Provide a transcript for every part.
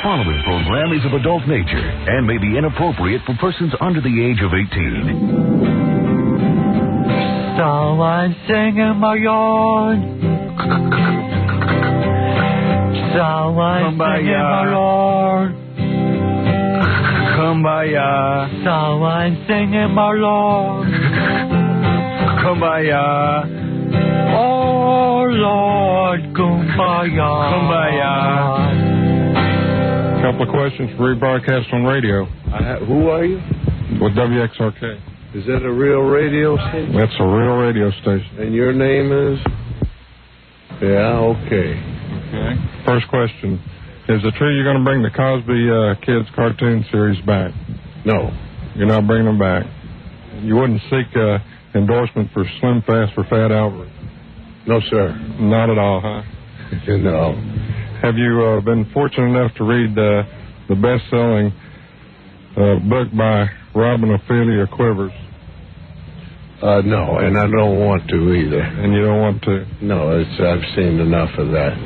following program is of adult nature and may be inappropriate for persons under the age of 18. Someone sing in my yard. Someone sing in my yard. Kumbaya. Someone sing in my yard. Kumbaya. Oh Lord, kumbaya. Kumbaya. A couple of questions for rebroadcast on radio. Who are you? With WXRK. Is that a real radio station? That's a real radio station. And your name is? Yeah, okay. Okay. First question. Is it true you're going to bring the Cosby Kids cartoon series back? No. You're not bringing them back? You wouldn't seek endorsement for Slim Fast for Fat Albert? No, sir. Not at all, huh? No. Have you been fortunate enough to read the best-selling book by Robin Ophelia Quivers? No, and I don't want to either. And you don't want to? No, I've seen enough of that.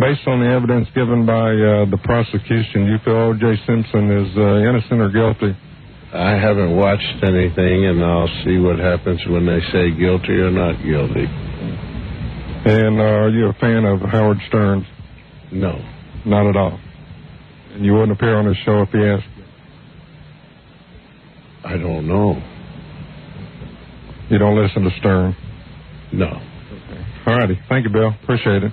Based on the evidence given by the prosecution, you feel O.J. Simpson is innocent or guilty? I haven't watched anything, and I'll see what happens when they say guilty or not guilty. And are you a fan of Howard Stern's? No. Not at all? And you wouldn't appear on his show if he asked you? I don't know. You don't listen to Stern? No. Okay. All righty. Thank you, Bill. Appreciate it.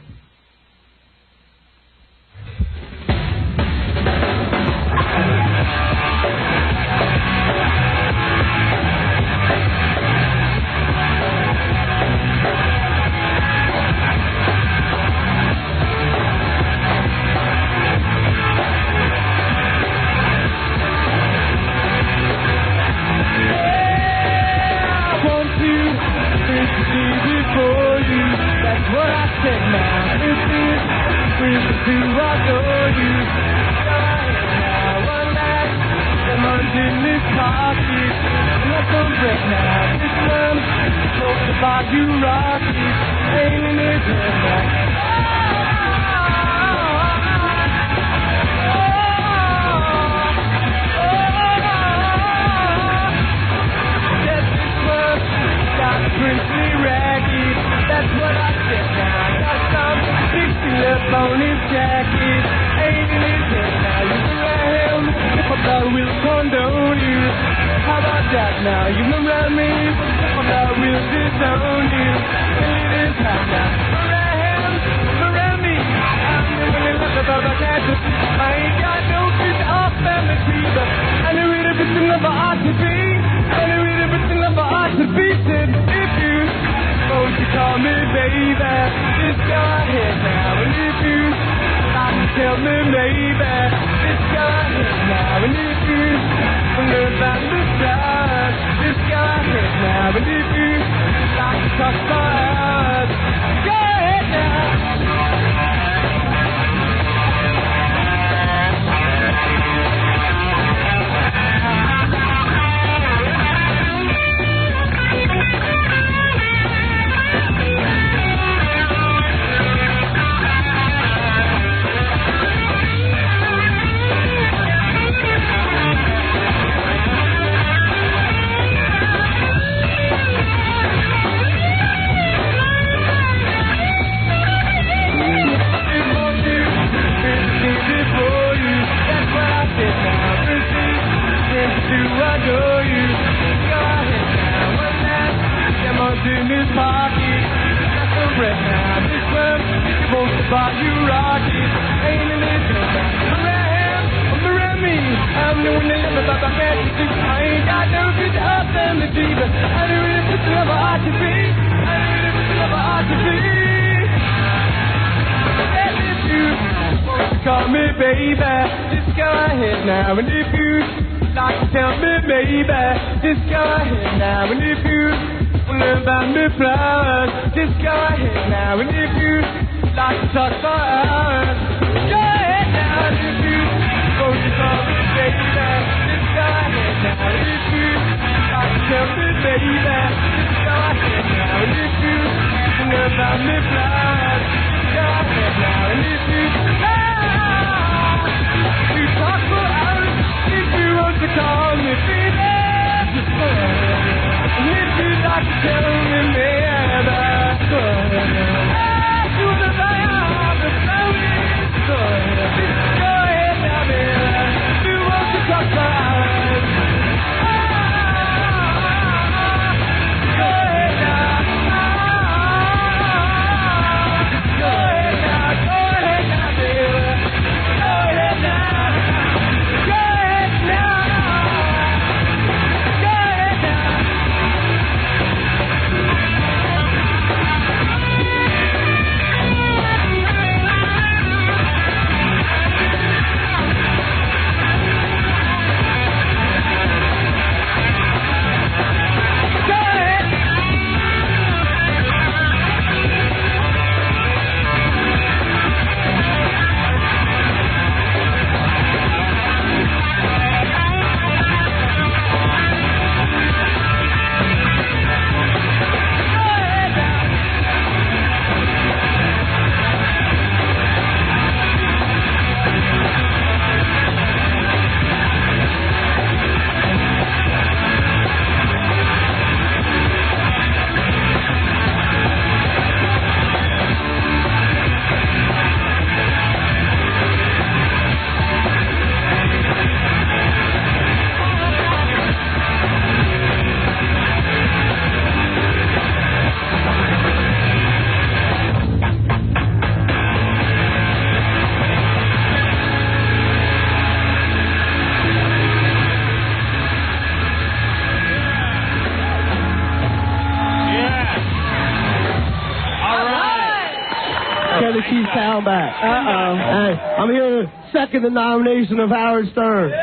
back. Hey, I'm here to second the nomination of Howard Stern.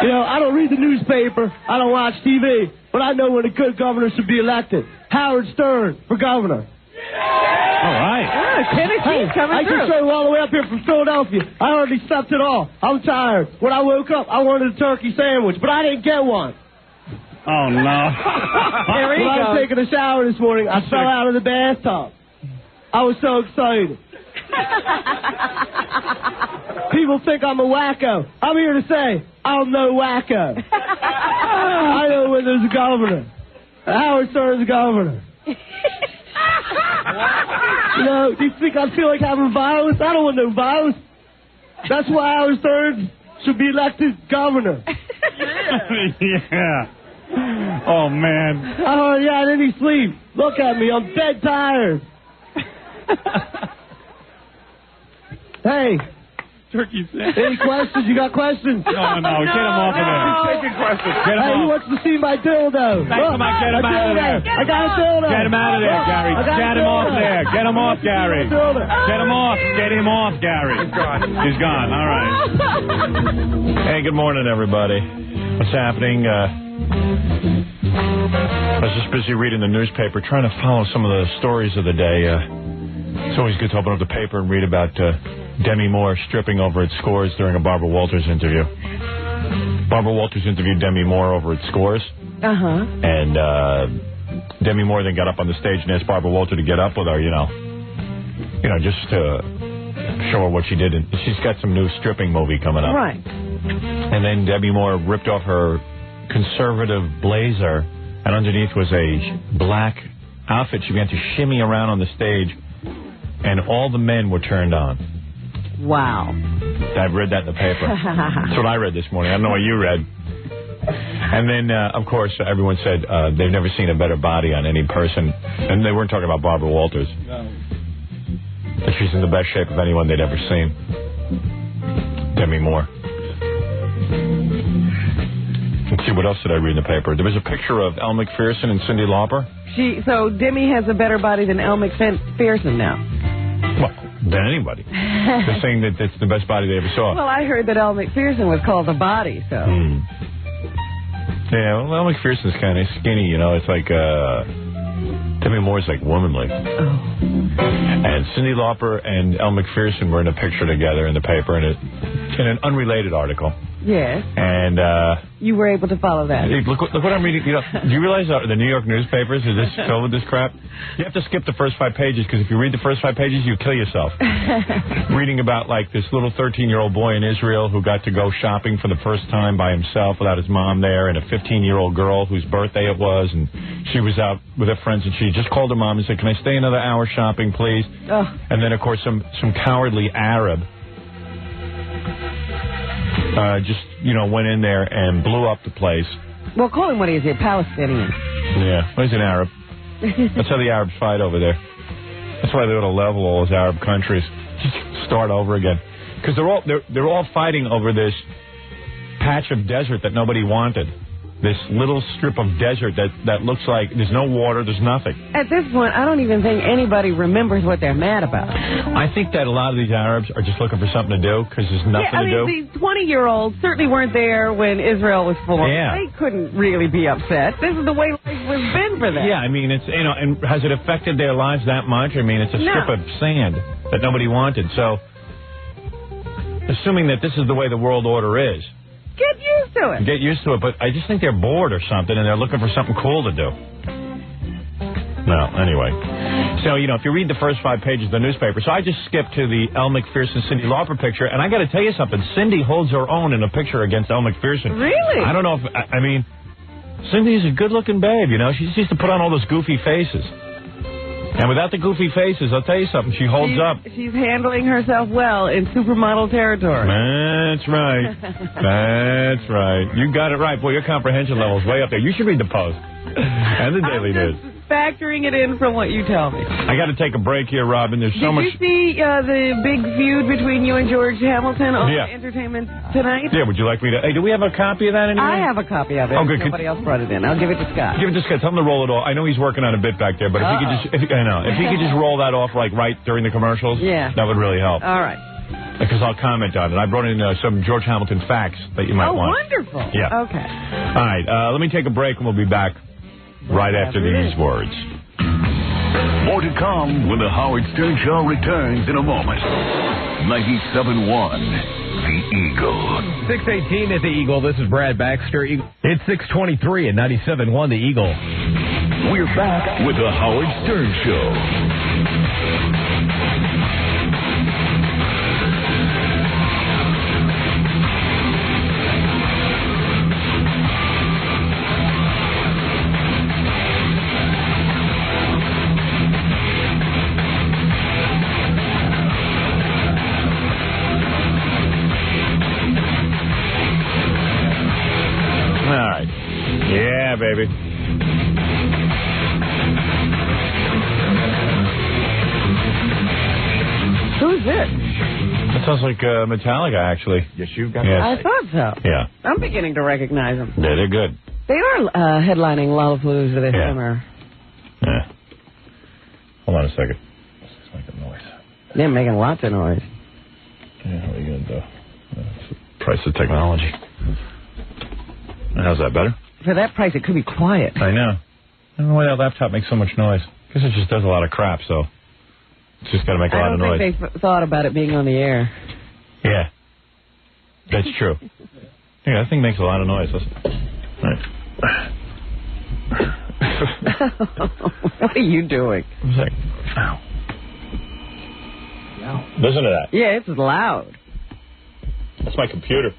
You know, I don't read the newspaper, I don't watch TV, but I know when a good governor should be elected. Howard Stern for governor. All right. Tennessee's coming through. I can show you all the way up here from Philadelphia. I hardly slept at all. I'm tired. When I woke up, I wanted a turkey sandwich, but I didn't get one. Oh, no. When I was taking a shower this morning, I fell out of the bathtub. I was so excited. People think I'm a wacko. I'm here to say, I'm no wacko. I know when there's a governor. Howard Stern's a governor. You know, do you think I feel like having violence? I don't want no violence. That's why Howard Stern should be elected governor. Yeah. Oh, man. I hardly had any sleep. Look at me. I'm dead tired. Hey. Turkey sandwich. Any questions? You got questions? No. Get him off of there. He's taking questions. Get him hey, off. he wants to see my dildo. Thanks so much. Get him out of there. I got a dildo. Get him out of there, Gary. Get him off there. Get him off, Gary. Get him off. Get him off, Gary. He's gone. He's gone. All right. Hey, good morning, everybody. What's happening? I was just busy reading the newspaper, trying to follow some of the stories of the day. It's always good to open up the paper and read about Demi Moore stripping over at Scores during a Barbara Walters interview. Barbara Walters interviewed Demi Moore over at Scores. And Demi Moore then got up on the stage and asked Barbara Walters to get up with her, you know, just to show her what she did. And she's got some new stripping movie coming up. Right. And then Demi Moore ripped off her conservative blazer, and underneath was a black outfit. She began to shimmy around on the stage, and all the men were turned on. Wow. I've read that in the paper. That's what I read this morning. I don't know what you read. And then, of course, everyone said they've never seen a better body on any person. And they weren't talking about Barbara Walters. But she's in the best shape of anyone they'd ever seen. Demi Moore. Let's see, what else did I read in the paper? There was a picture of Elle McPherson and Cyndi Lauper. So Demi has a better body than Elle McPherson now. Well, than anybody. They're saying that it's the best body they ever saw. Well, I heard that Elle McPherson was called the body, so. Yeah, well, Elle McPherson's kind of skinny, you know. It's like, Demi Moore's like womanly. And Cyndi Lauper and Elle McPherson were in a picture together in the paper in an unrelated article. Yes. And you were able to follow that. Look what I'm reading. You know, do you realize the New York newspapers are just filled with this crap? You have to skip the first 5 pages, because if you read the first 5 pages, you kill yourself. Reading about like this little 13-year-old boy in Israel who got to go shopping for the first time by himself without his mom there, and a 15-year-old girl whose birthday it was, and she was out with her friends, and she just called her mom and said, "Can I stay another hour shopping, please?" Oh. And then, of course, some cowardly Arab just, went in there and blew up the place. Well, call him what he is, a Palestinian. Yeah, well, he's an Arab. That's how the Arabs fight over there. That's why they ought to level all those Arab countries. Just start over again. Because they're all fighting over this patch of desert that nobody wanted. This little strip of desert that looks like there's no water, there's nothing. At this point, I don't even think anybody remembers what they're mad about. I think that a lot of these Arabs are just looking for something to do because there's nothing to do. These 20-year-olds certainly weren't there when Israel was formed. Yeah. They couldn't really be upset. This is the way life has been for them. Yeah, I mean, it's, and has it affected their lives that much? I mean, it's a strip of sand that nobody wanted. So, assuming that this is the way the world order is, get used to it. Get used to it, but I just think they're bored or something, and they're looking for something cool to do. Well, anyway. So, if you read the first 5 pages of the newspaper, so I just skipped to the Elle McPherson, Cyndi Lauper picture, and I got to tell you something. Cyndi holds her own in a picture against Elle McPherson. Really? I don't know if, I mean, Cindy's a good-looking babe, She just used to put on all those goofy faces. And without the goofy faces, I'll tell you something, she holds up. She's handling herself well in supermodel territory. That's right. That's right. You got it right. Boy, your comprehension level's way up there. You should read the Post and the Daily News. factoring it in from what you tell me. I got to take a break here, Robin. There's so much. Did you see the big feud between you and George Hamilton on Yeah. Entertainment Tonight? Yeah, would you like me to... Hey, do we have a copy of that anyway? I have a copy of it. Oh, good. Nobody else brought it in. I'll give it to Scott. Give it to Scott. Tell him to roll it off. I know he's working on a bit back there, but if he could just... If he could just roll that off, like, right during the commercials, yeah, that would really help. All right. Because I'll comment on it. I brought in some George Hamilton facts that you might want. Oh, wonderful. Yeah. Okay. All right. Let me take a break, and we'll be back right after these words. More to come when the Howard Stern Show returns in a moment. 97.1, The Eagle. 618 at The Eagle. This is Brad Baxter. It's 623 at 97.1 The Eagle. We're back with the Howard Stern Show. Yeah, baby. Who's this? That sounds like Metallica, actually. Yes, you got I thought so. Yeah. I'm beginning to recognize them. Yeah, they're good. They are headlining Lollapalooza this summer. Yeah. Hold on a second. This is making noise. They're making lots of noise. Yeah, what are you going to do? That's the price of technology. How's that, better? For that price, it could be quiet. I know. I don't know why that laptop makes so much noise. I guess it just does a lot of crap, so it's just got to make a lot of noise. I don't think they thought about it being on the air. Yeah. That's true. Yeah, that thing makes a lot of noise. Listen. What are you doing? It's like, ow. Listen to that. Yeah, it's loud. That's my computer.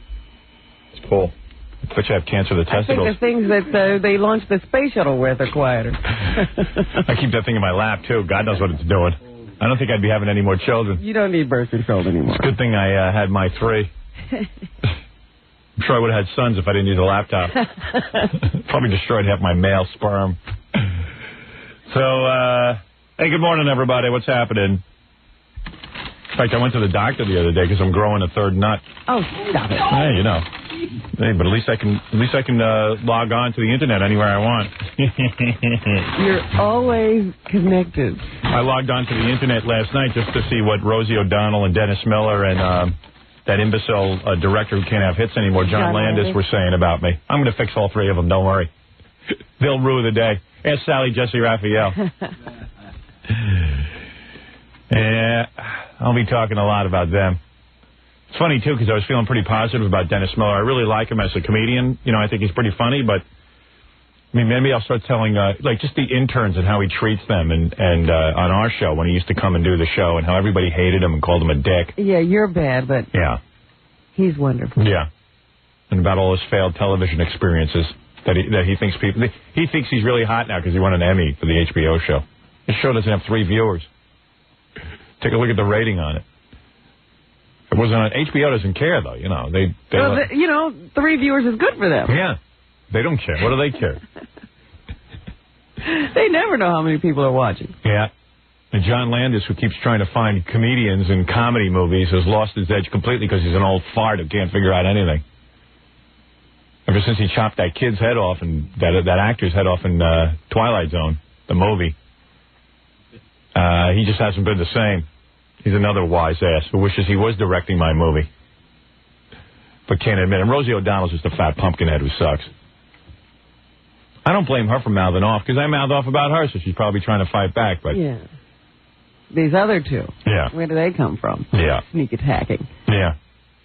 It's cool. I bet you have cancer of the testicles. I think the things that they launched the space shuttle with are quieter. I keep that thing in my lap, too. God knows what it's doing. I don't think I'd be having any more children. You don't need birth control anymore. It's a good thing I had my 3. I'm sure I would have had sons if I didn't use a laptop. Probably destroyed half my male sperm. So, hey, good morning, everybody. What's happening? In fact, I went to the doctor the other day because I'm growing a 3rd nut. Oh, stop it. Hey, you know. Hey, but at least I can log on to the internet anywhere I want. You're always connected. I logged on to the internet last night just to see what Rosie O'Donnell and Dennis Miller and that imbecile director who can't have hits anymore, John Landis, were saying about me. I'm going to fix all 3 of them. Don't worry. They'll rue the day. Ask Sally Jesse Raphael. Yeah, I'll be talking a lot about them. It's funny, too, because I was feeling pretty positive about Dennis Miller. I really like him as a comedian. You know, I think he's pretty funny, but, I mean, maybe I'll start telling, like, just the interns and how he treats them and on our show when he used to come and do the show and how everybody hated him and called him a dick. Yeah, you're bad, but yeah, he's wonderful. Yeah, and about all his failed television experiences that he thinks people... He thinks he's really hot now because he won an Emmy for the HBO show. His show doesn't have 3 viewers. Take a look at the rating on it. It wasn't on HBO. Doesn't care though. You know you know, 3 viewers is good for them. Yeah, they don't care. What do they care? They never know how many people are watching. Yeah, and John Landis, who keeps trying to find comedians in comedy movies, has lost his edge completely because he's an old fart who can't figure out anything. Ever since he chopped that kid's head off and that actor's head off in Twilight Zone, the movie, he just hasn't been the same. He's another wise ass who wishes he was directing my movie. But can't admit it. And Rosie O'Donnell's just a fat pumpkinhead who sucks. I don't blame her for mouthing off, because I mouthed off about her, so she's probably trying to fight back. But yeah. These other 2. Yeah. Where do they come from? Yeah. Sneak attacking. Yeah.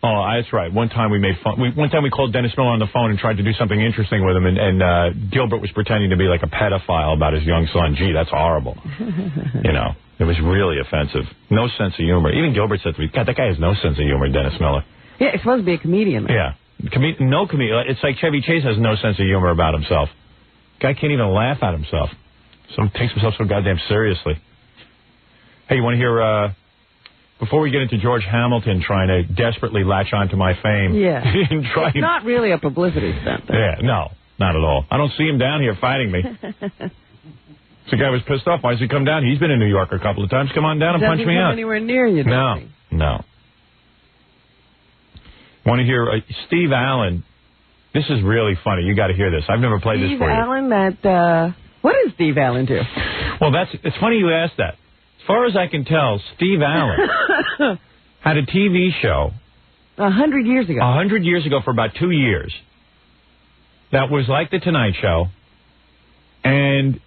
Oh, that's right. One time we made fun. One time we called Dennis Miller on the phone and tried to do something interesting with him, and Gilbert was pretending to be like a pedophile about his young son. Gee, that's horrible. You know, it was really offensive. No sense of humor. Even Gilbert said to me, God, that guy has no sense of humor, Dennis Miller. Yeah, he's supposed to be a comedian. Yeah. No comedian. It's like Chevy Chase has no sense of humor about himself. Guy can't even laugh at himself. So he takes himself so goddamn seriously. Hey, you want to hear... Before we get into George Hamilton trying to desperately latch onto my fame. Yeah. It's not really a publicity stunt. Yeah, no, not at all. I don't see him down here fighting me. So the guy was pissed off. Why does he come down? He's been in New York a couple of times. Come on down and punch me out. Anywhere near you? No. Want to hear Steve Allen? This is really funny. You got to hear this. I've never played this for you. Steve Allen, what does Steve Allen do? Well, it's funny you asked that. As far as I can tell, Steve Allen had a TV show 100 years ago. 100 years ago for about 2 years. That was like The Tonight Show, and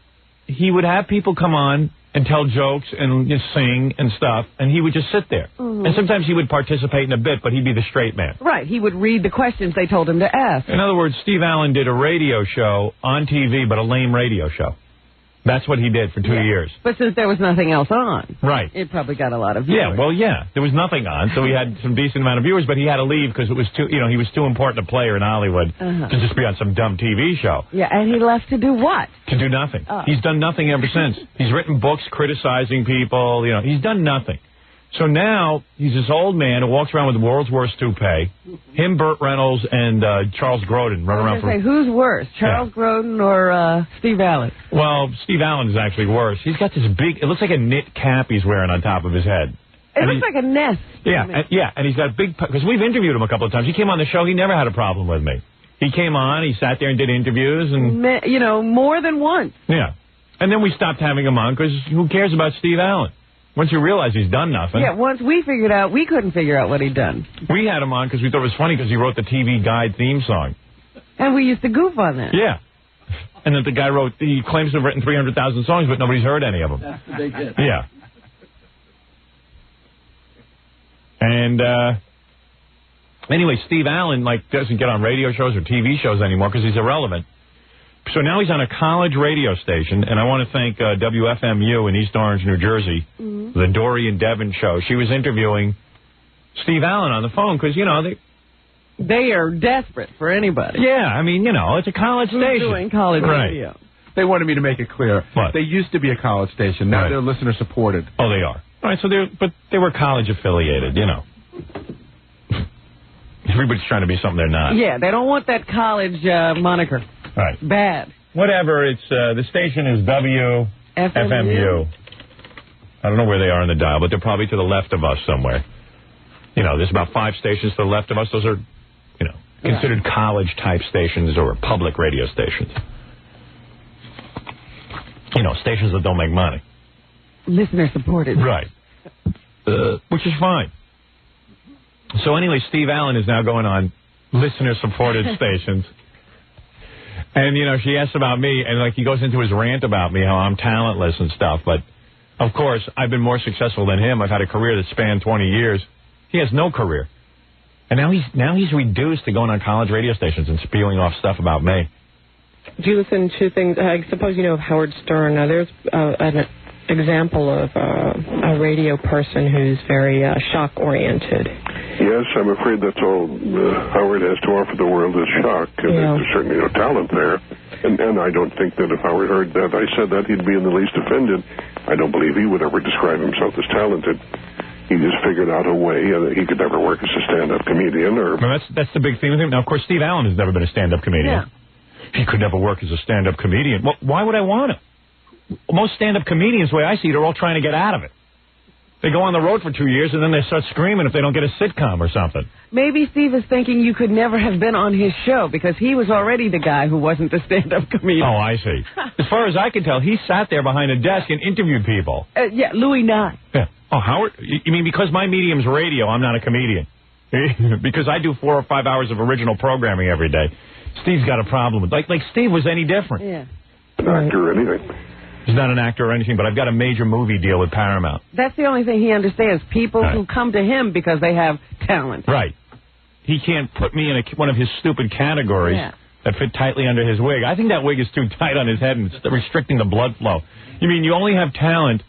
he would have people come on and tell jokes and just sing and stuff, and he would just sit there. Mm-hmm. And sometimes he would participate in a bit, but he'd be the straight man. Right. He would read the questions they told him to ask. In other words, Steve Allen did a radio show on TV, but a lame radio show. That's what he did for 2 years. But since there was nothing else on, right, it probably got a lot of viewers. There was nothing on, so he had some decent amount of viewers, but he had to leave because it was too, he was too important a player in Hollywood to just be on some dumb TV show. Yeah, and he left to do what? To do nothing. He's done nothing ever since. He's written books criticizing people. He's done nothing. So now he's this old man who walks around with the world's worst toupee. Him, Burt Reynolds, and Charles Grodin run around. Who's worse, Charles Grodin or Steve Allen? Well, Steve Allen is actually worse. He's got this big, it looks like a knit cap he's wearing on top of his head. It looks like a nest. Yeah, and he's got a big, because we've interviewed him a couple of times. He came on the show. He never had a problem with me. He came on, he sat there and did interviews. And more than once. Yeah. And then we stopped having him on because who cares about Steve Allen? Once you realize he's done nothing. Yeah, once we couldn't figure out what he'd done. We had him on because we thought it was funny because he wrote the TV Guide theme song. And we used to goof on that. Yeah. And that the guy he claims to have written 300,000 songs, but nobody's heard any of them. That's what they did. Yeah. And, anyway, Steve Allen, doesn't get on radio shows or TV shows anymore because he's irrelevant. So now he's on a college radio station, and I want to thank WFMU in East Orange, New Jersey, the Dory and Devon show. She was interviewing Steve Allen on the phone because, they are desperate for anybody. Yeah, I mean, it's a college station. Doing college radio. They wanted me to make it clear. What? They used to be a college station. Now they're listener supported. Oh, they are. All right, so they were college affiliated, Everybody's trying to be something they're not. Yeah, they don't want that college moniker. Right. Bad. Whatever. It's the station is WFMU. I don't know where they are on the dial, but they're probably to the left of us somewhere. There's about 5 stations to the left of us. Those are, considered college-type stations or public radio stations. Stations that don't make money. Listener-supported. Right. Which is fine. So anyway, Steve Allen is now going on listener-supported stations. And, she asks about me, and, he goes into his rant about me, how I'm talentless and stuff. But, of course, I've been more successful than him. I've had a career that spanned 20 years. He has no career. And now he's reduced to going on college radio stations and spewing off stuff about me. Do you listen to things, I suppose you know of Howard Stern. Now, there's an example of a radio person who's very shock-oriented. Yes, I'm afraid that's all Howard has to offer the world is shock, and there's certainly no talent there. And I don't think that if Howard heard that I said that, he'd be in the least offended. I don't believe he would ever describe himself as talented. He just figured out a way that he could never work as a stand-up comedian. Well, that's the big thing with him. Now, of course, Steve Allen has never been a stand-up comedian. Yeah. He could never work as a stand-up comedian. Well, why would I want him? Most stand-up comedians, the way I see it, are all trying to get out of it. They go on the road for 2 years, and then they start screaming if they don't get a sitcom or something. Maybe Steve is thinking you could never have been on his show because he was already the guy who wasn't the stand-up comedian. Oh, I see. As far as I can tell, he sat there behind a desk and interviewed people. Yeah, Louis Nye. Yeah. Oh, Howard? You mean because my medium's radio, I'm not a comedian? Because I do 4 or 5 hours of original programming every day. Steve's got a problem with like Steve was any different. Yeah. An actor or anything. He's not an actor or anything, but I've got a major movie deal with Paramount. That's the only thing he understands. People who come to him because they have talent. Right. He can't put me in one of his stupid categories that fit tightly under his wig. I think that wig is too tight on his head and it's restricting the blood flow. You mean you only have talent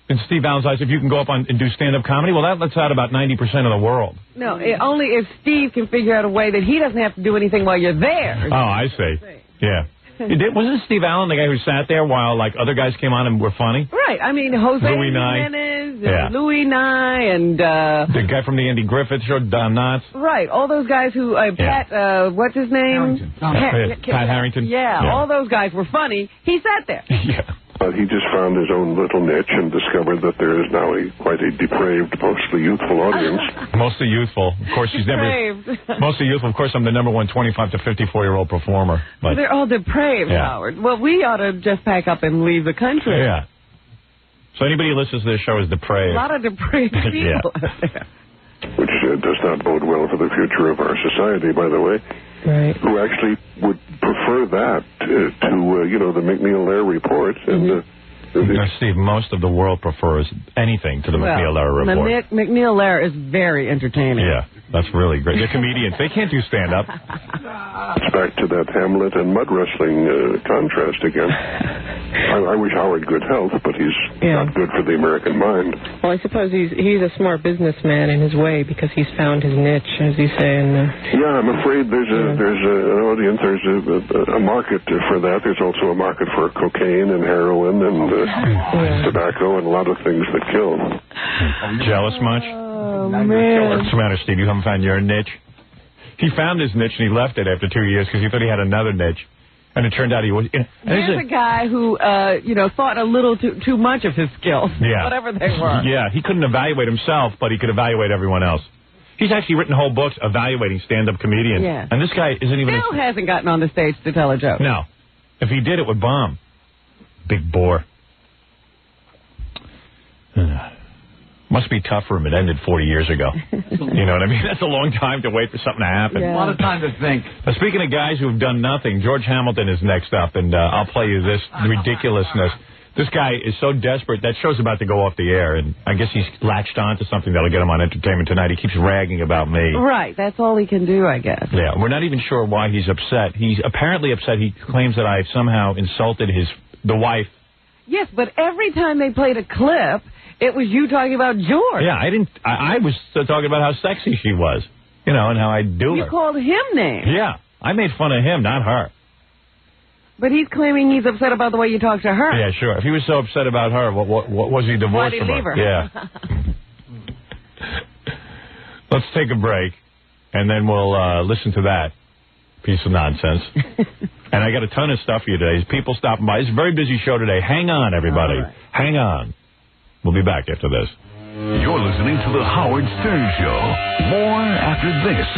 in Steve Allen's eyes if you can go up and do stand-up comedy? Well, that lets out about 90% of the world. No, only if Steve can figure out a way that he doesn't have to do anything while you're there. Oh, I see. Yeah. Wasn't Steve Allen the guy who sat there while other guys came on and were funny? Right. I mean, Jose Louis Jimenez, and Louis Nye, and the guy from the Andy Griffith Show, Don Knotts. Right. All those guys who Pat, what's his name? Pat Harrington. Yeah, all those guys were funny. He sat there. Yeah. But he just found his own little niche and discovered that there is now quite a depraved, mostly youthful audience. Mostly youthful. Of course, she's never... Mostly youthful. Of course, I'm the number one 25 to 54-year-old performer. But they're all depraved, Howard. Well, we ought to just pack up and leave the country. Yeah. So anybody who listens to this show is depraved. A lot of depraved people out there. Which does not bode well for the future of our society, by the way. Right. Who actually would prefer that to the McNeil-Lehrer report. And Steve, most of the world prefers anything to the McNeil-Lehrer report. McNeil-Lehrer is very entertaining. Yeah, that's really great. They're comedians. They can't do stand-up. It's back to that Hamlet and mud wrestling contrast again. I wish Howard good health, but he's not good for the American mind. Well, I suppose he's a smart businessman in his way because he's found his niche, as you say. Yeah, I'm afraid there's an audience, there's a market for that. There's also a market for cocaine and heroin and tobacco and a lot of things that kill. Jealous much? Oh, man. What's the matter, Steve? You haven't found your niche? He found his niche and he left it after 2 years because he thought he had another niche. And it turned out he was... There's a guy who, thought a little too much of his skills, whatever they were. Yeah, he couldn't evaluate himself, but he could evaluate everyone else. He's actually written whole books evaluating stand-up comedians. Yeah. And this guy isn't even... Still hasn't gotten on the stage to tell a joke. No. If he did, it would bomb. Big bore. Must be tough for him. It ended 40 years ago. You know what I mean? That's a long time to wait for something to happen. Yeah. A lot of time to think. Speaking of guys who have done nothing, George Hamilton is next up, and I'll play you this ridiculousness. This guy is so desperate. That show's about to go off the air, and I guess he's latched on to something that'll get him on Entertainment Tonight. He keeps ragging about me. Right. That's all he can do, I guess. Yeah. We're not even sure why he's upset. He's apparently upset. He claims that I've somehow insulted the wife. Yes, but every time they played a clip, it was you talking about George. Yeah, I was talking about how sexy she was, and how I do her. You called him names. Yeah, I made fun of him, not her. But he's claiming he's upset about the way you talk to her. Yeah, sure. If he was so upset about her, what was he divorced from her? Why did he leave her? Yeah. Let's take a break, and then we'll listen to that piece of nonsense. And I got a ton of stuff for you today. There's people stopping by. It's a very busy show today. Hang on, everybody. Right. Hang on. We'll be back after this. You're listening to The Howard Stern Show. More after this.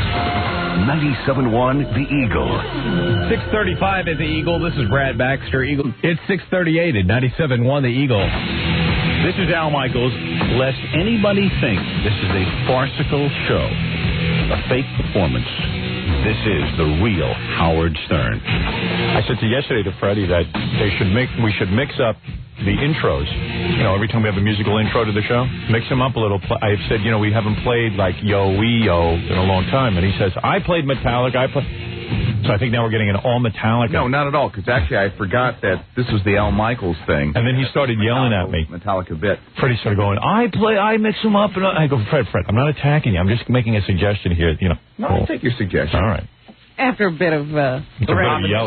97.1 The Eagle. 6:35 at The Eagle. This is Brad Baxter. Eagle. It's 6:38 at 97.1 The Eagle. This is Al Michaels. Lest anybody think this is a farcical show, a fake performance. This is the real Howard Stern. I said yesterday to Freddie that we should mix up the intros. Every time we have a musical intro to the show, mix them up a little. I've said, we haven't played like Yo Wee Yo in a long time. And he says, I played Metallica. So I think now we're getting an all Metallica. No, not at all, because actually I forgot that this was the Al Michaels thing. And then he started yelling at me. Metallica bit. Freddie started going, I mix them up. And I go, Fred, I'm not attacking you. I'm just making a suggestion here. No, I'll take your suggestion. All right. After a bit of Robin,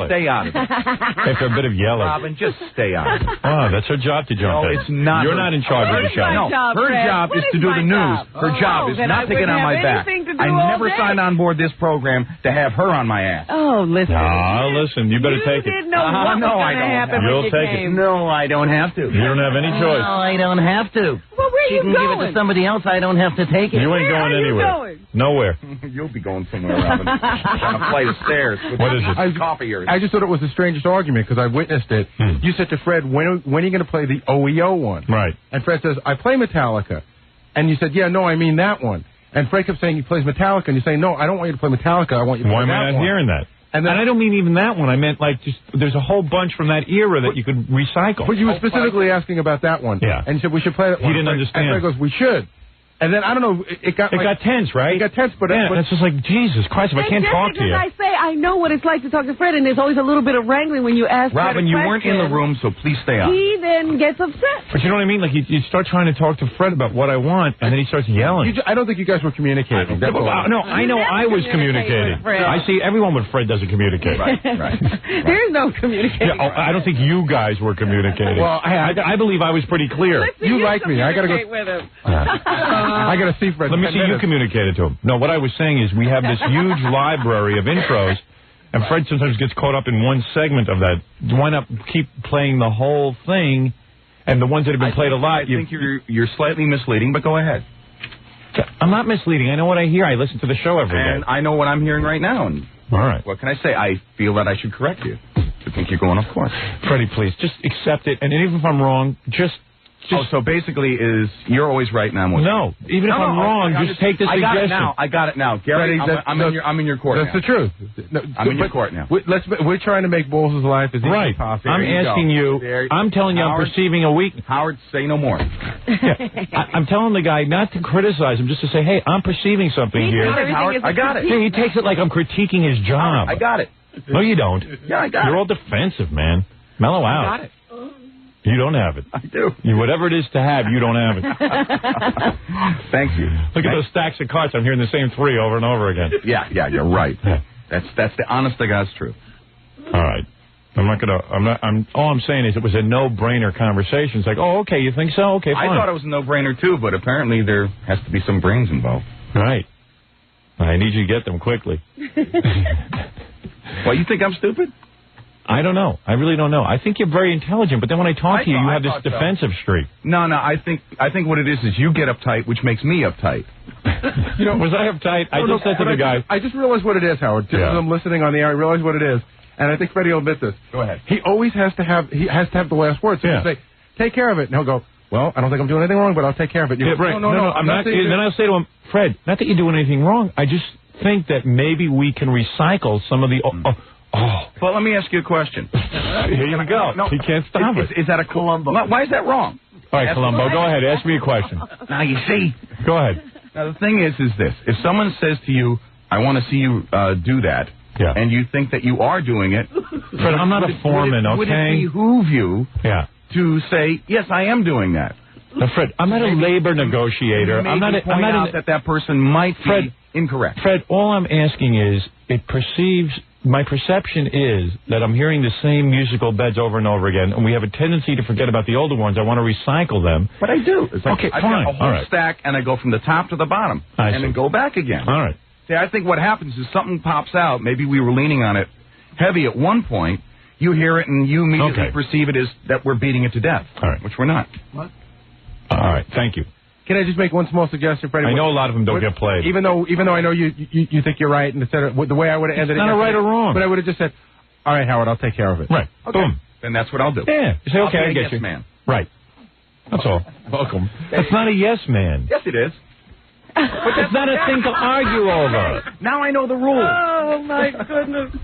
stay out of it. After a bit of yelling. Robin, just stay out of it. Oh, that's her job to jump in. No, it's not. You're not in charge of the show. No, her job is to do the news. Her job is not to get on my back. I never signed on board this program to have her on my ass. Oh, listen. No, listen, you better take it. You didn't know what was going to happen when you came. No, I don't have to. You don't have any choice. No, I don't have to. Well, where are you going? She can give it to somebody else. I don't have to take it. You ain't going anywhere. Nowhere. You'll be going somewhere, Robin. On a flight of stairs. What is it? I just thought it was the strangest argument because I witnessed it. You said to Fred, when are you going to play the OEO one? Right. And Fred says, I play Metallica. And you said, yeah, no, I mean that one. And Fred kept saying he plays Metallica. And you say, no, I don't want you to play Metallica. I want you to play that one. Why am I not hearing that? And I don't mean even that one. I meant there's a whole bunch from that era that you could recycle. But you were specifically asking about that one. Yeah. And you said we should play that one. He didn't understand. And Fred goes, we should. And then, I don't know, it got tense, right? It got tense, but... Yeah, it's just like, Jesus Christ, if I can't talk to you. I say I know what it's like to talk to Fred, and there's always a little bit of wrangling when you ask Robin, you weren't in the room, so please stay out. He then gets upset. But you know what I mean? Like, you start trying to talk to Fred about what I want, and then he starts yelling. I don't think you guys were communicating. No, I know I was communicating. I see everyone with Fred doesn't communicate. Right. There is no communicating. Yeah, I don't think you guys were communicating. Well, I believe I was pretty clear. You like me. I got to go... with him. I got to see Fred. Let me see you communicated to him. No, what I was saying is we have this huge library of intros, And Fred sometimes gets caught up in one segment of that. Why not keep playing the whole thing? And the ones that have been played a lot... I think you're slightly misleading, but go ahead. I'm not misleading. I know what I hear. I listen to the show every day. And I know what I'm hearing right now. And all right. What can I say? I feel that I should correct you. I think you're going off course. Freddie, please, just accept it. And even if I'm wrong, just so basically you're always right now. No, even if I'm wrong, just take the suggestion. I got it now. Gary, I'm in your court now. That's the truth. No, I'm in your court now. We're trying to make Bowles' life as easy as possible. I'm asking you. I'm telling you, I'm perceiving a weak... Howard, say no more. I'm telling the guy not to criticize him, just to say, hey, I'm perceiving something here. Howard, I got it. Yeah, he takes it like I'm critiquing his job. I got it. No, you don't. Yeah, I got it. You're all defensive, man. Mellow out. I got it. You don't have it. I do. Whatever it is to have, you don't have it. Thank you. Look at those stacks of cards. I'm hearing the same three over and over again. Yeah, you're right. That's the honest to God's truth. All right. All I'm saying is it was a no-brainer conversation. It's like, oh, okay, you think so? Okay, fine. I thought it was a no-brainer, too, but apparently there has to be some brains involved. Right. I need you to get them quickly. What, you think I'm stupid? I don't know. I really don't know. I think you're very intelligent, but then when I talk to you, you have this defensive streak. No, I think what it is you get uptight, which makes me uptight. Was I uptight? I just said to the guy. I just realized what it is, Howard. Just as I'm listening on the air, I realize what it is, and I think Freddie will admit this. Go ahead. He always has to have the last word. So he'll say, "Take care of it," and he'll go, "Well, I don't think I'm doing anything wrong, but I'll take care of it." No, I'm not. Then I'll say to him, Fred, not that you're doing anything wrong. I just think that maybe we can recycle some of the. Well, let me ask you a question. Here you go. No, he can't stop it. Is that a Columbo? Why is that wrong? All right, Columbo, go ahead. Ask me a question. Now, you see. Go ahead. Now, the thing is this. If someone says to you, I want to see you do that, and you think that you are doing it... Fred, I'm not a foreman, okay? Would it behoove you to say, yes, I am doing that? Now, Fred, I'm not a labor negotiator. I'm not that person might be incorrect. Fred, all I'm asking is, my perception is that I'm hearing the same musical beds over and over again, and we have a tendency to forget about the older ones. I want to recycle them. But I do. It's like, okay, I've fine. got a whole stack, and I go from the top to the bottom, and then go back again. All right. See, I think what happens is something pops out. Maybe we were leaning on it heavy at one point. You hear it, and you immediately perceive it as that we're beating it to death, which we're not. What? All right. Thank you. Can I just make one small suggestion, Freddie? I know a lot of them don't get played. Even though I know you think you're right, and the way I would have ended it. It's not a right or wrong. But I would have just said, all right, Howard, I'll take care of it. Right. Okay. Boom. Then that's what I'll do. Yeah. You say, okay, I get yes you. Man. Right. That's all. Welcome. That's not a yes man. Yes, it is. But it's not a thing to argue over. Now I know the rules. Oh, my goodness.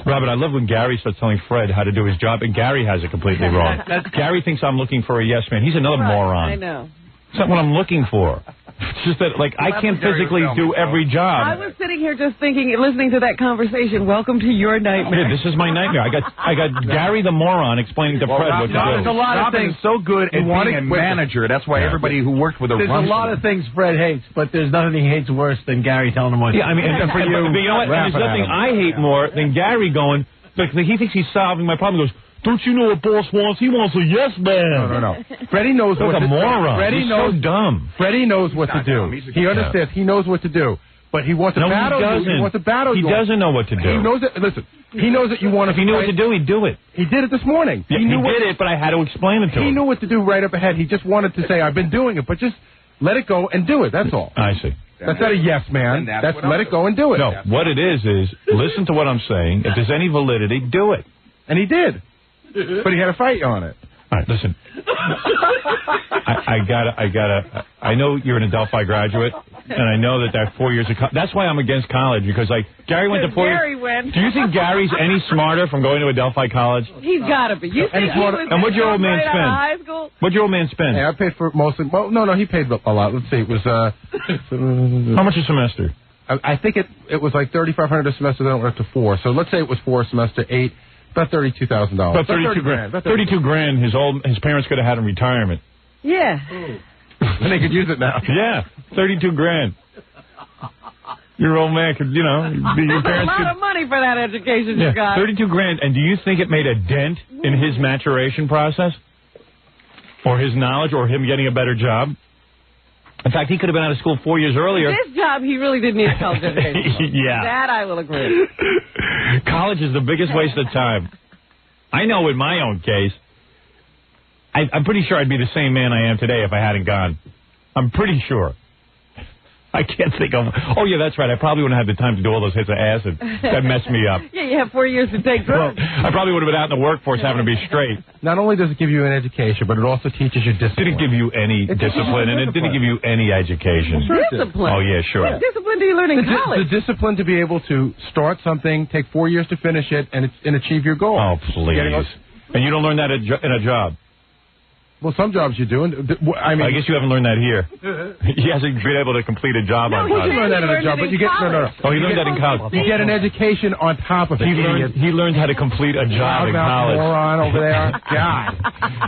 Robert, I love when Gary starts telling Fred how to do his job, and Gary has it completely wrong. Gary thinks I'm looking for a yes man. He's another moron. I know. It's not what I'm looking for. It's just that, like, I can't physically do every job. I was sitting here just thinking, listening to that conversation. Welcome to your nightmare. Yeah, this is my nightmare. I got Gary the moron explaining to Fred what to do. There's a lot of things so good at being a manager. That's why everybody who worked with her. There's a lot of things Fred hates, but there's nothing he hates worse than Gary telling him what to do. Yeah, I mean, and for you, but you know what? There's nothing I hate more than Gary going, like, he thinks he's solving my problem. He goes, don't you know what boss wants? He wants a yes man. No. Freddie knows what to do. Moron. Freddie knows, so dumb. Freddie knows what to do. He understands. He knows what to do. But he wants to battle you. He wants to battle you. He doesn't know what to do. He knows it. Listen, he knows that you want to. If he knew what to do, he'd do it. He did it this morning. Yeah, he did it, but I had to explain it to him. He knew what to do right up ahead. He just wanted to say, I've been doing it, but just let it go and do it. That's all. I see. That's not a yes, man. That's let it go and do it. No, what it is listen to what I'm saying. If there's any validity, do it. And he did. But he had a fight on it. All right, listen. I know you're an Adelphi graduate, and I know that 4 years of college. That's why I'm against college, because, like, Gary went to 4 years. Gary went. Do you think Gary's any smarter from going to Adelphi College? He's got to be. You think he was and what'd your old man spend? High school? What'd your old man spend? Yeah, I paid for mostly. Well, no, he paid a lot. Let's see, it was. How much a semester? I think it was like $3,500 a semester. Then it went up to 4. So let's say it was 4 semester, 8. About $32,000. About 32 grand. 32 grand. His parents could have had in retirement. Yeah. And they could use it now. Yeah, 32 grand. Your old man could, your parents a lot of money for that education you got. 32 grand. And do you think it made a dent in his maturation process, or his knowledge, or him getting a better job? In fact, he could have been out of school 4 years earlier. This job, he really didn't need a college education. Yeah. That I will agree. College is the biggest waste of time. I know in my own case, I'm pretty sure I'd be the same man I am today if I hadn't gone. I'm pretty sure. I can't think of... Oh, yeah, that's right. I probably wouldn't have the time to do all those hits of acid. That messed me up. Yeah, you have 4 years to take drugs. I probably would have been out in the workforce having to be straight. Not only does it give you an education, but it also teaches you discipline. It didn't give you any discipline, and it didn't give you any education. Discipline? Oh, yeah, sure. What discipline do you learn in college? The discipline to be able to start something, take 4 years to finish it, and achieve your goal. Oh, please. And you don't learn that in a job? Well, some jobs you do. I mean, I guess you haven't learned that here. He hasn't been able to complete a job on time. You learn that in a job, but you get no. Oh, he learned that in college. You get an education on top of it. He learned how to complete a job in college. Moron over there. God.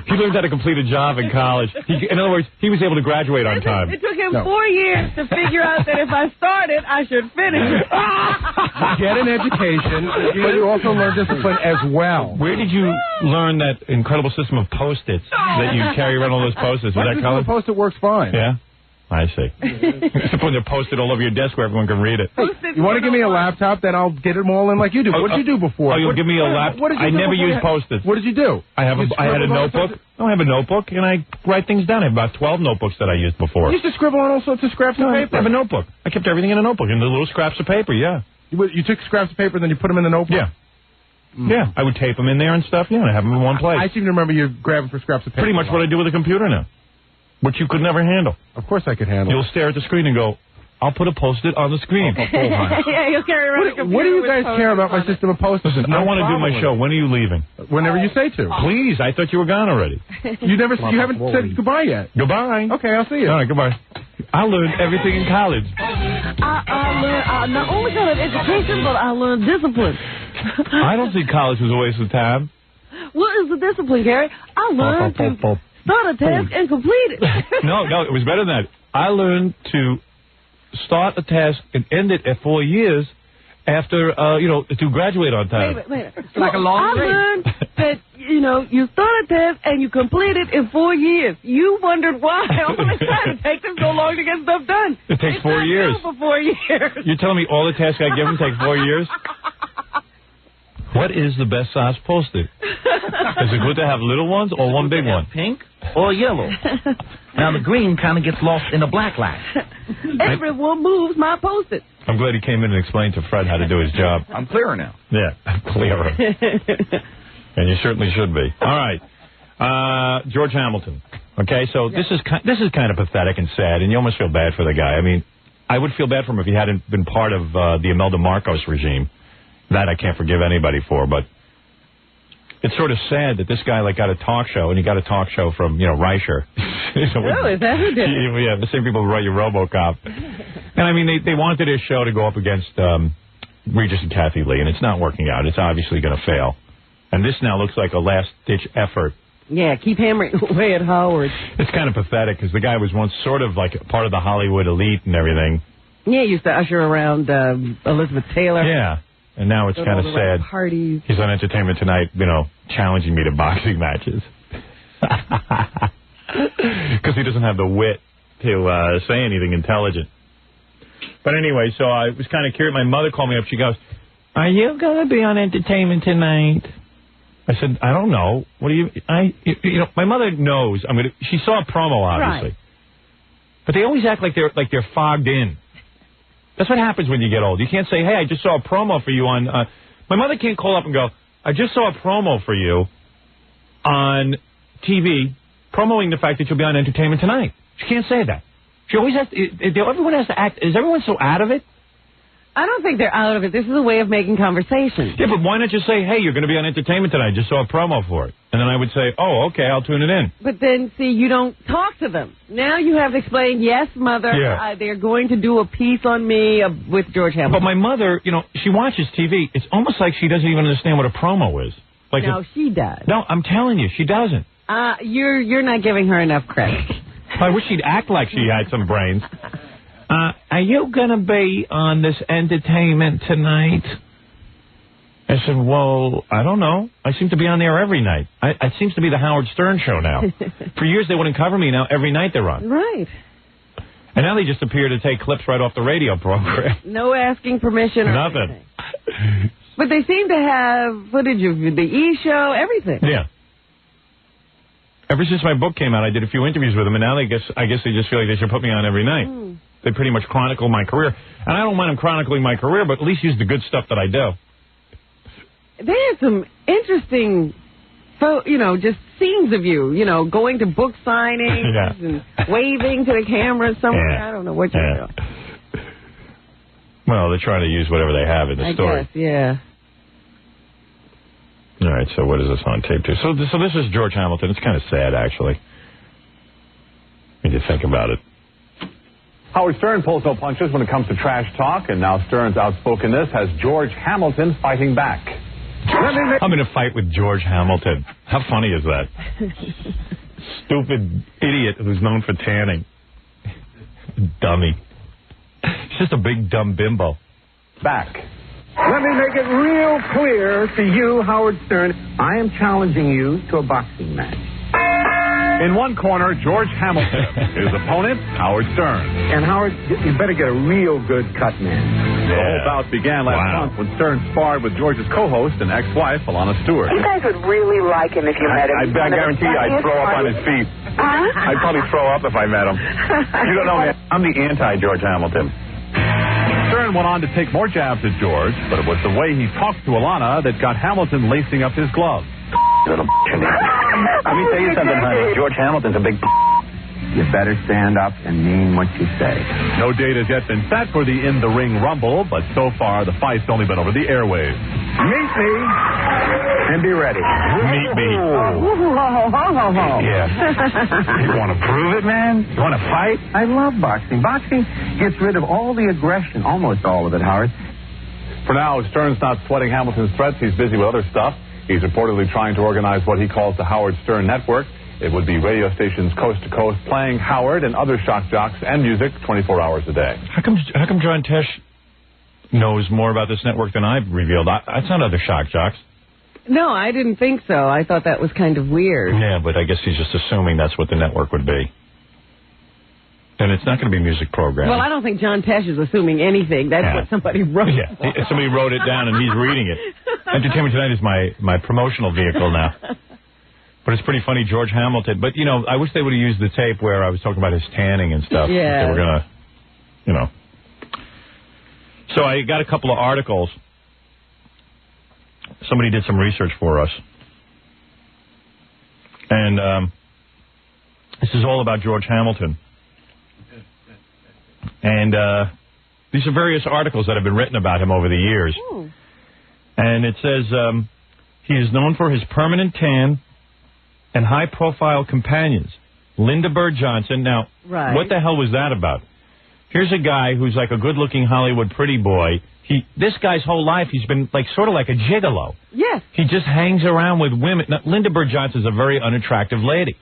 He learned how to complete a job in college. In other words, he was able to graduate on time. It took him 4 years to figure out that if I started, I should finish it. You get an education, but you also learn discipline as well. Where did you learn that incredible system of Post-its that you carry around all those Post-its? Was that college? Post-it works fine. Yeah? I see. Just put their Post-it all over your desk where everyone can read it. You want to give me a laptop, then I'll get them all in like you do. What did you do before? Oh, you'll give me a laptop? I never use Post-its. What did you do? I had a notebook. I have a notebook, and I write things down. I have about 12 notebooks that I used before. You used to scribble on all sorts of scraps of paper. I have a notebook. I kept everything in a notebook, in the little scraps of paper, yeah. You took scraps of paper, then you put them in the notebook? Yeah. Yeah, I would tape them in there and stuff, and have them in one place. I seem to remember you grabbing for scraps of paper. Pretty much what I do with a computer now, which you could never handle. Of course I could handle. You'll stare at the screen and go, I'll put a Post-it on the screen. Yeah, you'll carry around a computer. What do you guys care about my system of Post-its? Listen, I want to do my show. When are you leaving? Whenever you say to. Please, I thought you were gone already. You haven't said goodbye yet. Goodbye. Okay, I'll see you. All right, goodbye. I learned everything in college. I learned not only kind of education, but I learned discipline. I don't think college was a waste of time. What is the discipline, Gary? I learned to start a task and complete it. No, it was better than that. I learned to start a task and end it at 4 years after, to graduate on time. Wait a minute. It's like a long I learned that, you start a test and you complete it in 4 years. You wondered why all the time it takes them so long to get stuff done. It takes 4 years. For 4 years. You're telling me all the tasks I give them take 4 years? What is the best size Post-it? Is it good to have little ones or one big one? Pink or yellow. Now, the green kind of gets lost in the black line. Everyone moves my Post-it. I'm glad he came in and explained to Fred how to do his job. I'm clearer now. Yeah, I'm clearer. And you certainly should be. All right. George Hamilton. Okay, so this is kind of pathetic and sad, and you almost feel bad for the guy. I mean, I would feel bad for him if he hadn't been part of the Imelda Marcos regime. That I can't forgive anybody for, but it's sort of sad that this guy got a talk show, and he got a talk show from, Reicher. Really? Is that who did it? Yeah, the same people who write your RoboCop. And I mean, they wanted his show to go up against Regis and Kathy Lee, and it's not working out. It's obviously going to fail. And this now looks like a last-ditch effort. Yeah, keep hammering away at Howard. It's kind of pathetic, because the guy was once sort of like part of the Hollywood elite and everything. Yeah, he used to usher around Elizabeth Taylor. Yeah. And now it's kind of sad. Parties. He's on Entertainment Tonight, challenging me to boxing matches. Because he doesn't have the wit to say anything intelligent. But anyway, so I was kind of curious. My mother called me up. She goes, "Are you going to be on Entertainment Tonight?" I said, "I don't know. What do you... my mother knows. She saw a promo, obviously. Right. But they always act like they're fogged in. That's what happens when you get old. You can't say, hey, I just saw a promo for you on... My mother can't call up and go, I just saw a promo for you on TV, promoting the fact that you'll be on Entertainment Tonight. She can't say that. She always has to... Everyone has to act... Is everyone so out of it? I don't think they're out of it. This is a way of making conversation. Yeah, but why not just say, hey, you're going to be on Entertainment Tonight. I just saw a promo for it. And then I would say, oh, okay, I'll tune it in. But then, see, you don't talk to them. Now you have to explain, yes, Mother, they're going to do a piece on me with George Hamilton. But my mother, she watches TV. It's almost like she doesn't even understand what a promo is. No, she does. No, I'm telling you, she doesn't. You're not giving her enough credit. I wish she'd act like she had some brains. Are you going to be on this Entertainment Tonight? I said, well, I don't know. I seem to be on there every night. It seems to be the Howard Stern show now. For years, they wouldn't cover me. Now, every night they're on. Right. And now they just appear to take clips right off the radio program. No asking permission or Nothing. anything. But they seem to have footage of the E! show, everything. Yeah. Ever since my book came out, I did a few interviews with them, and now I guess they just feel like they should put me on every night. They pretty much chronicle my career. And I don't mind them chronicling my career, but at least use the good stuff that I do. They had some interesting, just scenes of you, going to book signings and waving to the camera somewhere. Yeah. I don't know what you're doing. Well, they're trying to use whatever they have in the story. Guess, yeah. All right, so what is this on tape to? So this is George Hamilton. It's kind of sad, actually, when you think about it. Howard Stern pulls no punches when it comes to trash talk, and now Stern's outspokenness has George Hamilton fighting back. I'm in a fight with George Hamilton. How funny is that? Stupid idiot who's known for tanning. Dummy. He's just a big, dumb bimbo. Back. Let me make it real clear to you, Howard Stern. I am challenging you to a boxing match. In one corner, George Hamilton. His opponent, Howard Stern. And Howard, you better get a real good cut man. The whole bout began last month when Stern sparred with George's co-host and ex-wife, Alana Stewart. You guys would really like him if you met him. I guarantee you I'd throw up on his feet. I'd probably throw up if I met him. You don't know me. I'm the anti-George Hamilton. Stern went on to take more jabs at George, but it was the way he talked to Alana that got Hamilton lacing up his gloves. Little Let me tell you something, honey. George Hamilton's a big. You better stand up and mean what you say. No date has yet been set for the in-the-ring rumble, but so far the fight's only been over the airwaves. Meet me and be ready. Meet me. Yeah. You want to prove it, man? You want to fight? I love boxing. Boxing gets rid of all the aggression, almost all of it, Howard. For now, Stern's not sweating Hamilton's threats. He's busy with other stuff. He's reportedly trying to organize what he calls the Howard Stern Network. It would be radio stations coast to coast playing Howard and other shock jocks and music 24 hours a day. How come John Tesh knows more about this network than I've revealed? That's not other shock jocks. No, I didn't think so. I thought that was kind of weird. Yeah, but I guess he's just assuming that's what the network would be. And it's not going to be music programming. Well, I don't think John Tesh is assuming anything. That's what somebody wrote. Yeah, somebody wrote it down and he's reading it. Entertainment Tonight is my promotional vehicle now. But it's pretty funny, George Hamilton. But, I wish they would have used the tape where I was talking about his tanning and stuff. Yeah. They were going to, So I got a couple of articles. Somebody did some research for us. And this is all about George Hamilton. And these are various articles that have been written about him over the years. Ooh. And it says he is known for his permanent tan and high-profile companions. Linda Bird Johnson. Now, what the hell was that about? Here's a guy who's like a good-looking Hollywood pretty boy. This guy's whole life, he's been sort of like a gigolo. Yes. He just hangs around with women. Now, Linda Bird Johnson's a very unattractive lady.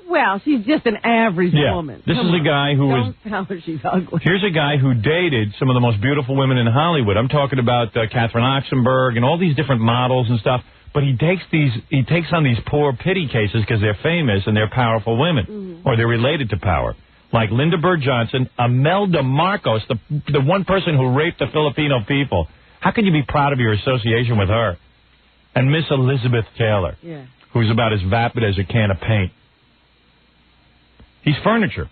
Well, she's just an average woman. This is a guy who Don't tell her she's ugly. Here's a guy who dated some of the most beautiful women in Hollywood. I'm talking about Catherine Oxenberg and all these different models and stuff. But he takes on these poor pity cases because they're famous and they're powerful women, or they're related to power. Like Linda Bird Johnson, Imelda Marcos, the one person who raped the Filipino people. How can you be proud of your association with her? And Miss Elizabeth Taylor, who's about as vapid as a can of paint. He's furniture.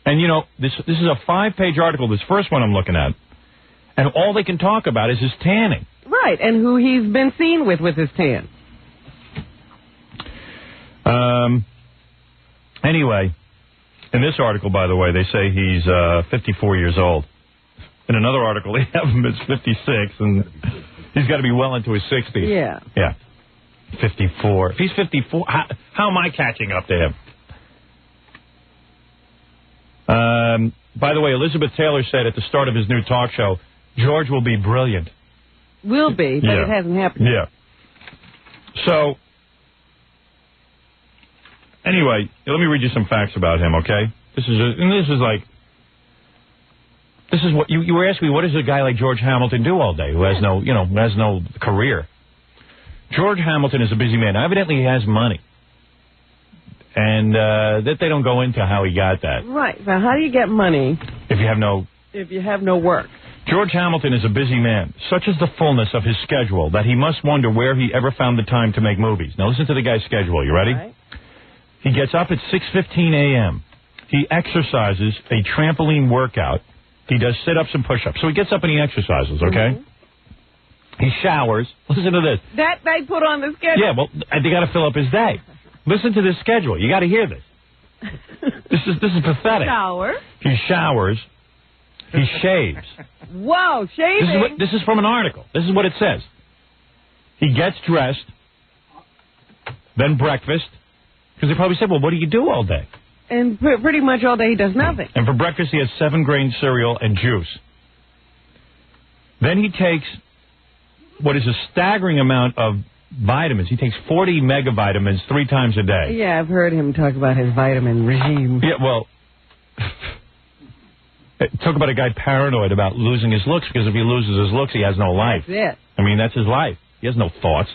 And, this is a 5-page article, this first one I'm looking at. And all they can talk about is his tanning. Right, and who he's been seen with his tan. Anyway, in this article, by the way, they say he's 54 years old. In another article, they have him as 56, and he's got to be well into his 60s. Yeah. Yeah. 54. If he's 54, how am I catching up to him? By the way, Elizabeth Taylor said at the start of his new talk show, George will be brilliant. Will be, but it hasn't happened yet. Yeah. So, anyway, let me read you some facts about him, okay? This is what you were asking me. What does a guy like George Hamilton do all day who has no career? George Hamilton is a busy man. Evidently, he has money. And that they don't go into how he got that. Right. So how do you get money if you have no work? George Hamilton is a busy man. Such is the fullness of his schedule that he must wonder where he ever found the time to make movies. Now listen to the guy's schedule. You ready? Right. He gets up at 6:15 a.m. He exercises a trampoline workout. He does sit-ups and push-ups. So he gets up and he exercises, okay? Mm-hmm. He showers. Listen to this. That they put on the schedule. Yeah, well, they got to fill up his day. Listen to this schedule. You got to hear this. This is pathetic. Shower. He showers. He shaves. Whoa, shaving. This is from an article. This is what it says. He gets dressed, then breakfast, because they probably said, well, what do you do all day? And pretty much all day he does nothing. And for breakfast he has 7-grain cereal and juice. Then he takes what is a staggering amount of vitamins. He takes 40 megavitamins 3 times a day. Yeah, I've heard him talk about his vitamin regime. Yeah, well, talk about a guy paranoid about losing his looks, because if he loses his looks, he has no life. That's it. I mean, that's his life. He has no thoughts.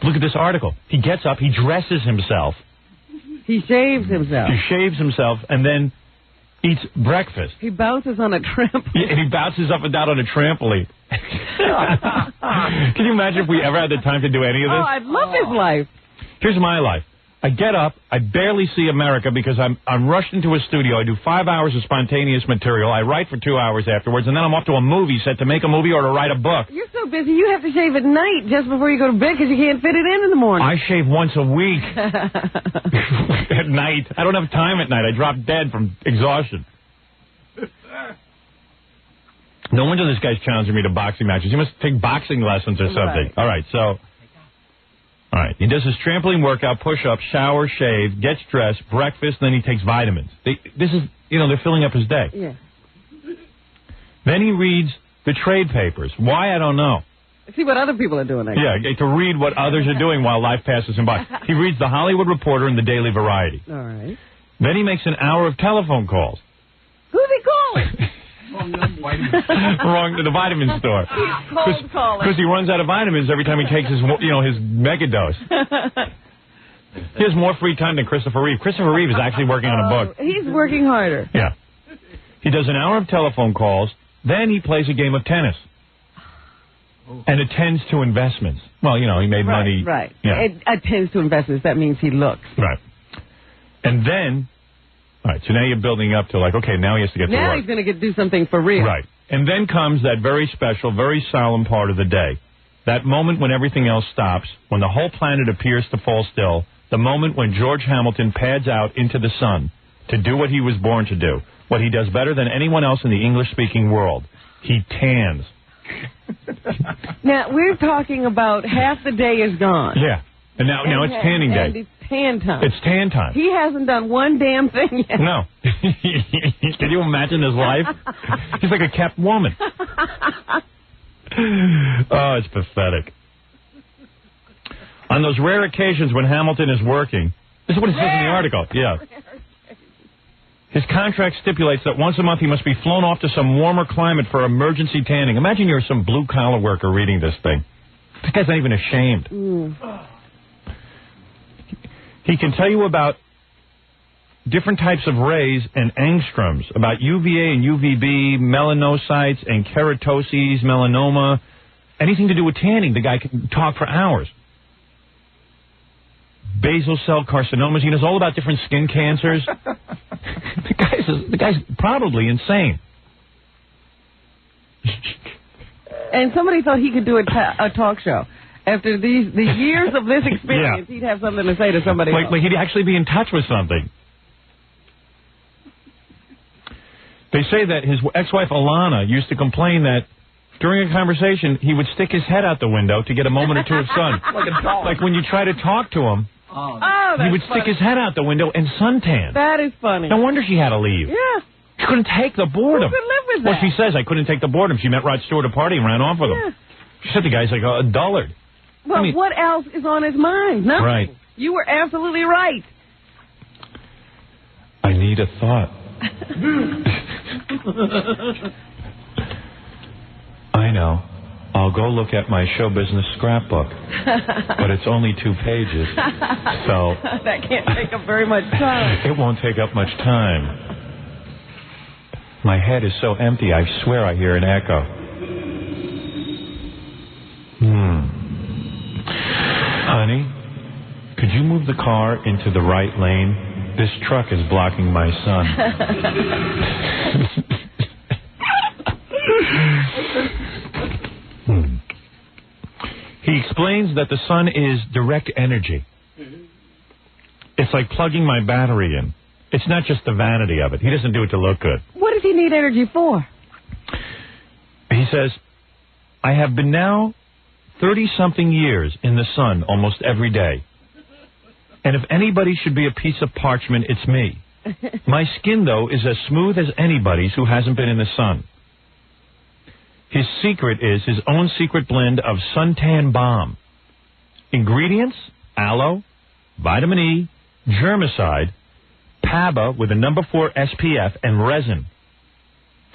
Look at this article. He gets up, he dresses himself. He shaves himself. He shaves himself and then eats breakfast. He bounces on a trampoline. Yeah, and he bounces up and down on a trampoline. Can you imagine if we ever had the time to do any of this? Oh, I'd love his life. Here's my life. I get up, I barely see America because I'm rushed into a studio. I do 5 hours of spontaneous material. I write for 2 hours afterwards, and then I'm off to a movie set to make a movie or to write a book. You're so busy, you have to shave at night just before you go to bed because you can't fit it in the morning. I shave once a week at night. I don't have time at night. I drop dead from exhaustion. No wonder this guy's challenging me to boxing matches. He must take boxing lessons or something. Right. All right, so... All right, he does his trampoline workout, push-up, shower, shave, gets dressed, breakfast, then he takes vitamins. This is, they're filling up his day. Yeah. Then he reads the trade papers. Why, I don't know. See what other people are doing. Yeah, to read what others are doing while life passes him by. He reads the Hollywood Reporter and the Daily Variety. All right. Then he makes an hour of telephone calls. Who's he calling? Wrong to the vitamin store. Cold calling. Because he runs out of vitamins every time he takes his mega dose. He has more free time than Christopher Reeve. Christopher Reeve is actually working on a book. He's working harder. Yeah. He does an hour of telephone calls. Then he plays a game of tennis. And attends to investments. Well, he made money. Right. Yeah. It attends to investments. That means he looks. Right. And then... All right, so now you're building up to okay, now he has to get to work. Now he's going to do something for real. Right. And then comes that very special, very solemn part of the day. That moment when everything else stops, when the whole planet appears to fall still, the moment when George Hamilton pads out into the sun to do what he was born to do, what he does better than anyone else in the English-speaking world. He tans. Now, we're talking about half the day is gone. Yeah. And now it's tanning day. And it's tan time. It's tan time. He hasn't done one damn thing yet. No. Can you imagine his life? He's like a kept woman. Oh, it's pathetic. On those rare occasions when Hamilton is working, this is what it says in the article. Yeah. His contract stipulates that once a month he must be flown off to some warmer climate for emergency tanning. Imagine you're some blue-collar worker reading this thing. This guy's not even ashamed. He can tell you about different types of rays and angstroms, about UVA and UVB, melanocytes and keratoses, melanoma, anything to do with tanning. The guy can talk for hours. Basal cell carcinomas. He knows all about different skin cancers. The guy's probably insane. And somebody thought he could do a talk show. After the years of this experience, he'd have something to say to somebody else. Like he'd actually be in touch with something. They say that his ex-wife Alana used to complain that during a conversation, he would stick his head out the window to get a moment or two of sun. Like when you try to talk to him, he would stick his head out the window and suntan. That is funny. No wonder she had to leave. Yeah. She couldn't take the boredom. Who could live with that? Well, she says, I couldn't take the boredom. She met Rod Stewart at a party and ran off with him. She said the guy's like a dullard. Well, what else is on his mind? Nothing. Right. You were absolutely right. I need a thought. I know. I'll go look at my show business scrapbook. But it's only 2 pages. So that can't take up very much time. it won't take up much time. My head is so empty, I swear I hear an echo. Honey, could you move the car into the right lane? This truck is blocking my son. He explains that the sun is direct energy. It's like plugging my battery in. It's not just the vanity of it. He doesn't do it to look good. What does he need energy for? He says, I have been now 30-something years in the sun almost every day. And if anybody should be a piece of parchment, it's me. My skin, though, is as smooth as anybody's who hasn't been in the sun. His secret is his own secret blend of suntan balm. Ingredients, aloe, vitamin E, germicide, PABA with a number 4 SPF, and resin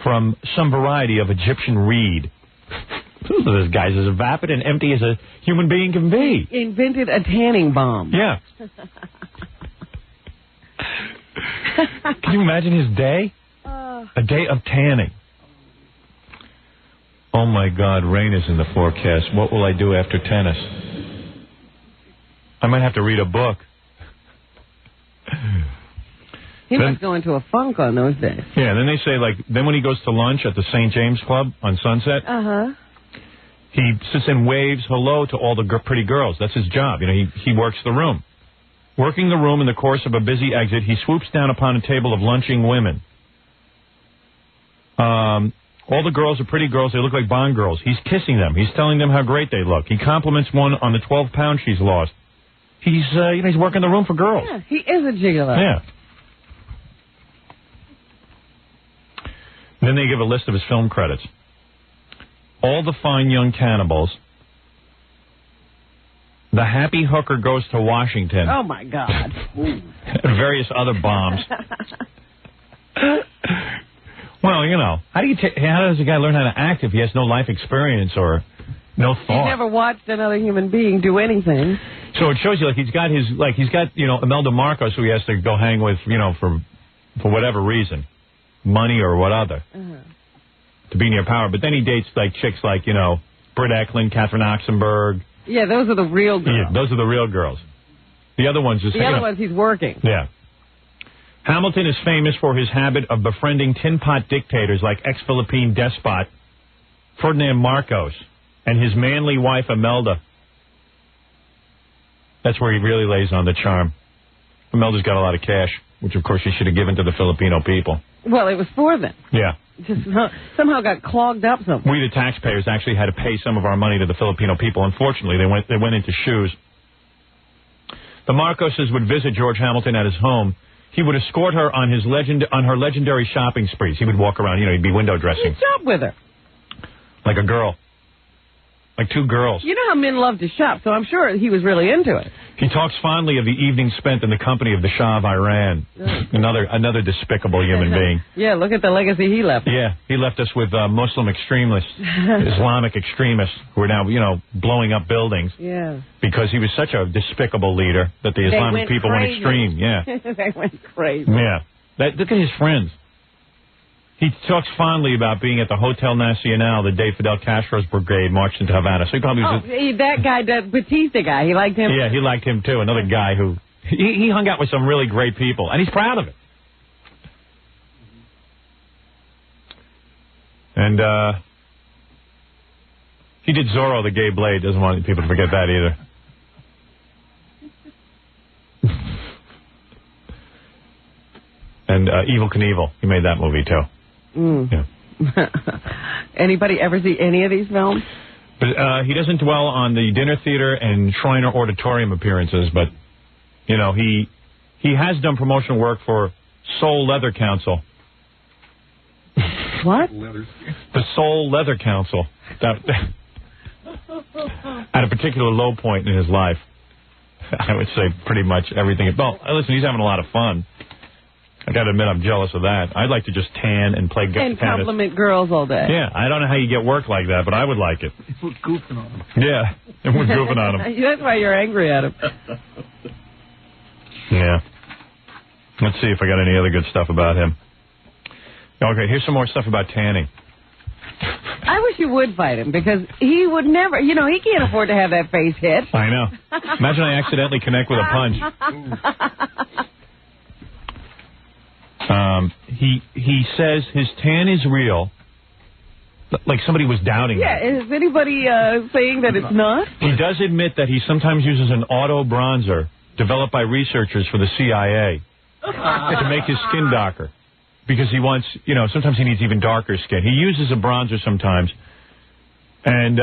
from some variety of Egyptian reed. This guy's as vapid and empty as a human being can be. He invented a tanning balm. Yeah. Can you imagine his day? A day of tanning. Oh, my God, rain is in the forecast. What will I do after tennis? I might have to read a book. He must go into a funk on those days. Yeah, then they say, then when he goes to lunch at the St. James Club on Sunset, he sits and waves hello to all the pretty girls. That's his job. He works the room. Working the room in the course of a busy exit, he swoops down upon a table of lunching women. All the girls are pretty girls. They look like Bond girls. He's kissing them. He's telling them how great they look. He compliments one on the 12 pounds she's lost. He's working the room for girls. Yeah, he is a gigolo. Yeah. Then they give a list of his film credits. All the Fine Young Cannibals. The Happy Hooker Goes to Washington. Oh, my God. And various other bombs. Well, how does a guy learn how to act if he has no life experience or no thought? He's never watched another human being do anything. So it shows you, he's got Imelda Marcos, who he has to go hang with, for whatever reason, money or what other, to be near power. But then he dates chicks like Britt Eklund, Catherine Oxenberg. Yeah, those are the real girls. Yeah, those are the real girls. The other ones just... The other ones he's working. Yeah. Hamilton is famous for his habit of befriending tin pot dictators like ex-Philippine despot Ferdinand Marcos and his manly wife Imelda. That's where he really lays on the charm. Imelda's got a lot of cash, which of course she should have given to the Filipino people. Well, it was for them. Yeah. Just somehow got clogged up somewhere. We, the taxpayers, actually had to pay some of our money to the Filipino people. Unfortunately, they went into shoes. The Marcoses would visit George Hamilton at his home. He would escort her on her legendary shopping sprees. He would walk around, he'd be window dressing. He'd shop with her. Like a girl. Like 2 girls. You know how men love to shop, so I'm sure he was really into it. He talks fondly of the evening spent in the company of the Shah of Iran. Another despicable human being. Yeah, look at the legacy he left. Yeah, he left us with Muslim extremists, Islamic extremists, who are now, blowing up buildings. Yeah. Because he was such a despicable leader that the Islamic people went extreme. Yeah. They went crazy. Yeah. Look at his friends. He talks fondly about being at the Hotel Nacional the day Fidel Castro's brigade marched into Havana. So he probably was... that guy, that Batista guy, he liked him? Yeah, he liked him, too. Another guy who... He hung out with some really great people, and he's proud of it. And he did Zorro the Gay Blade. Doesn't want people to forget that either. And Evel Knievel. He made that movie, too. Yeah. Anybody ever see any of these films? But he doesn't dwell on the dinner theater and Shriner Auditorium appearances, but, he has done promotional work for Soul Leather Council. What? The Soul Leather Council. At a particular low point in his life. I would say pretty much everything. Well, listen, he's having a lot of fun. I got to admit, I'm jealous of that. I'd like to just tan and play tennis. And compliment girls all day. Yeah, I don't know how you get work like that, but I would like it. We're goofing on them. Yeah, and we're goofing on them. That's why you're angry at him. Yeah. Let's see if I got any other good stuff about him. Okay, here's some more stuff about tanning. I wish you would fight him, because he would never, he can't afford to have that face hit. I know. Imagine I accidentally connect with a punch. He says his tan is real. Like somebody was doubting him. Yeah, is anybody saying that it's not? He does admit that he sometimes uses an auto bronzer developed by researchers for the CIA to make his skin darker. Because he wants, sometimes he needs even darker skin. He uses a bronzer sometimes. And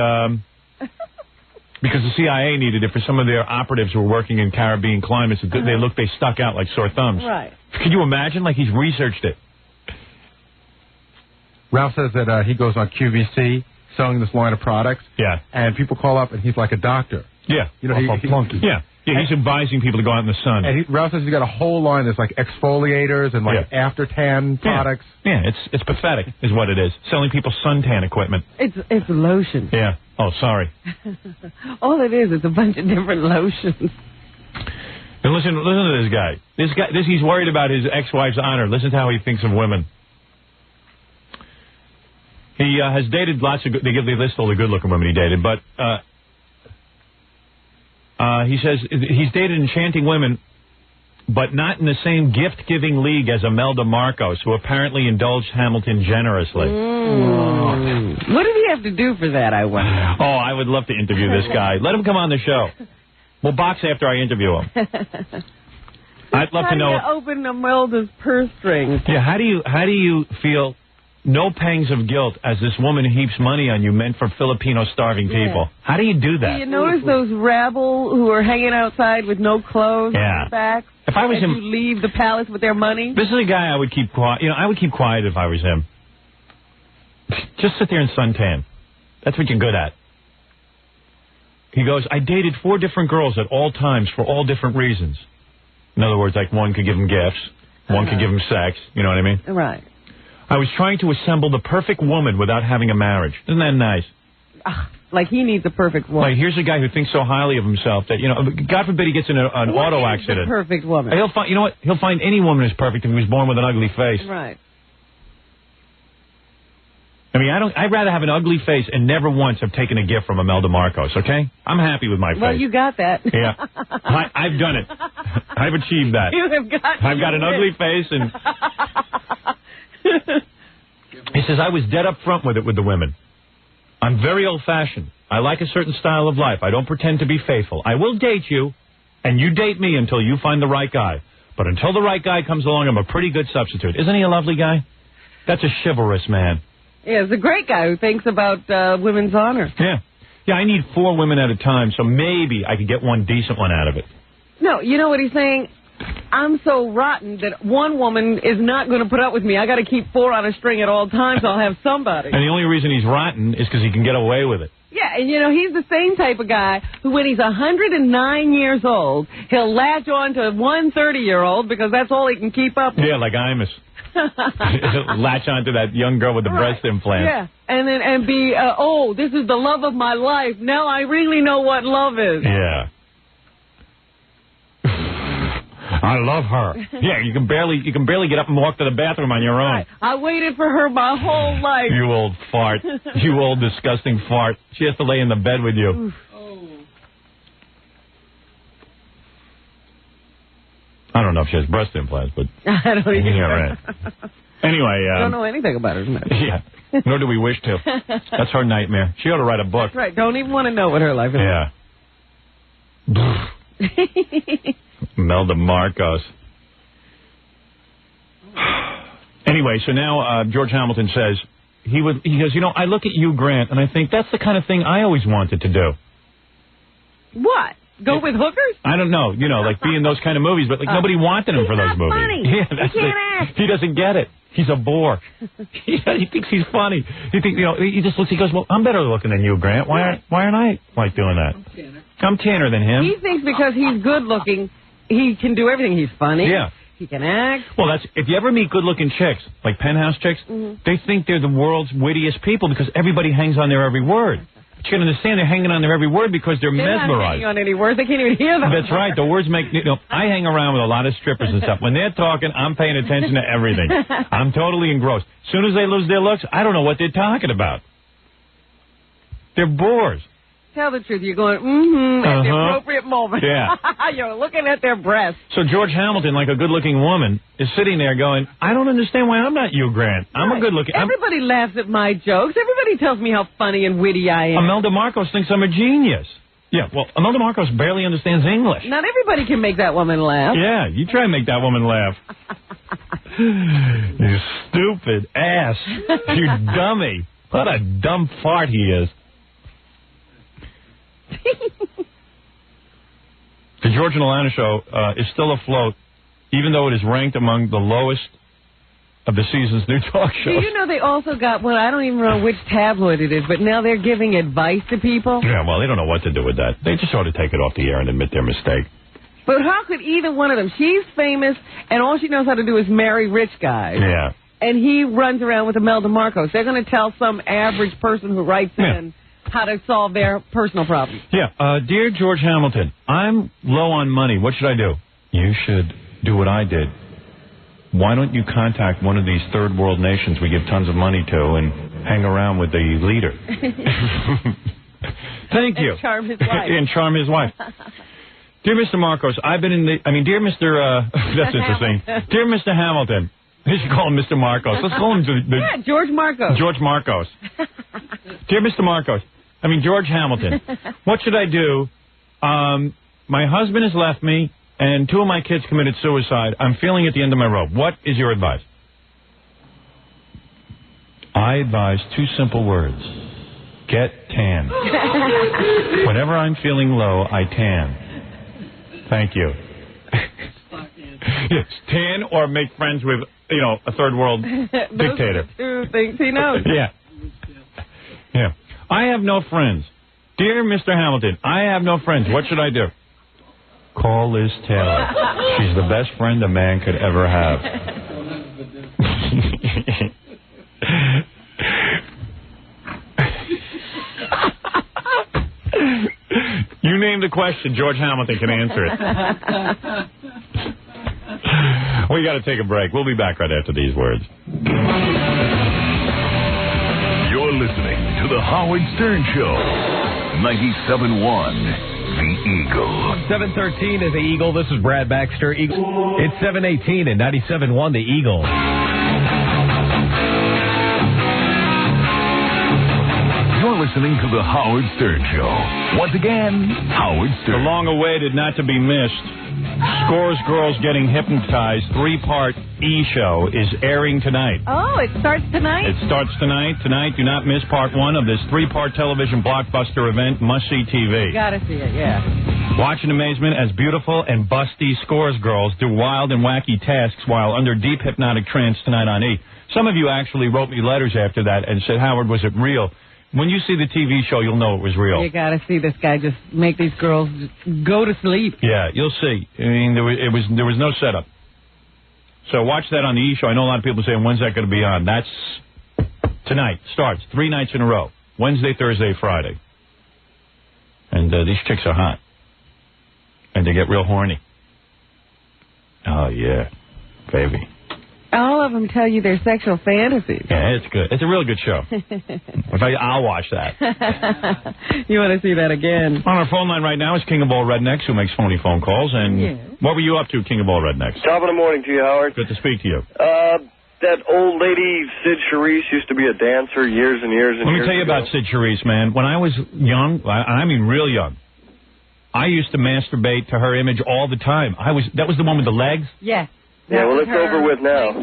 because the CIA needed it for some of their operatives who were working in Caribbean climates, they stuck out like sore thumbs. Right. Could you imagine? Like he's researched it. Ralph says that he goes on QVC selling this line of products. Yeah. And people call up and he's like a doctor. Yeah. Flunky. Yeah. Yeah, he's advising people to go out in the sun. And Ralph says he's got a whole line that's like exfoliators and after tan products. Yeah, it's pathetic is what it is. Selling people suntan equipment. It's lotion. Yeah. Oh, sorry. All it is a bunch of different lotions. And listen to this guy. He's worried about his ex-wife's honor. Listen to how he thinks of women. He has dated lots of. They list all the good-looking women he dated, but he says he's dated enchanting women, but not in the same gift-giving league as Imelda Marcos, who apparently indulged Hamilton generously. What did he have to do for that, I wonder? Oh, I would love to interview this guy. Let him come on the show. We'll box after I interview him. I'd love to know. How do you open Imelda's purse strings? Yeah, how do you feel no pangs of guilt as this woman heaps money on you meant for Filipino starving people? How do you do that? Do you notice those rabble who are hanging outside with no clothes on their backs? If I was him, you leave the palace with their money? This is a guy I would keep quiet. I would keep quiet if I was him. Just sit there and suntan. That's what you're good at. He goes, I dated 4 different girls at all times for all different reasons. In other words, like one could give him gifts, one could give him sex, you know what I mean? Right. I was trying to assemble the perfect woman without having a marriage. Isn't that nice? Like he needs a perfect woman. Like, here's a guy who thinks so highly of himself that, God forbid he gets in an auto accident. The perfect woman. He'll find, he'll find any woman who's perfect if he was born with an ugly face. Right. I mean, I'd rather have an ugly face and never once have taken a gift from Imelda Marcos, okay? I'm happy with my face. Well, you got that. Yeah. I've done it. I've achieved that. You have got I've got an ugly face and... He says, I was dead up front with it with the women. I'm very old-fashioned. I like a certain style of life. I don't pretend to be faithful. I will date you, and you date me until you find the right guy. But until the right guy comes along, I'm a pretty good substitute. Isn't he a lovely guy? That's a chivalrous man. Yeah, he's a great guy who thinks about women's honor. Yeah. Yeah, I need 4 women at a time, so maybe I could get one decent one out of it. No, you know what he's saying? I'm so rotten that one woman is not going to put up with me. I got to keep 4 on a string at all times. I'll have somebody. And the only reason he's rotten is because he can get away with it. Yeah, and he's the same type of guy who, when he's 109 years old, he'll latch on to one 30-year-old because that's all he can keep up with. Yeah, like Imus. Latch on to that young girl with the breast implant. Yeah, and be, this is the love of my life. Now I really know what love is. Yeah. I love her. Yeah, you can barely get up and walk to the bathroom on your own. Right. I waited for her my whole life. You old fart. You old disgusting fart. She has to lay in the bed with you. Oof. I don't know if she has breast implants, but... I don't even yeah, right. Anyway... I don't know anything about her. Yeah, nor do we wish to. That's her nightmare. She ought to write a book. That's right. Don't even want to know what her life is. Yeah. Imelda Marcos. Anyway, so now George Hamilton says, he goes, I look at you, Grant, and I think that's the kind of thing I always wanted to do. What? Go with hookers? I don't know, like be in those kind of movies, but like nobody wanted him for those movies. Funny. Yeah, that's he can't act. He doesn't get it. He's a bore. He thinks he's funny. He thinks, he just looks. He goes, well, I'm better looking than you, Grant. Why aren't I like doing that? I'm tanner than him. He thinks because he's good looking, he can do everything. He's funny. Yeah. He can act. Well, if you ever meet good-looking chicks, like penthouse chicks, they think they're the world's wittiest people because everybody hangs on their every word. But you can understand they're hanging on their every word because they're mesmerized. Not hanging on any words. They can't even hear them. That's right. The words make... I hang around with a lot of strippers and stuff. When they're talking, I'm paying attention to everything. I'm totally engrossed. As soon as they lose their looks, I don't know what they're talking about. They're bores. Tell the truth. You're going, at the appropriate moment. Yeah. You're looking at their breasts. So George Hamilton, like a good-looking woman, is sitting there going, I don't understand why I'm not you, Grant. I'm a good-looking... Everybody laughs at my jokes. Everybody tells me how funny and witty I am. Imelda Marcos thinks I'm a genius. Yeah, well, Imelda Marcos barely understands English. Not everybody can make that woman laugh. Yeah, you try and make that woman laugh. You stupid ass. You dummy. What a dumb fart he is. The George and Alana show is still afloat, even though it is ranked among the lowest of the season's new talk shows. Do you know they also got, well, I don't even know which tabloid it is, but now they're giving advice to people? Yeah, well, they don't know what to do with that. They just ought to take it off the air and admit their mistake. But how could either one of them? She's famous, and all she knows how to do is marry rich guys. Yeah. And he runs around with Imelda Marcos. They're going to tell some average person who writes in how to solve their personal problems. Yeah. Dear George Hamilton, I'm low on money. What should I do? You should do what I did. Why don't you contact one of these third world nations we give tons of money to and hang around with the leader? Thank you. And charm his wife. And charm his wife. Dear Mr. Marcos, I've been in the... dear Mr... that's interesting. Dear Mr. Hamilton. They should call him Mr. Marcos. Let's call him yeah, George Marcos. George Marcos. Dear Mr. Marcos. George Hamilton. What should I do? My husband has left me, and 2 of my kids committed suicide. I'm feeling at the end of my rope. What is your advice? I advise 2 simple words. Get tan. Whenever I'm feeling low, I tan. Thank you. Yes, tan or make friends with, a third world dictator. Those are 2 things he knows. Yeah. Yeah. I have no friends. Dear Mr. Hamilton, I have no friends. What should I do? Call Liz Taylor. She's the best friend a man could ever have. You name the question, George Hamilton can answer it. We got to take a break. We'll be back right after these words. You're listening to The Howard Stern Show. 97.1 The Eagle. 7:13 is The Eagle. This is Brad Baxter. It's 7:18 and 97.1 The Eagle. You're listening to The Howard Stern Show. Once again, Howard Stern. The long-awaited, not to be missed, Scores Girls Getting Hypnotized 3-part E-show is airing tonight. Oh, it starts tonight? It starts tonight. Tonight, do not miss part 1 of this 3-part television blockbuster event, Must-See TV. Gotta see it, yeah. Watch in amazement as beautiful and busty Scores Girls do wild and wacky tasks while under deep hypnotic trance tonight on E! Some of you actually wrote me letters after that and said, Howard, was it real? When you see the TV show, you'll know it was real. You gotta see this guy just make these girls go to sleep. Yeah, you'll see. I mean, there was no setup. So watch that on the E! Show. I know a lot of people saying, when's that going to be on? That's tonight. Starts 3 nights in a row. Wednesday, Thursday, Friday. And these chicks are hot. And they get real horny. Oh, yeah. Baby. All of them tell you their sexual fantasies. Yeah, it's good. It's a real good show. I'll watch that. You want to see that again? On our phone line right now is King of All Rednecks, who makes phony phone calls. And what were you up to, King of All Rednecks? Top of the morning to you, Howard. Good to speak to you. That old lady, Sid Charisse, used to be a dancer years and years and years ago. Let me tell you about Sid Charisse, man. When I was young, I mean real young, I used to masturbate to her image all the time. That was the one with the legs? Yeah. Yeah, well, it's over with now.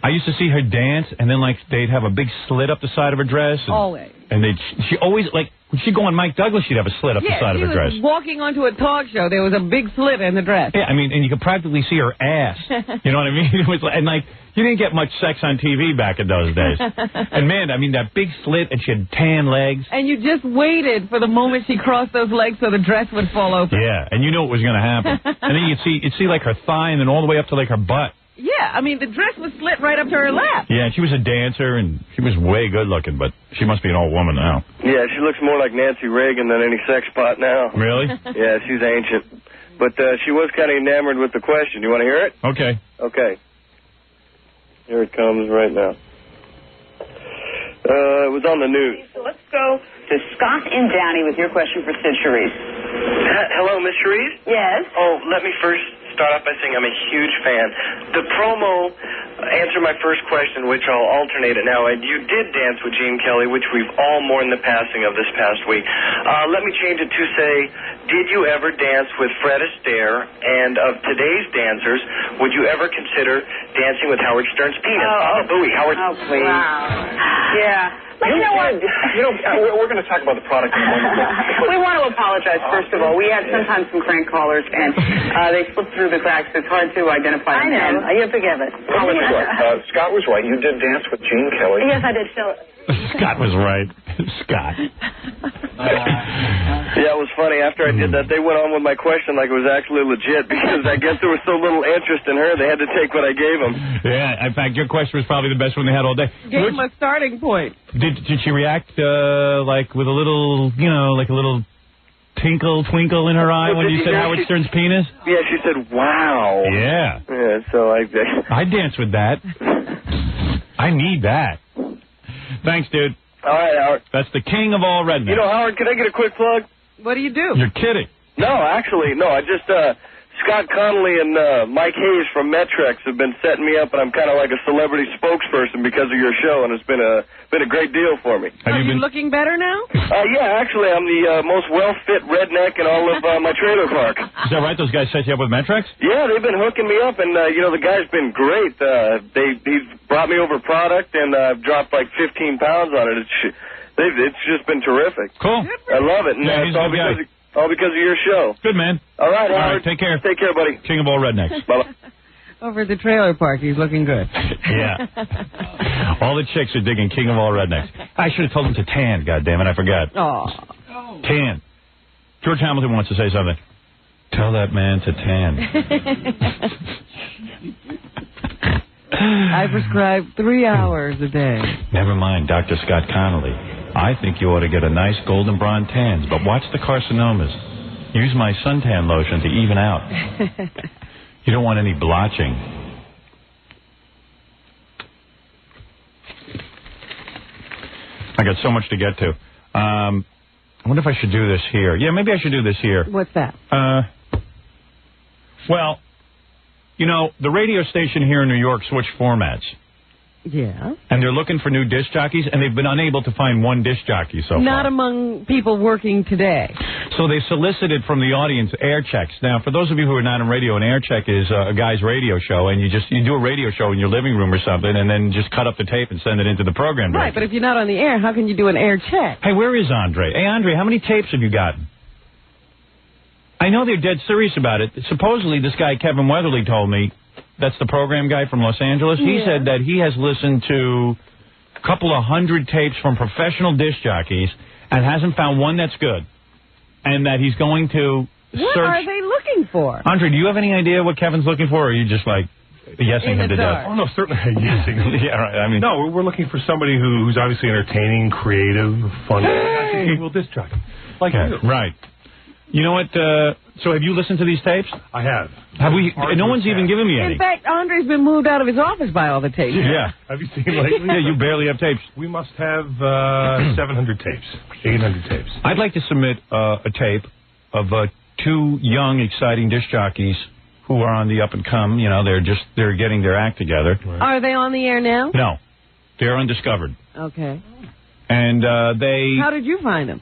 I used to see her dance, and then, they'd have a big slit up the side of her dress. And, always. And she always, When she'd go on Mike Douglas, she'd have a slit up the side of her dress. She was walking onto a talk show. There was a big slit in the dress. Yeah, I mean, and you could practically see her ass. You know what I mean? It was, and like, you didn't get much sex on TV back in those days. And man, I mean, that big slit, and she had tan legs. And you just waited for the moment she crossed those legs so the dress would fall open. Yeah, and you knew it was going to happen. And then you'd see like her thigh, and then all the way up to like her butt. Yeah, I mean, the dress was slit right up to her lap. Yeah, and she was a dancer, and she was way good looking, but she must be an old woman now. Yeah, she looks more like Nancy Reagan than any sex pot now. Really? Yeah, she's ancient. But she was kind of enamored with the question. You want to hear it? Okay. Okay. Here it comes right now. It was on the news. So let's go to Scott in Downey with your question for Sid Charisse. Hello, Miss Charisse? Yes? Oh, let me first start off by saying I'm a huge fan. The promo answered my first question, which I'll alternate it now. And you did dance with Gene Kelly, which we've all mourned the passing of this past week. Let me change it to say, did you ever dance with Fred Astaire? And of today's dancers, would you ever consider dancing with Howard Stern's penis? Oh, Bowie, Howard. Oh, please. Wow. Yeah. But you know what? We're going to talk about the product in a moment. We want to apologize, first of all. We have sometimes some crank callers, and they slip through the cracks. It's hard to identify them. I know. You have to give it. Scott was right. You did dance with Gene Kelly. Yes, I did. Scott was right. Scott. Yeah, it was funny. After I did that, they went on with my question like it was actually legit because I guess there was so little interest in her, they had to take what I gave them. Yeah, in fact, your question was probably the best one they had all day. Gave them a starting point. Did she react like with a little, you know, like a little twinkle in her eye when you said Howard Stern's penis? Yeah, she said, wow. Yeah. Yeah, so I dance with that. I need that. Thanks, dude. All right, Howard. That's the king of all rednecks. You know, Howard, can I get a quick plug? What do you do? You're kidding. No, actually, no. I just, Scott Connolly and Mike Hayes from Metrex have been setting me up, and I'm kind of like a celebrity spokesperson because of your show, and it's been a great deal for me. Are you looking better now? Yeah, actually, I'm the most well-fit redneck in all of my trailer park. Is that right? Those guys set you up with Metrex? Yeah, they've been hooking me up, and, you know, the guy's been great. He's brought me over product, and I've dropped like 15 pounds on it. It's just been terrific. Cool. I love it. And yeah, it's all because of your show. Good, man. All right, Howard. All right, take care. Take care, buddy. King of all rednecks. Bye-bye. Over at the trailer park, he's looking good. Yeah. All the chicks are digging King of all rednecks. I should have told him to tan, goddammit, I forgot. Aw. Tan. George Hamilton wants to say something. Tell that man to tan. I prescribe 3 hours a day. Never mind, Dr. Scott Connolly. I think you ought to get a nice golden bronze tans, but watch the carcinomas. Use my suntan lotion to even out. You don't want any blotching. I got so much to get to. I wonder if I should do this here. Yeah, maybe I should do this here. What's that? Well, you know, the radio station here in New York switched formats. Yeah. And they're looking for new disc jockeys, and they've been unable to find one disc jockey so far. Not among people working today. So they solicited from the audience air checks. Now, for those of you who are not on radio, an air check is a guy's radio show, and you do a radio show in your living room or something, and then just cut up the tape and send it into the program director. Right, but if you're not on the air, how can you do an air check? Hey, where is Andre? Hey, Andre, how many tapes have you gotten? I know they're dead serious about it. Supposedly, this guy, Kevin Weatherly, told me, that's the program guy from Los Angeles, he said that he has listened to a couple of hundred tapes from professional disc jockeys and hasn't found one that's good. And that he's going to What search... are they looking for? Andre, do you have any idea what Kevin's looking for, or are you just like yesing him to death? Oh, no, certainly yesing. Yeah, right. I mean, no, we're looking for somebody who's obviously entertaining, creative, fun. Hey! Well, disc jockey. Like you. Right. You know what? So have you listened to these tapes? I have. Have we? No one's even given me any. In fact, Andre's been moved out of his office by all the tapes. Yeah. Have you seen lately? Yeah, you barely have tapes. We must have 700 tapes, 800 tapes. I'd like to submit a tape of two young, exciting disc jockeys who are on the up and come. You know, they're getting their act together. Right. Are they on the air now? No, they're undiscovered. Okay. And they. How did you find them?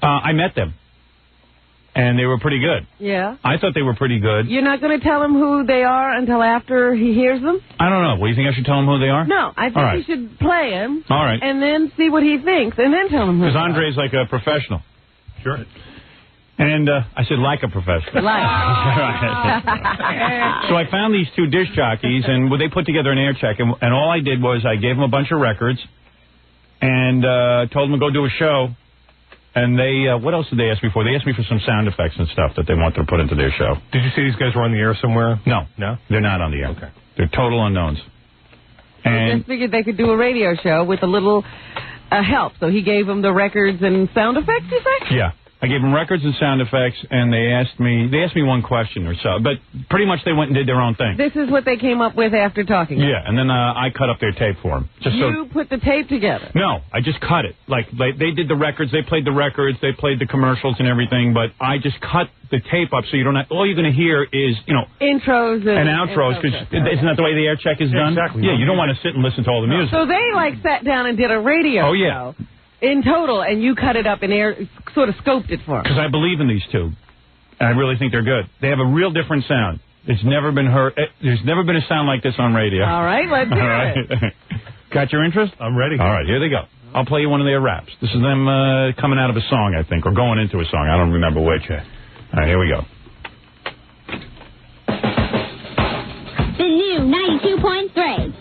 I met them. and they were pretty good. Yeah. I thought they were pretty good. You're not going to tell him who they are until after he hears them? I don't know. Well, you think I should tell him who they are? No, I think All right. you should play him. All right. And then see what he thinks, and then tell him who. Because Andre's like a professional. Sure. And I said, like a professional. Like. So I found these two disc jockeys, and they put together an air check, and all I did was I gave them a bunch of records and told them to go do a show. And they, what else did they ask me for? They asked me for some sound effects and stuff that they wanted to put into their show. Did you see these guys were on the air somewhere? No. No? They're not on the air. Okay. They're total unknowns. I just figured they could do a radio show with a little help. So he gave them the records and sound effects, you say? Yeah. I gave them records and sound effects, and they asked me one question or so. But pretty much they went and did their own thing. This is what they came up with after talking. Yeah, and then I cut up their tape for them. You put the tape together? No, I just cut it. Like, they did the records, they played the commercials and everything, but I just cut the tape up so you don't have, all you're going to hear is, intros and outros, because isn't that the way the air check is done? Exactly. Yeah, you don't want to sit and listen to all the music. So they, sat down and did a radio show. In total, and you cut it up and sort of scoped it for them. Because I believe in these two. And I really think they're good. They have a real different sound. It's never been heard. There's never been a sound like this on radio. All right, let's hear it. Got your interest? I'm ready. All right, here they go. I'll play you one of their raps. This is them coming out of a song, I think, or going into a song. I don't remember which. All right, here we go. The new 92.3.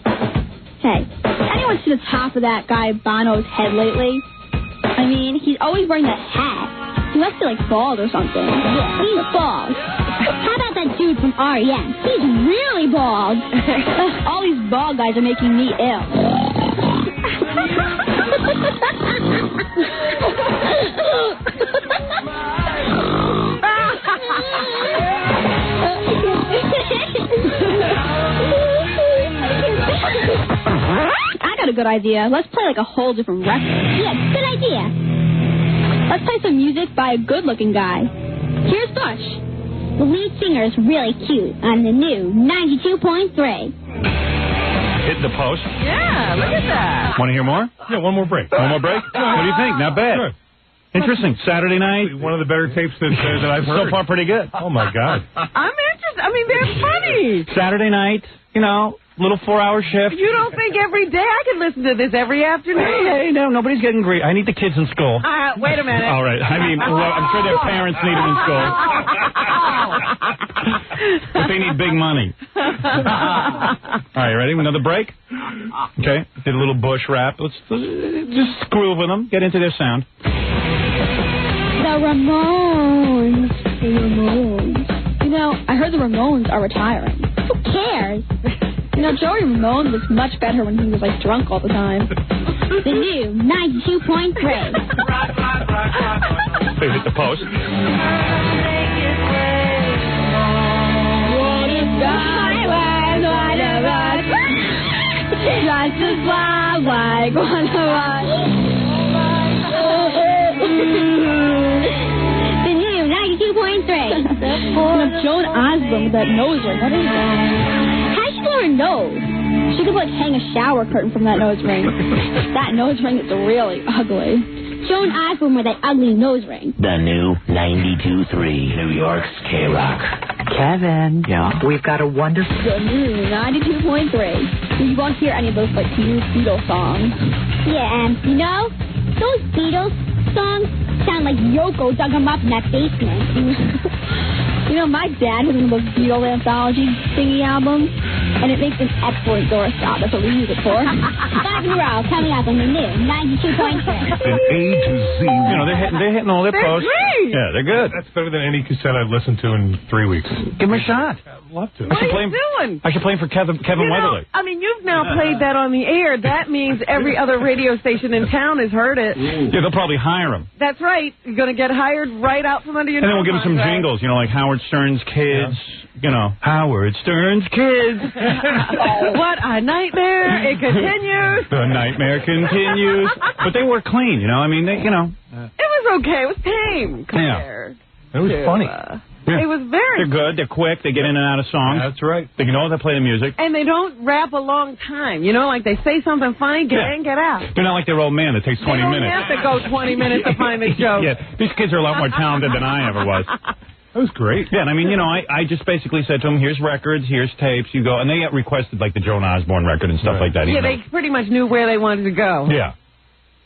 Hey, anyone see the top of that guy Bono's head lately? I mean, he's always wearing that hat. He must be bald or something. Yeah, he's bald. How about that dude from R.E.M.? He's really bald. All these bald guys are making me ill. I got a good idea. Let's play a whole different record. Yeah, good idea. Let's play some music by a good-looking guy. Here's Bush. The lead singer is really cute on the new 92.3. Hit the post. Yeah, look at that. Want to hear more? Yeah, one more break. One more break? What do you think? Not bad. Sure. Interesting. Saturday night. One of the better tapes that I've heard. So far, pretty good. Oh, my God. I'm interested. I mean, they're funny. Saturday night, little 4-hour shift. You don't think every day I could listen to this every afternoon? Hey, no, nobody's getting great. I need the kids in school. Wait a minute. All right. I mean, I'm sure their parents need them in school. But they need big money. All right, ready? Another break? Okay. Did a little Bush rap. Let's just groove with them. Get into their sound. The Ramones. I heard the Ramones are retiring. Who cares? Joey Ramone was much better when he was drunk all the time. The new 92.3. They hit the post. The new 92.3. Joan Osborne with that nose ring. What is that? How did she blow her nose? She could hang a shower curtain from that nose ring. That nose ring is really ugly. Joan Osborne with that ugly nose ring. The new 92.3 New York's K-Rock. Kevin. Yeah? We've got a wonderful... The new 92.3. You won't hear any of those, new Beatles songs. Yeah, and, those Beatles songs sound like Yoko dug them up in that basement. My dad has one of those Beatles anthology thingy albums, and it makes an excellent doorstop. That's what we use it for. 5 in a row, coming up on the new 92.3. An A to Z. They're hitting all their posts. Great. Yeah, they're good. That's better than any cassette I've listened to in 3 weeks. Give them a shot. I'd love to. What are you doing? I should play him for Kevin Weatherly. You've now played that on the air. That means every other radio station in town has heard it. Yeah, they'll probably hire him. That's right. You're going to get hired right out from under your And then nose. we'll give him some jingles, like Howard Stern's Kids. Howard Stern's Kids. What a nightmare. It continues. The nightmare continues. But they were clean, It was okay. It was tame compared It was funny. It was very. They're good. They're quick. They get in and out of songs. That's right. They know how to play the music. And they don't rap a long time. You know, like they say something funny, get in, get out. They're not like their old man that takes 20 minutes. They don't have to go 20 minutes to find a joke. Yeah, these kids are a lot more talented than I ever was. That was great. Yeah, and I mean, you know, I just basically said to them, here's records, here's tapes, you go. And they requested, like, the Joan Osborne record and stuff like that. Yeah, they pretty much knew where they wanted to go. Yeah.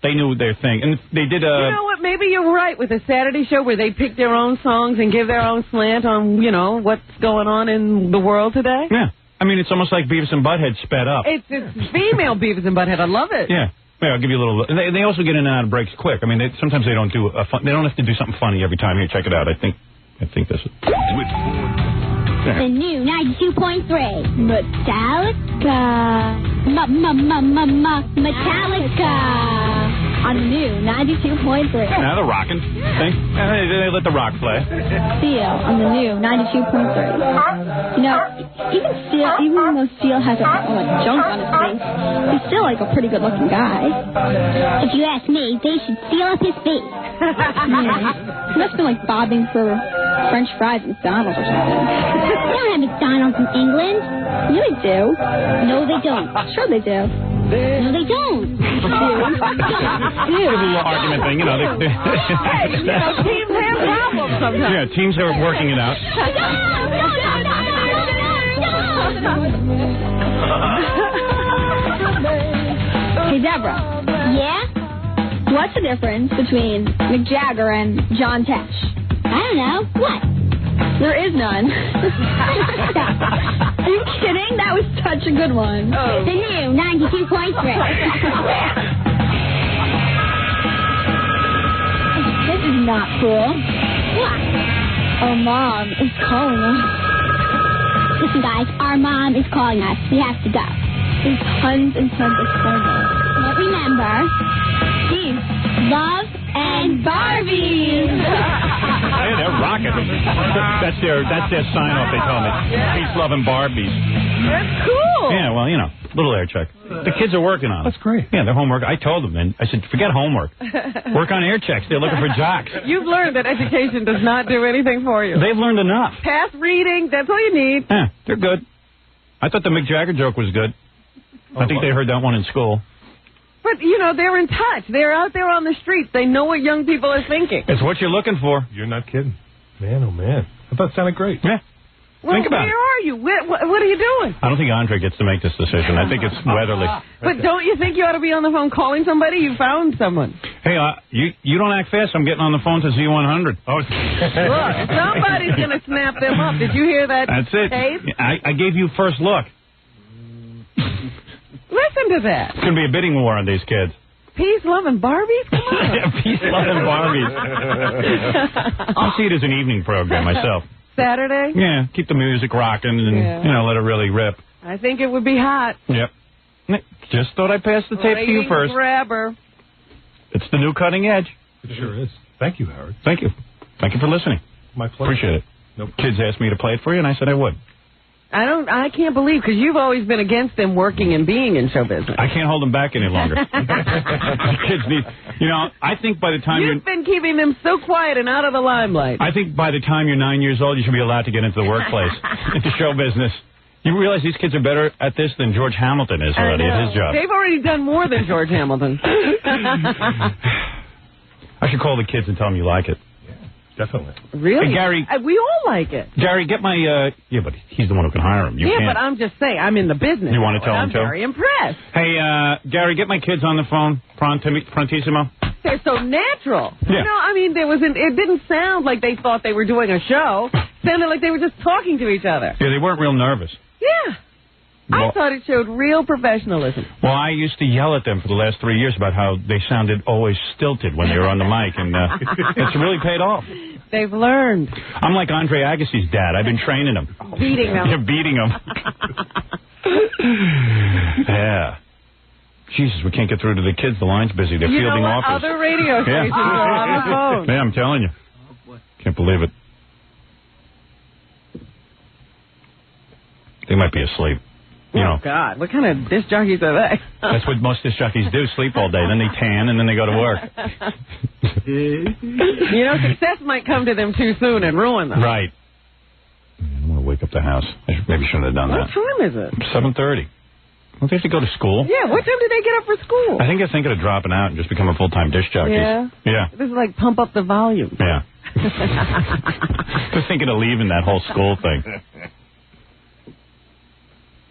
They knew their thing. And they did You know what? Maybe you're right with the Saturday show where they pick their own songs and give their own slant on, you know, what's going on in the world today. Yeah. I mean, it's almost like Beavis and Butthead sped up. It's female Beavis and Butthead. I love it. Yeah. Yeah, I'll give you a little. They also get in and out of breaks quick. I mean, sometimes they don't do they don't have to do something funny every time. Here, check it out. I think this is. The new 92.3 Metallica. Metallica. On the new 92.3. Now they're rocking. They let the rock play. Seal on the new 92.3. You know, even though Seal has all that junk on his face, he's still like a pretty good-looking guy. If you ask me, they should seal up his face. He must have been like bobbing for French fries at McDonald's or something. They don't have McDonald's in England. Yeah, they do. No, they don't. Sure they do. No, they don't. It's a little argument thing, you know. Hey, you know, teams have problems sometimes. Yeah, teams are working it out. Hey, Deborah. Yeah? What's the difference between Mick Jagger and John Tesh? I don't know. What? There is none. Are you kidding? That was such a good one. The new 92.3. This is not cool. What? Our mom is calling us. Listen, guys, our mom is calling us. We have to go. There's tons and tons of spoilers. But remember, peace, love, and Barbies. Hey, they're rocking. That's their sign-off, they tell me. Peace, love, and Barbies. That's cool. Yeah, well, you know, little air check. The kids are working on it. That's great. Yeah, their homework. I told them, and I said, forget homework. Work on air checks. They're looking for jocks. You've learned that education does not do anything for you. They've learned enough. Pass reading, that's all you need. Yeah, they're good. I thought the Mick Jagger joke was good. I think they heard that one in school. But, you know, they're in touch. They're out there on the streets. They know what young people are thinking. It's what you're looking for. You're not kidding. Man, oh, man. I thought it sounded great. Yeah. Well, think about it. Where are you? What are you doing? I don't think Andre gets to make this decision. I think it's Weatherly. But don't you think you ought to be on the phone calling somebody? You found someone. Hey, you don't act fast. I'm getting on the phone to Z100. Oh, look, somebody's going to snap them up. Did you hear that? That's it. Tape? I gave you first look. Listen to that. It's going to be a bidding war on these kids. Peace, love, and Barbies? Come on. Yeah, peace, love, and Barbies. I'll see it as an evening program myself. Saturday? Yeah, keep the music rocking and, you know, let it really rip. I think it would be hot. Yep. Just thought I'd pass the tape to you first. Grabber. It's the new cutting edge. It sure is. Thank you, Howard. Thank you. Thank you for listening. My pleasure. Appreciate it. Nope. Kids asked me to play it for you, and I said I would. I can't believe, because you've always been against them working and being in show business. I can't hold them back any longer. Kids need, you know, I think by the time You've been keeping them so quiet and out of the limelight. I think by the time you're 9 years old, you should be allowed to get into the workplace, into show business. You realize these kids are better at this than George Hamilton is already at his job. They've already done more than George Hamilton. I should call the kids and tell them you like it. Definitely. Really? Hey, Gary. We all like it. Gary, get my, yeah, but he's the one who can hire him. You can't. But I'm just saying, I'm in the business. You want to tell him to? I'm very impressed. Hey, Gary, get my kids on the phone, prontissimo. They're so natural. Yeah. You know, I mean, it didn't sound like they thought they were doing a show. It sounded like they were just talking to each other. Yeah, they weren't real nervous. Yeah. I thought it showed real professionalism. Well, I used to yell at them for the last 3 years about how they sounded always stilted when they were on the mic, and it's really paid off. They've learned. I'm like Andre Agassi's dad. I've been training them. Beating them. You're beating them. Yeah. Jesus, we can't get through to the kids. The line's busy. They're fielding offers. Other radio stations are on the phone. Yeah, I'm telling you. Can't believe it. They might be asleep. You know. God, what kind of disc jockeys are they? That's what most disc jockeys do, sleep all day. Then they tan, and then they go to work. You know, success might come to them too soon and ruin them. Right. wake up the house. I maybe shouldn't have done What that. time is it? 7:30. Don't they have to go to school? Yeah, what time do they get up for school? I think they're thinking of dropping out and just become a full-time disc jockeys. Yeah? Yeah. This is like pump up the volume. Yeah. They're thinking of leaving that whole school thing.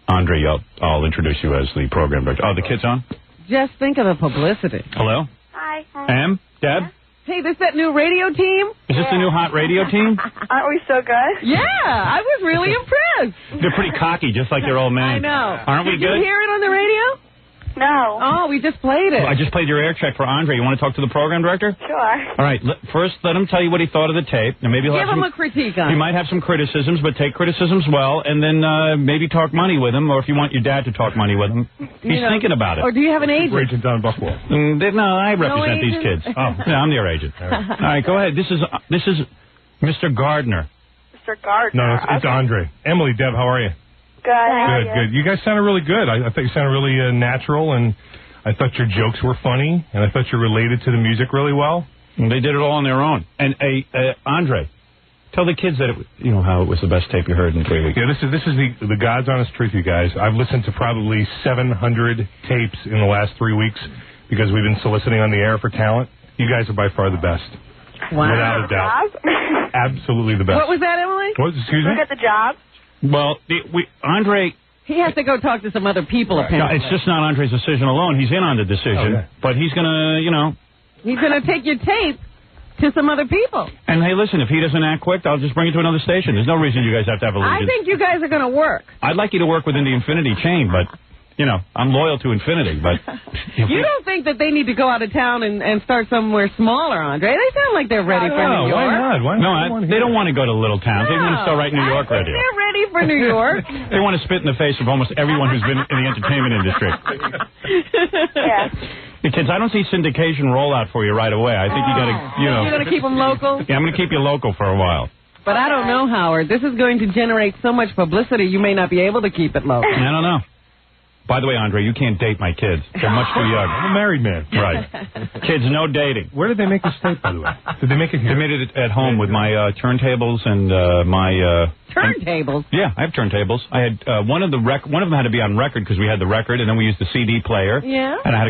Andre, I'll introduce you as the program director. Oh, the kid's on? Just think of the publicity. Hello? Hi. Em? Deb? Hey, this that new radio team? Is this the new hot radio team? Aren't we so good? Yeah, I was really impressed. They're pretty cocky, just like their old man. I know. Aren't we Did good? you hear it on the radio? No. Oh, we just played it. I just played your air check for Andre. You want to talk to the program director? Sure. All right. First, let him tell you what he thought of the tape. And maybe he'll Give have him some, a critique on he it. might have some criticisms, but take criticisms well, and then maybe talk money with him, or if you want your dad to talk money with him, he's thinking about it. Or do you have an agent? Agent down in Buffalo. No, I represent these agent? kids. Oh, yeah, I'm their agent. All right, go ahead. This is Mr. Gardner. Mr. Gardner. No, it's Andre. Emily, Deb, how are you? Good. Good. You guys sounded really good. I thought you sounded really natural, and I thought your jokes were funny, and I thought you related to the music really well. And they did it all on their own. And Andre, tell the kids that how it was the best tape you heard in 3 weeks. Yeah, this is the God's honest truth, you guys. I've listened to probably 700 tapes in the last 3 weeks because we've been soliciting on the air for talent. You guys are by far the best. Wow. Without a doubt. Absolutely the best. What was that, Emily? What? Excuse me? Look at the job. Well, Andre... He has to go talk to some other people, No, apparently. it's just not Andre's decision alone. He's in on the decision, but he's going to, He's going to take your tape to some other people. And, hey, listen, if he doesn't act quick, I'll just bring it to another station. There's no reason you guys have to have a I allegiance. think you guys are going to work. I'd like you to work within the Infinity chain, but, I'm loyal to Infinity, but... You don't think that they need to go out of town and start somewhere smaller, Andre? They sound like they're ready for New York. Why not? They don't want to go to little towns. They want to start right in New York radio. They're ready for New York. They want to spit in the face of almost everyone who's been in the entertainment industry. Yeah. The kids, I don't see syndication rollout for you right away. I think you got to, You're going to keep them local? Yeah, I'm going to keep you local for a while. But I don't know, Howard. This is going to generate so much publicity, you may not be able to keep it local. I don't know. By the way, Andre, you can't date my kids. They're much too young. I'm a married man. Right. Kids, no dating. Where did they make this tape, by the way? Did they make it here? They made it at home with my turntables and my... Turntables? Yeah, I have turntables. I had one of them had to be on record because we had the record, and then we used the CD player. Yeah. And I have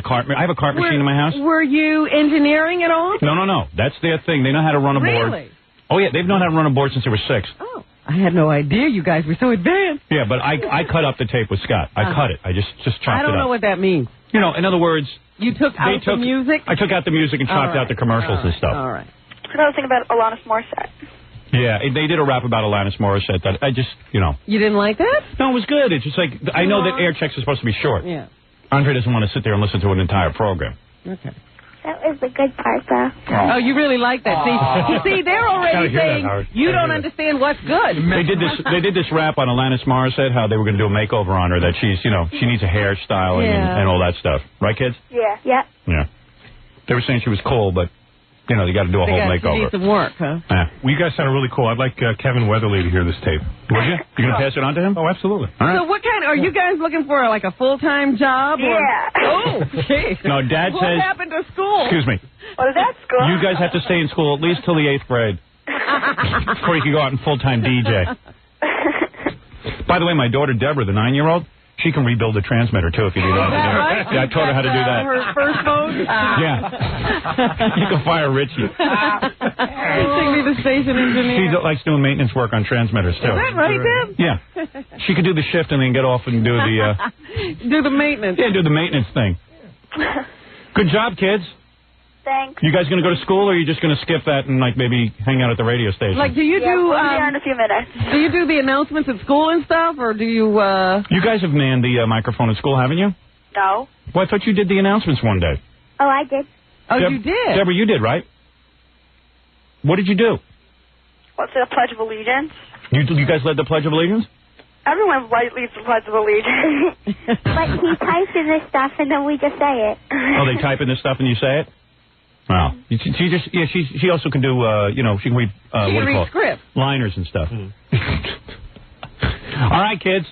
a cart machine in my house. Were you engineering at all? No. That's their thing. They know how to run a board. Really? Oh, yeah, they've known how to run a board since they were 6. Oh. I had no idea you guys were so advanced. Yeah, but I cut up the tape with Scott. I cut it. I just chopped it up. I don't know what that means. In other words... You took out the music? I took out the music and chopped out the commercials and stuff. All right. Another thing about Alana Stewart. Yeah, they did a rap about Alana Morissette that I just, You didn't like that? No, it was good. It's just like, I know that air checks are supposed to be short. Yeah. Andre doesn't want to sit there and listen to an entire program. Okay. That was the good part, though. Oh, you really like that. See, they're already saying you don't understand what's good. They did this rap on Alanis Morissette, how they were going to do a makeover on her, that she's, she needs a hairstyling and all that stuff. Right, kids? Yeah. Yeah. Yeah. They were saying she was cool, but, you got to do a whole makeover. Need some work, huh? Yeah. Well, you guys sounded really cool. I'd like Kevin Weatherly to hear this tape. Would you? You going to pass it on to him? Oh, absolutely. All right. So what are you guys looking for, like a full-time job? Or? Yeah. Oh, okay. No, Dad what says... What happened to school? Excuse me. What is that, school? You guys have to stay in school at least till the 8th grade. Before you can go out and full-time DJ. By the way, my daughter Deborah, the 9-year-old, she can rebuild a transmitter, too, if you need that. Right? Yeah, I taught her how to do that. Her first phone? Yeah. You can fire Richie. She can be the station engineer. She likes doing maintenance work on transmitters, too. Is that right, Deb? Yeah. She could do the shift and then get off and do the... do the maintenance. Yeah, do the maintenance thing. Good job, kids. Thanks. You guys going to go to school, or are you just going to skip that and, maybe hang out at the radio station? Do you do... We'll be there in a few minutes. Do you do the announcements at school and stuff, or do you... You guys have manned the microphone at school, haven't you? No. Well, I thought you did the announcements one day. Oh, I did. Oh, you did? Deborah, you did, right? What did you do? What's the Pledge of Allegiance? You guys led the Pledge of Allegiance? Everyone leads the Pledge of Allegiance. But he types in this stuff, and then we just say it. Oh, they type in this stuff and you say it? Wow. She also can do, she can read, what do you call it? Script. Liners and stuff. All right, kids.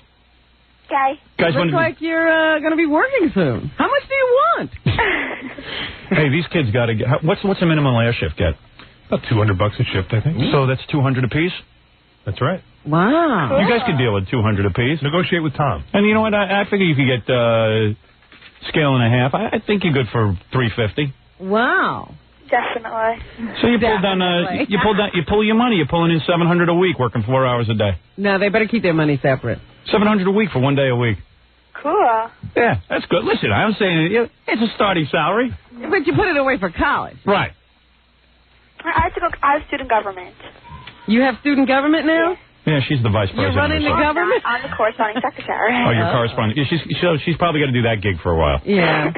Okay. Guys, looks like you're going to be working soon. How much do you want? Hey, these kids got to get, what's a minimum air shift get? About $200 a shift, I think. So that's $200 apiece? That's right. Wow. You guys could deal with 200 apiece. Negotiate with Tom. And you know what? I figure you could get scale and a half. I think you're good for 350. Wow. Definitely. So you pull down, you pull your money. You're pulling in 700 a week, working 4 hours a day. No, they better keep their money separate. 700 a week for 1 day a week. Cool. Yeah, that's good. Listen, I'm saying it's a starting salary. But you put it away for college. Right. I have student government. You have student government now? Yeah, she's the vice president. You're running the government? I'm the corresponding secretary. Oh, you're corresponding. Yeah, she's probably going to do that gig for a while. Yeah.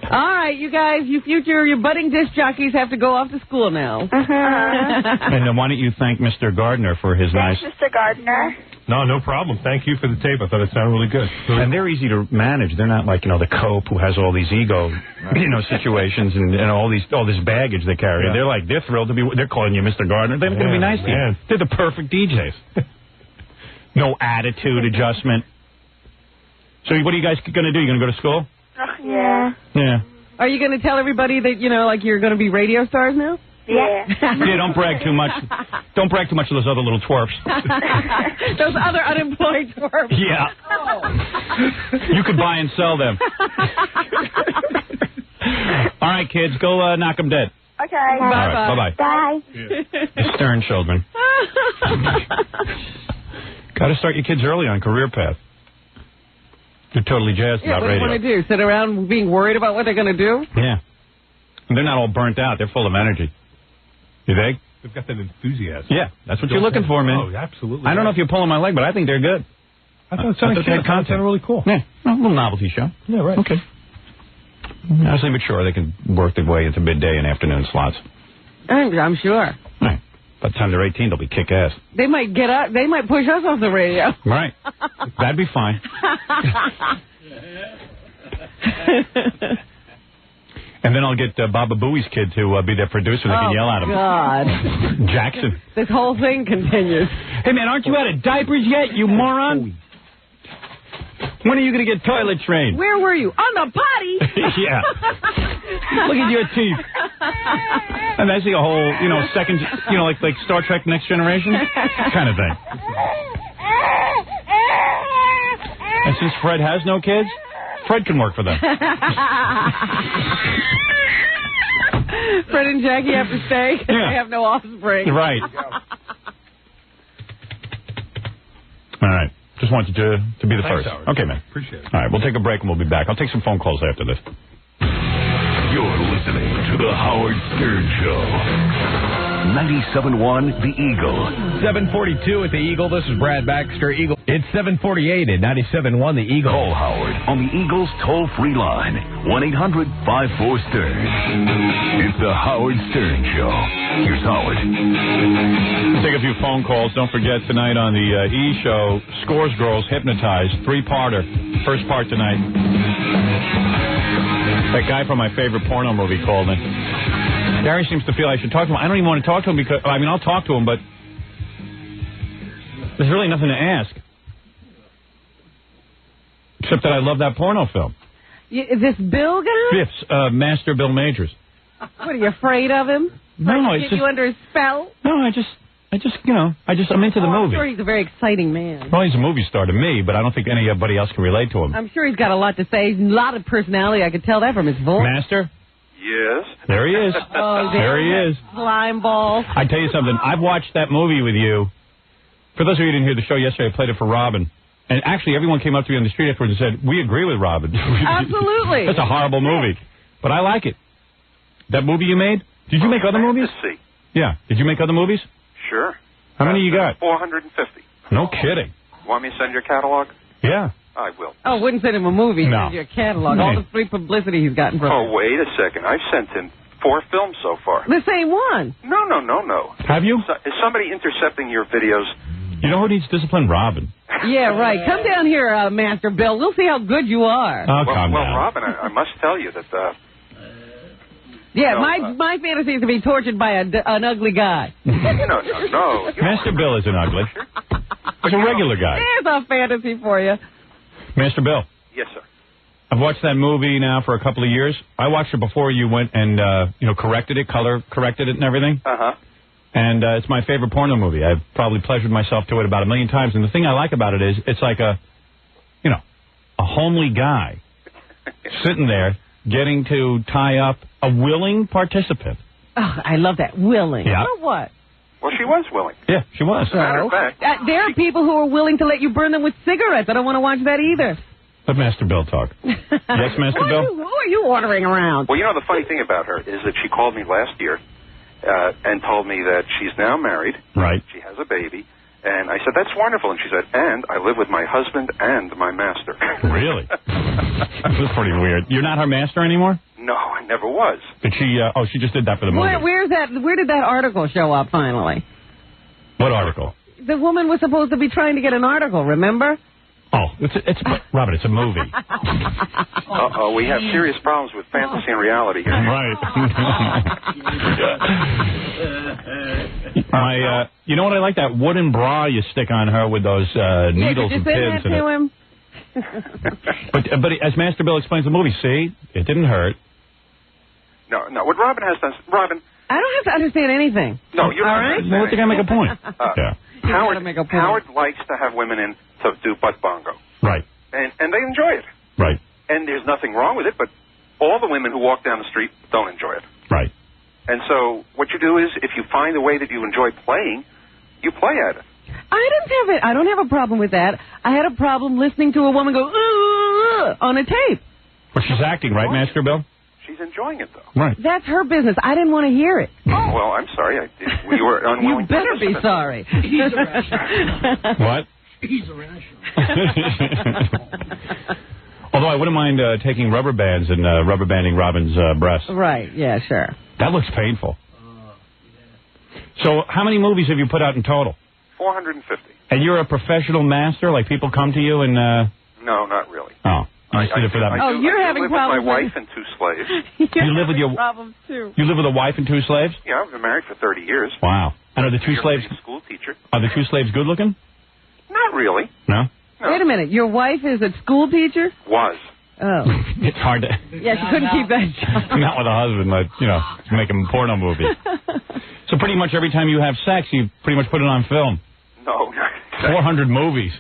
All right, you guys, your budding disc jockeys have to go off to school now. And then why don't you thank Mr. Gardner for his Thanks, Mr. Gardner. No problem. Thank you for the tape. I thought it sounded really good. And they're easy to manage. They're not like, the Cope who has all these ego, situations and all this baggage they carry. Yeah. They're thrilled to be, they're calling you Mr. Gardner. They're going to be nice to you. They're the perfect DJs. No attitude adjustment. So what are you guys going to do? You going to go to school? Yeah. Yeah. Are you going to tell everybody that, you're going to be radio stars now? Yeah. Yeah, don't brag too much. Don't brag too much to those other little twerps. Those other unemployed twerps. Yeah. Oh. You could buy and sell them. All right, kids, go knock them dead. Okay. All right, bye-bye. Bye. The Stern children. Got to start your kids early on career path. They're totally jazzed about radio. What do you want to do? Sit around being worried about what they're going to do? Yeah. And they're not all burnt out. They're full of energy. You think? They've got that enthusiasm. Yeah, that's what you're looking for, man. Oh, absolutely. I don't know if you're pulling my leg, but I think they're good. I thought it sounded really cool. Yeah, a little novelty show. Yeah, right. Okay. Honestly, but sure, they can work their way into midday and afternoon slots. I'm sure. Right. By the time they're 18, they'll be kick-ass. They might get up. They might push us off the radio. Right. That'd be fine. And then I'll get Baba Booey's kid to be their producer. They can yell at him. God. Jackson. This whole thing continues. Hey, man, aren't you out of diapers yet, you moron? When are you going to get toilet trained? Where were you? On the potty? Yeah. Look at your teeth. And I see a whole, second, like Star Trek Next Generation kind of thing. And since Fred has no kids, Fred can work for them. Fred and Jackie have to stay because they have no offspring. Right. All right. Just wanted to be the first. Howard. Okay, man. Appreciate it. All right, we'll take a break and we'll be back. I'll take some phone calls after this. You're listening to The Howard Stern Show. 97.1 The Eagle. 742 at The Eagle. This is Brad Baxter, Eagle. It's 748 at 97.1 The Eagle. Call Howard on the Eagles toll-free line, 1-800-54-STERN. It's The Howard Stern Show. Here's Howard. We'll take a few phone calls. Don't forget tonight on the E! Show, Scores Girls Hypnotized, 3-parter. First part tonight. That guy from my favorite porno movie called in. Gary seems to feel I should talk to him. I don't even want to talk to him because, I'll talk to him, but there's really nothing to ask. Except that I love that porno film. Is this Bill guy? Biff's, Master Bill Majors. What, are you afraid of him? No, it's just... you under his spell? No, I'm into the movie. I'm sure he's a very exciting man. Well, he's a movie star to me, but I don't think anybody else can relate to him. I'm sure he's got a lot to say. He's a lot of personality. I could tell that from his voice. Master? Yes. There he is. Oh, there he is. Slime ball. I tell you something. I've watched that movie with you. For those of you who didn't hear the show yesterday, I played it for Robin. And actually, everyone came up to me on the street afterwards and said, we agree with Robin. Absolutely. That's a horrible movie. But I like it. That movie you made? Did you make other movies? Yeah. Did you make other movies? Sure. How many you got? 450. No kidding. Want me to send your catalog? Yeah. I will. Oh, wouldn't send him a movie. No. Send you a catalog. All the free publicity he's gotten from Oh, wait a second. I've sent him 4 films so far. The same one. No. Have you? Is somebody intercepting your videos? You know who needs discipline? Robin. Yeah, right. Come down here, Master Bill. We'll see how good you are. Oh, calm down. Robin, I must tell you that... Yeah, my fantasy is to be tortured by an ugly guy. No. Master Bill isn't ugly. He's a regular guy. There's a fantasy for you. Master Bill. Yes, sir. I've watched that movie now for a couple of years. I watched it before you went and, corrected it, color corrected it and everything. Uh-huh. And it's my favorite porno movie. I've probably pleasured myself to it about 1 million times. And the thing I like about it is it's like a homely guy sitting there getting to tie up a willing participant. Oh, I love that. Willing. Yeah. For what? Well, she was willing. Yeah, she was. As a matter of fact, there are people who are willing to let you burn them with cigarettes. I don't want to watch that either. Let Master Bill talk. Yes, Master Bill? Who are you ordering around? well, the funny thing about her is that she called me last year and told me that she's now married. Right. She has a baby. And I said, that's wonderful. And she said, and I live with my husband and my master. Really? That's pretty weird. You're not her master anymore? No, I never was. Did she, she just did that for the movie. Where did that article show up finally? What article? The woman was supposed to be trying to get an article, remember? Oh, Robert, it's a movie. We have serious problems with fantasy and reality here. Right. You know what I like? That wooden bra you stick on her with those needles and pins in it. Him? But as Master Bill explains the movie, see, it didn't hurt. No. What Robin has done, Robin. I don't have to understand anything. No, you're all not. Right? Well, I think I make a point. Yeah. Howard likes to have women in to do butt bongo. Right. And they enjoy it. Right. And there's nothing wrong with it, but all the women who walk down the street don't enjoy it. Right. And so what you do is, if you find a way that you enjoy playing, you play at it. I don't have a problem with that. I had a problem listening to a woman go, on a tape. Well, she's acting, right, Master Bill? She's enjoying it, though. Right. That's her business. I didn't want to hear it. Oh, well, I'm sorry. You were unwilling. You better be sorry. He's irrational. What? He's irrational. Although I wouldn't mind taking rubber bands and rubber banding Robin's breasts. Right, yeah, sure. That looks painful. So how many movies have you put out in total? 450. And you're a professional master? Like people come to you and... No, not really. Oh. You're having problems with my wife and 2 slaves. You live with your problems too. You live with a wife and 2 slaves? Yeah, I've been married for 30 years. Wow. And are the 2 slaves... School teacher. Are the 2 slaves good looking? Not really. No? Wait a minute. Your wife is a school teacher? Was. Oh. It's hard to... Yeah, she couldn't keep that job. Not with a husband, but, making porno movies. So pretty much every time you have sex, you pretty much put it on film. No. 400 movies.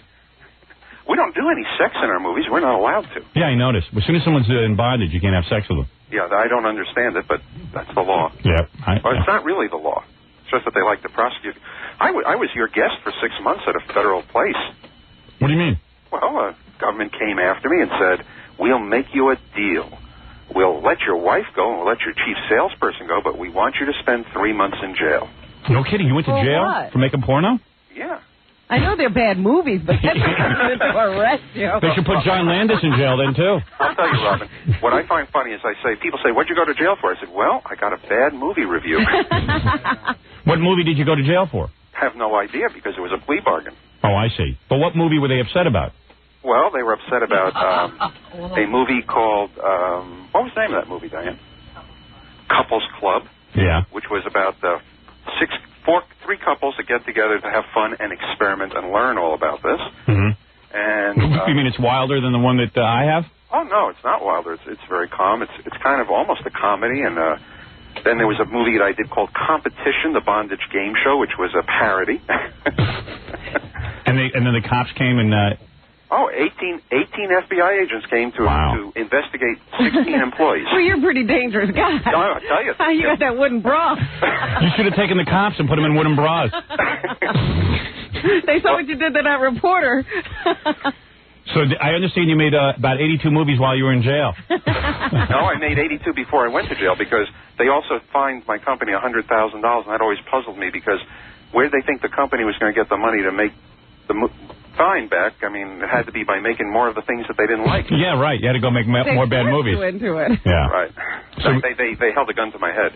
We don't do any sex in our movies. We're not allowed to. Yeah, I noticed. As soon as someone's in bondage, you can't have sex with them. Yeah, I don't understand it, but that's the law. Yeah. It's not really the law. It's just that they like to prosecute. I was your guest for 6 months at a federal place. What do you mean? Well, government came after me and said, we'll make you a deal. We'll let your wife go and we'll let your chief salesperson go, but we want you to spend 3 months in jail. No kidding. You went to jail for making porno? Yeah. I know they're bad movies, but that's not to arrest you. They should put John Landis in jail then, too. I'll tell you, Robin, what I find funny is people say, what'd you go to jail for? I said, well, I got a bad movie review. What movie did you go to jail for? I have no idea because it was a plea bargain. Oh, I see. But what movie were they upset about? Well, they were upset about a movie called, what was the name of that movie, Diane? Couples Club. Yeah. Which was about 3 couples that get together to have fun and experiment and learn all about this. Mm-hmm. And you mean it's wilder than the one that I have? Oh no, it's not wilder. It's very calm. It's kind of almost a comedy. And then there was a movie that I did called Competition, the Bondage Game Show, which was a parody. And then the cops came and. 18 FBI agents came to investigate 16 employees. Well, you're a pretty dangerous guy. I'll tell you. How you got that wooden bra? You should have taken the cops and put them in wooden bras. They saw what you did to that reporter. So I understand you made about 82 movies while you were in jail. No, I made 82 before I went to jail because they also fined my company $100,000, and that always puzzled me because where did they think the company was going to get the money to make the fine back? I mean, it had to be by making more of the things that they didn't like. Yeah, right. You had to go make more bad movies. Into it. Yeah. Right. So they held a gun to my head.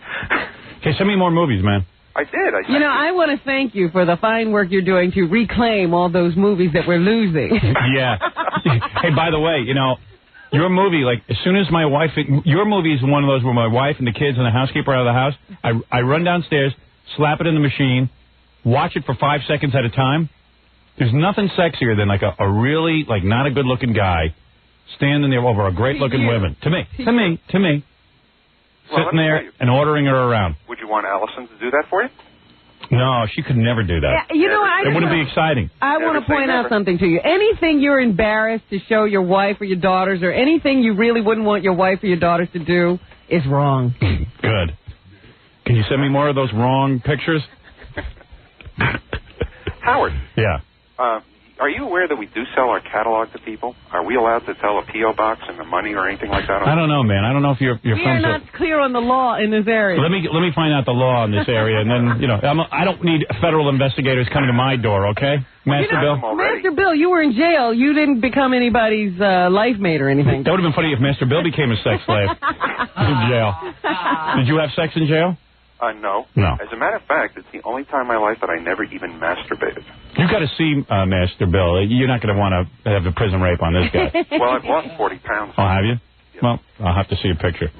Okay, send me more movies, man. I did. I want to thank you for the fine work you're doing to reclaim all those movies that we're losing. Yeah. Hey, by the way, your movie, like, as soon as my wife... Your movie is one of those where my wife and the kids and the housekeeper are out of the house. I run downstairs, slap it in the machine, watch it for 5 seconds at a time. There's nothing sexier than, like, a really, like, not a good-looking guy standing there over a great-looking woman. To me. Well, Sitting there and ordering her around. Would you want Allison to do that for you? No, she could never do that. Yeah, you know, it wouldn't be exciting. I want to point out something to you. Anything you're embarrassed to show your wife or your daughters, or anything you really wouldn't want your wife or your daughters to do, is wrong. Good. Can you send me more of those wrong pictures? Howard. Yeah. Are you aware that we do sell our catalog to people? Are we allowed to sell a P.O. box and the money or anything like that? I don't know, man. I don't know if your We are friends not clear on the law in this area. Let me find out the law in this area, and then, you know, I don't need federal investigators coming to my door, okay? Master Bill? Master Bill, you were in jail. You didn't become anybody's life mate or anything. That would have been funny if Master Bill became a sex slave in jail. Did you have sex in jail? No. No. As a matter of fact, it's the only time in my life that I never even masturbated. You've got to see Master Bill. You're not going to want to have a prison rape on this guy. Well, I've lost 40 pounds. Oh, have you? Yeah. Well, I'll have to see a picture.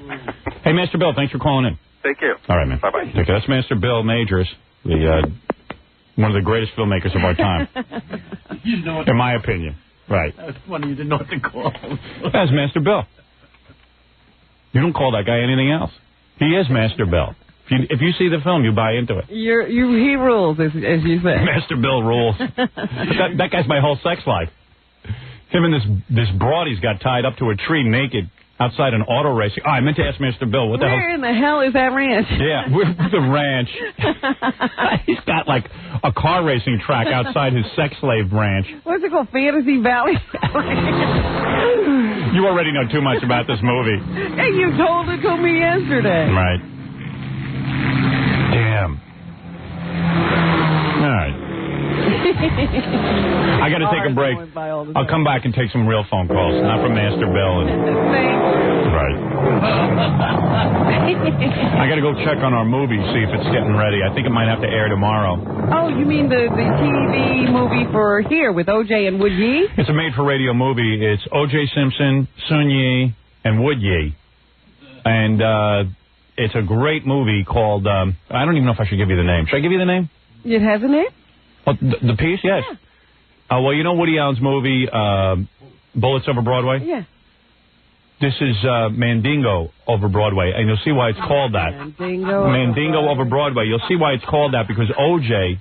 Hey, Master Bill, thanks for calling in. Take care. All right, man. Bye-bye. Take care. That's Master Bill Majors, one of the greatest filmmakers of our time. In my opinion. Right. That's funny. You didn't know what to call him. That's Master Bill. You don't call that guy anything else. He is Master Bill. If you see the film, you buy into it. He rules, as you say. Master Bill rules. that guy's my whole sex life. Him and this broad he's got tied up to a tree naked outside an auto racing. Oh, I meant to ask Master Bill, what the hell? Where in the hell is that ranch? Yeah, the ranch. He's got like a car racing track outside his sex slave ranch. What's it called? Fantasy Valley? You already know too much about this movie. Hey, you told it to me yesterday. Right. Damn. All right. I got to take a break. I'll come back and take some real phone calls, not from Master Bill. Right. I got to go check on our movie, see if it's getting ready. I think it might have to air tomorrow. Oh, you mean the TV movie for here with O.J. and Wood Yee? It's a made-for-radio movie. It's O.J. Simpson, Sun Yee, and Wood Yee. And it's a great movie called, I don't even know if I should give you the name. Should I give you the name? It has a name? Oh, the piece? Yes. Yeah. Well, you know Woody Allen's movie, Bullets Over Broadway? Yeah. This is Mandingo over Broadway, and you'll see why it's called that. Mandingo over Broadway. You'll see why it's called that, because O.J.,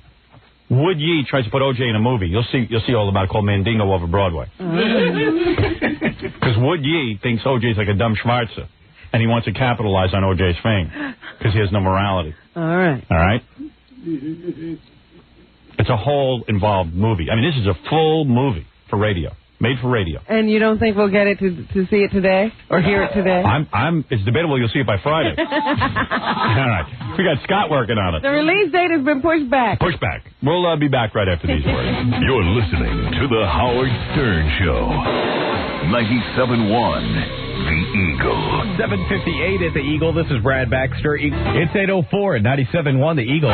Wood Yee tries to put O.J. in a movie. You'll see all about it, called Mandingo over Broadway. Because Wood Yee thinks O.J.'s like a dumb Schwarzer, and he wants to capitalize on O.J.'s fame, because he has no morality. All right. All right? It's a whole involved movie. I mean, this is a full movie for radio, made for radio. And you don't think we'll get it to see it today or hear it today? It's debatable you'll see it by Friday. All right. We got Scott working on it. The release date has been pushed back. Pushed back. We'll be back right after these words. You're listening to The Howard Stern Show. 97.1. The Eagle. 7:58 at the Eagle. This is Brad Baxter. It's 8:04 at 97.1 The Eagle.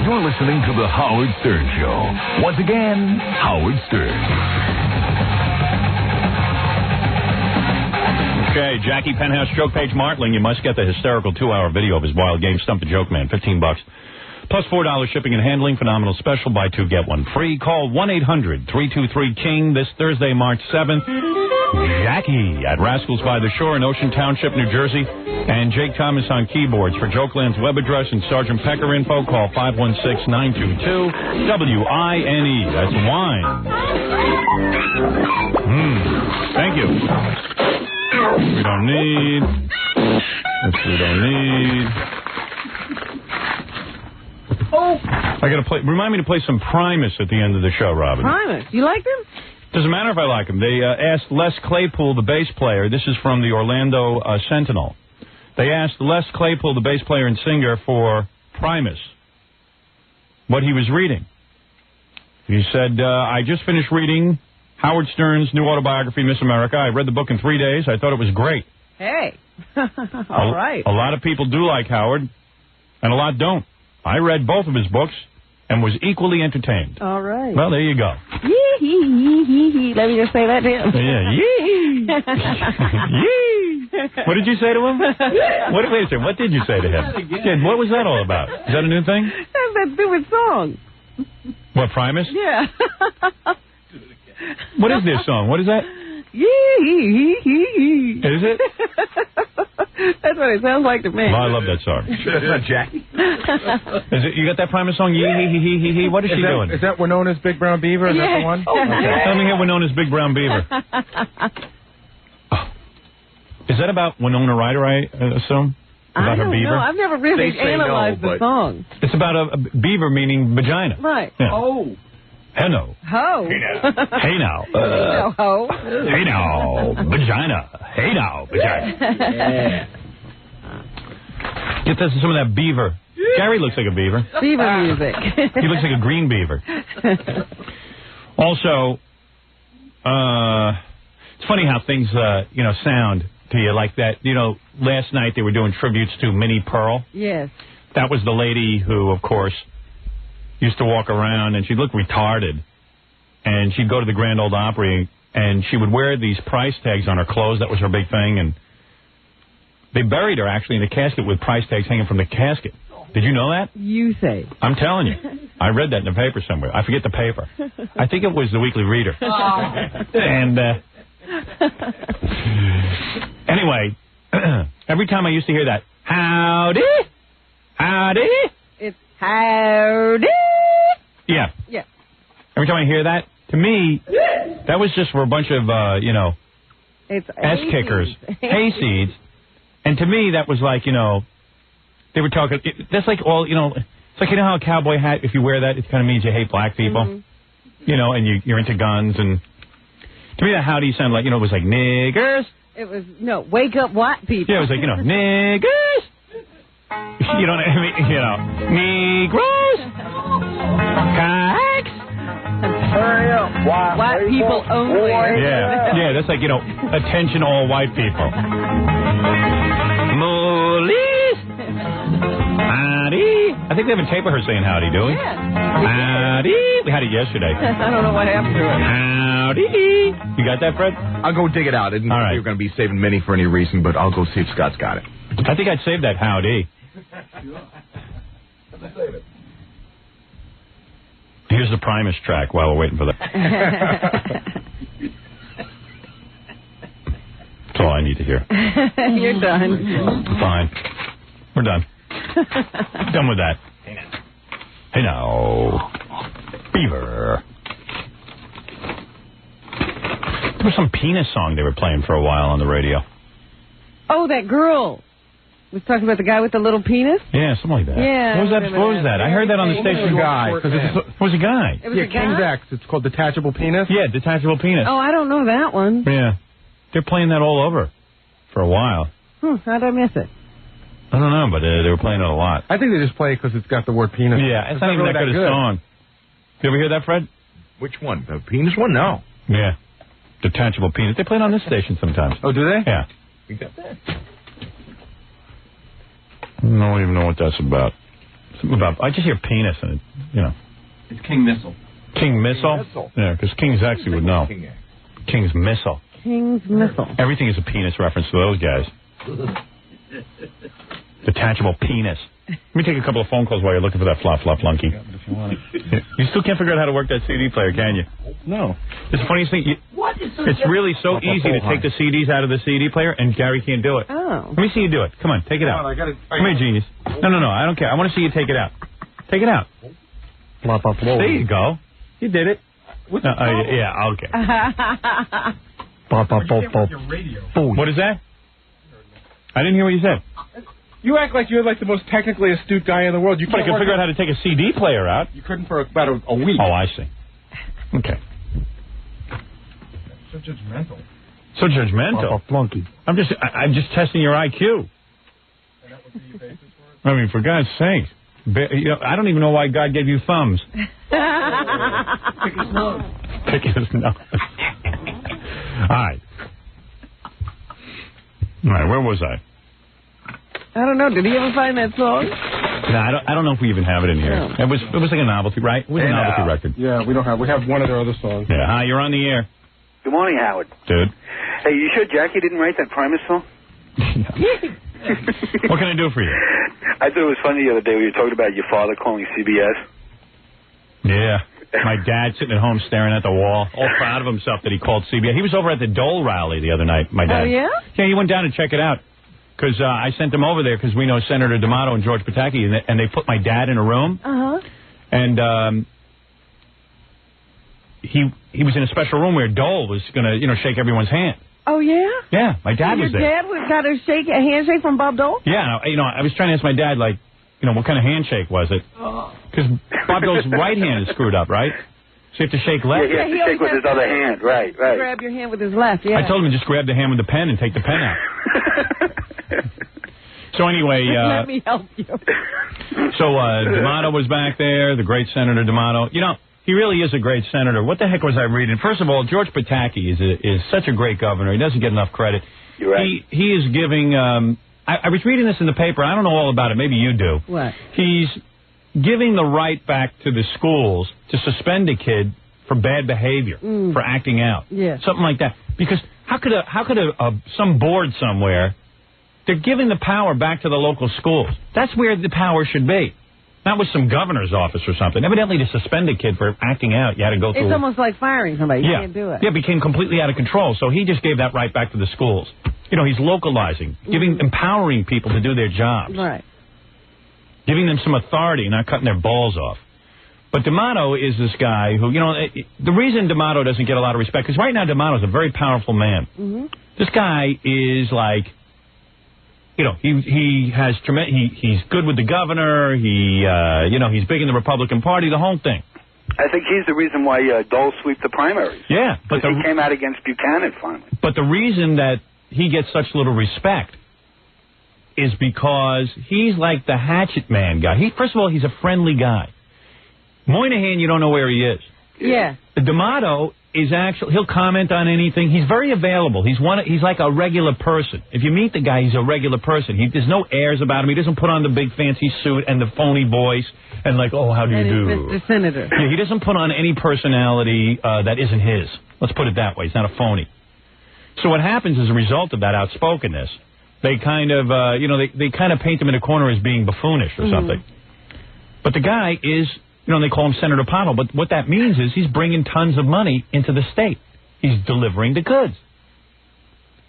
You're listening to The Howard Stern Show. Once again, Howard Stern. Okay, Jackie Penthouse Joke Page Martling. You must get the hysterical 2-hour video of his wild game, Stump the Joke Man, $15. Plus $4 shipping and handling. Phenomenal special. Buy two, get one free. Call 1-800-323-KING this Thursday, March 7th. Jackie at Rascals by the Shore in Ocean Township, New Jersey. And Jake Thomas on keyboards. For Jokeland's web address and Sergeant Pecker info, call 516-922-WINE. That's wine. Thank you. We don't need. We don't need. Oh. I got to play. Remind me to play some Primus at the end of the show, Robin. Primus? You like them? Doesn't matter if I like them. They asked Les Claypool, the bass player. This is from the Orlando Sentinel. They asked Les Claypool, the bass player and singer, for Primus, what he was reading. He said, I just finished reading Howard Stern's new autobiography, Miss America. I read the book in 3 days. I thought it was great. Hey. All right. A lot of people do like Howard, and a lot don't. I read both of his books and was equally entertained. All right. Well, there you go. Yee-hee-hee-hee-hee. Let me just say that to him. Yeah, yee. Yee. What did you say to him? Wait a second. What did you say to him? Kid, what was that all about? Is that a new thing? That's that stupid song. What, Primus? Yeah. What is this song? What is that? Yee-hee-hee-hee. Is it? That's what it sounds like to me. Well, I love that song. That's not Jackie. Is it? You got that Primus song? Yee hee hee hee hee. What is she doing? Is that Winona's Big Brown Beaver? Is that the one? Okay. Let me hear Winona's Big Brown Beaver. Is that about Winona Ryder, I assume? About her beaver? No, I've never really analyzed the song. It's about a beaver meaning vagina. Right. Yeah. Oh. Hello. Ho. Hey now. No, ho. Hey now. Vagina. Hey now. Vagina. Yeah. Get this, some of that beaver. Gary looks like a beaver. Beaver music. He looks like a green beaver. Also, it's funny how things, sound to you like that. Last night they were doing tributes to Minnie Pearl. Yes. That was the lady who, of course, used to walk around and she'd look retarded. And she'd go to the Grand Ole Opry and she would wear these price tags on her clothes. That was her big thing. And they buried her actually in a casket with price tags hanging from the casket. Did you know that? You say. I'm telling you. I read that in the paper somewhere. I forget the paper. I think it was the Weekly Reader. And anyway, every time I used to hear that, howdy, howdy. It's howdy. Yeah. Yeah. Every time I hear that, to me, that was just for a bunch of, it's ass-kickers, hayseeds. And to me, that was like, they were talking, that's like all, it's like, how a cowboy hat, if you wear that, it kind of means you hate black people, and you're into guns. And to me, that howdy sounded like, it was like niggers. It was, wake up white people. Yeah, it was like, niggers. You know what I mean? Negroes. Cocks. Hurry up. White people only. Yeah, that's like, attention all white people. Moolies. Howdy. I think they have a tape of her saying howdy, do we? Yeah. Howdy. We had it yesterday. I don't know what happened to it. Howdy. You got that, Fred? I'll go dig it out. I didn't think we were going to be saving Minnie for any reason, but I'll go see if Scott's got it. I think I'd save that howdy. Here's the Primus track while we're waiting for that. That's all I need to hear. You're done. Fine. We're done. Done with that. Hey now. Beaver. There was some penis song they were playing for a while on the radio. Oh, that girl was talking about the guy with the little penis? Yeah, something like that. Yeah. What was that? I heard that on the station. It was a guy. It was a guy? King's X. It's called Detachable Penis. Yeah, Detachable Penis. Oh, I don't know that one. Yeah. They're playing that all over for a while. How'd I miss it? I don't know, but they were playing it a lot. I think they just play it because it's got the word penis. Yeah, it's not even that good a song. You ever hear that, Fred? Which one? The penis one? No. Yeah. Detachable Penis. They play it on this station sometimes. Oh, do they? Yeah. We got that. I don't even know what that's about. Something about. I just hear penis and It's King Missile. King Missile? Yeah, because King's actually would know. King's Missile. King's Missile. Everything is a penis reference to those guys. Detachable Penis. Let me take a couple of phone calls while you're looking for that flop flunky. You still can't figure out how to work that CD player, can you? No. It's the funniest thing. It's really so easy to take the CDs out of the CD player, and Gary can't do it. Oh. Let me see you do it. Come on, take it out. Come here, genius. No, I don't care. I want to see you take it out. Take it out. There you go. You did it. Yeah, okay. What is that? I didn't hear what you said. You act like you're like the most technically astute guy in the world. But I can figure out how to take a CD player out. You couldn't for about a week. Oh, I see. Okay. So judgmental. So judgmental. Flunky. I'm just testing your IQ. I mean, for God's sake. I don't even know why God gave you thumbs. Pick his nose. Pick his nose. All right, where was I? I don't know. Did he ever find that song? No, I don't know if we even have it in here. No. It was like a novelty, right? It was a novelty record. Yeah, we have one of their other songs. Yeah, hi, you're on the air. Good morning, Howard. Dude. Hey, you sure Jackie didn't write that Primus song? What can I do for you? I thought it was funny the other day when you were talking about your father calling CBS. Yeah. My dad sitting at home staring at the wall, all proud of himself that he called CBS. He was over at the Dole rally the other night, my dad. Oh, yeah? Yeah, he went down to check it out. because I sent them over there because we know Senator D'Amato and George Pataki, and they put my dad in a room. And he was in a special room where Dole was going to, shake everyone's hand. Oh, yeah? Yeah, my dad was there. Your dad got a handshake from Bob Dole? Yeah, I was trying to ask my dad, like, what kind of handshake was it? Because Bob Dole's right hand is screwed up, right? So you have to shake left. Yeah, he has to shake with his other hand, right. Grab your hand with his left, yeah. I told him to just grab the hand with the pen and take the pen out. So anyway... let me help you. So D'Amato was back there, the great Senator D'Amato. He really is a great senator. What the heck was I reading? First of all, George Pataki is such a great governor. He doesn't get enough credit. You're right. He is giving... I was reading this in the paper. I don't know all about it. Maybe you do. What? He's giving the right back to the schools to suspend a kid for bad behavior, for acting out. Yeah. Something like that. Because how could some board somewhere, they're giving the power back to the local schools. That's where the power should be. Not with some governor's office or something. Evidently, to suspend a kid for acting out, you had to go through... It's almost like firing somebody. You can't do it. Yeah, it became completely out of control. So he just gave that right back to the schools. He's localizing, empowering people to do their jobs. Right. Giving them some authority, not cutting their balls off. But D'Amato is this guy who, the reason D'Amato doesn't get a lot of respect, because right now D'Amato's a very powerful man. This guy is like... he has he's good with the governor. He's big in the Republican Party. The whole thing. I think he's the reason why Dole swept the primaries. Yeah, but he came out against Buchanan finally. But the reason that he gets such little respect is because he's like the hatchet man guy. First of all, he's a friendly guy. Moynihan, you don't know where he is. Yeah. D'Amato is he'll comment on anything. He's very available. He's like a regular person. If you meet the guy, he's a regular person. There's no airs about him. He doesn't put on the big fancy suit and the phony voice and like, oh, how do you do? Mr. Senator. Yeah, he doesn't put on any personality that isn't his. Let's put it that way. He's not a phony. So what happens as a result of that outspokenness, they kind of, they kind of paint him in a corner as being buffoonish or something. But the guy is... they call him Senator Powell, but what that means is he's bringing tons of money into the state. He's delivering the goods.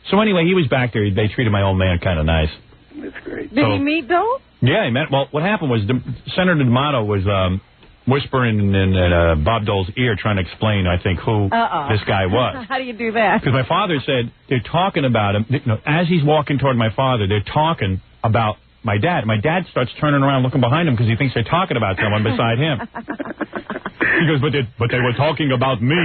So anyway, he was back there. They treated my old man kind of nice. That's great. Did he meet Dole? Yeah, he met. Well, what happened was Senator D'Amato was whispering in Bob Dole's ear trying to explain, I think, who this guy was. How do you do that? Because my father said they're talking about him. As he's walking toward my father, they're talking about my dad. My dad starts turning around looking behind him because he thinks they're talking about someone beside him. He goes, but they were talking about me.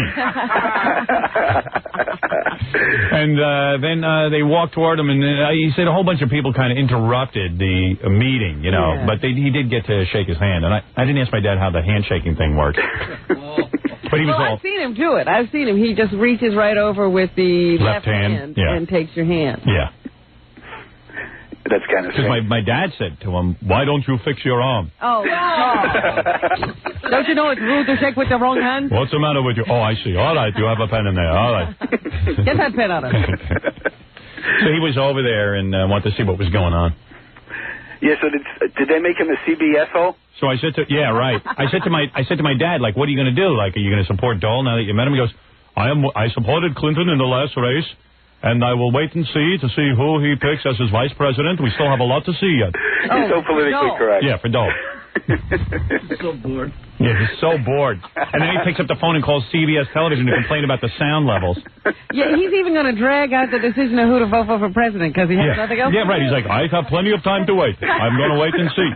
And then they walked toward him, and he said a whole bunch of people kind of interrupted the meeting, but he did get to shake his hand. And I didn't ask my dad how the handshaking thing works. But he was I've seen him do it. I've seen him. He just reaches right over with the left hand and takes your hand. Yeah. That's kind of because my dad said to him, "Why don't you fix your arm?" Oh. Don't you know it's rude to shake with the wrong hand? What's the matter with you? Oh, I see. All right, you have a pen in there. All right. Get that pen out of it. So he was over there and wanted to see what was going on. Yeah. So did they make him a CBS hole? So I said I said to my dad, like, what are you going to do? Like, are you going to support Dole now that you met him? He goes, I supported Clinton in the last race. And I will wait and see who he picks as his vice president. We still have a lot to see yet. He's so politically correct. Yeah, for Dole. He's so bored. Yeah, he's so bored. And then he picks up the phone and calls CBS television to complain about the sound levels. Yeah, he's even going to drag out the decision of who to vote for president because he has nothing else to do. Right. He's like, I have plenty of time to wait. I'm going to wait and see.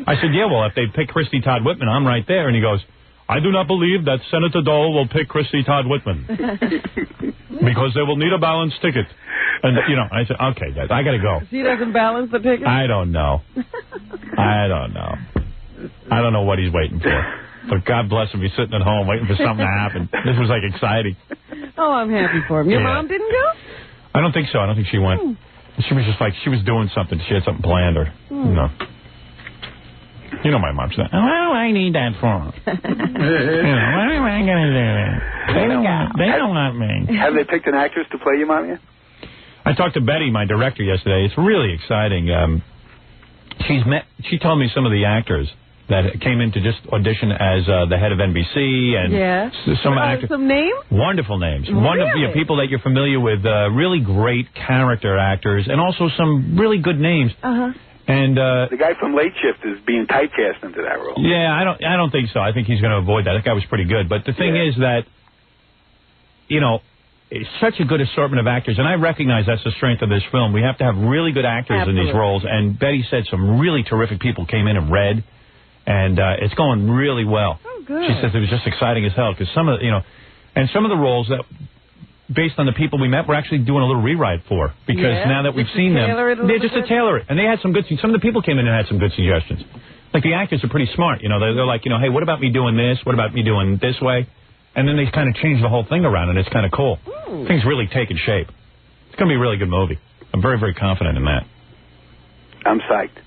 I said, yeah, well, if they pick Christy Todd Whitman, I'm right there. And he goes, I do not believe that Senator Dole will pick Christy Todd Whitman because they will need a balanced ticket. And, I said, okay, guys, I got to go. He doesn't balance the ticket? I don't know. I don't know what he's waiting for. But God bless him. He's sitting at home waiting for something to happen. This was, like, exciting. Oh, I'm happy for him. Your mom didn't go? I don't think so. I don't think she went. She was just like, she was doing something. She had something planned or, You know my mom's like, oh, I need that for? What am I going to do? They don't want me. Have they picked an actress to play you, Mom, yet? I talked to Betty, my director, yesterday. It's really exciting. She told me some of the actors that came in to just audition as the head of NBC and some actors. Some names? Wonderful names. Really? Wonderful people that you're familiar with, really great character actors, and also some really good names. Uh-huh. And the guy from Late Shift is being typecast into that role. Yeah, I don't think so. I think he's going to avoid that. That guy was pretty good. But the thing is that, you know, it's such a good assortment of actors, and I recognize that's the strength of this film. We have to have really good actors in these roles, and Betty said some really terrific people came in and read, and it's going really well. Oh, good. She says it was just exciting as hell, because some of the roles that, based on the people we met, we're actually doing a little rewrite for, because now that we've seen them, they're just to tailor it, and they had some good, some of the people came in and had some good suggestions. Like, the actors are pretty smart, you know, they're like, you know, hey, what about me doing this? What about me doing this way? And then they kind of change the whole thing around, and it's kind of cool. Things really taking shape. It's going to be a really good movie. I'm very, very confident in that. I'm psyched.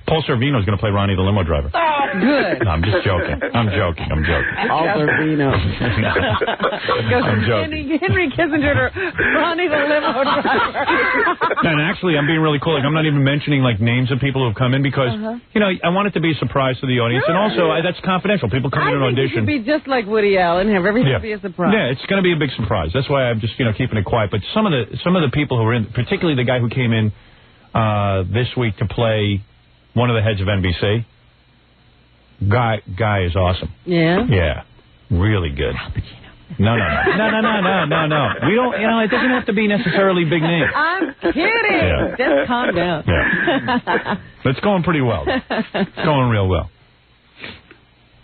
Paul Sorvino is going to play Ronnie the limo driver. Oh, good. No, I'm just joking. I'm joking. Paul Sorvino. I'm joking. Henry Kissinger to Ronnie the limo driver. And actually, I'm being really cool. Like, I'm not even mentioning, like, names of people who have come in because, you know, I want it to be a surprise to the audience. And also, that's confidential. People come in and audition. It should be just like Woody Allen, have everything be a surprise. Yeah, it's going to be a big surprise. That's why I'm just, you know, keeping it quiet. But some of the people who are in, particularly the guy who came in this week to play one of the heads of NBC, guy is awesome. Yeah? Yeah. Really good. No. We don't, you know, it doesn't have to be necessarily big names. I'm kidding. Yeah. Just calm down. Yeah. It's going pretty well. It's going real well.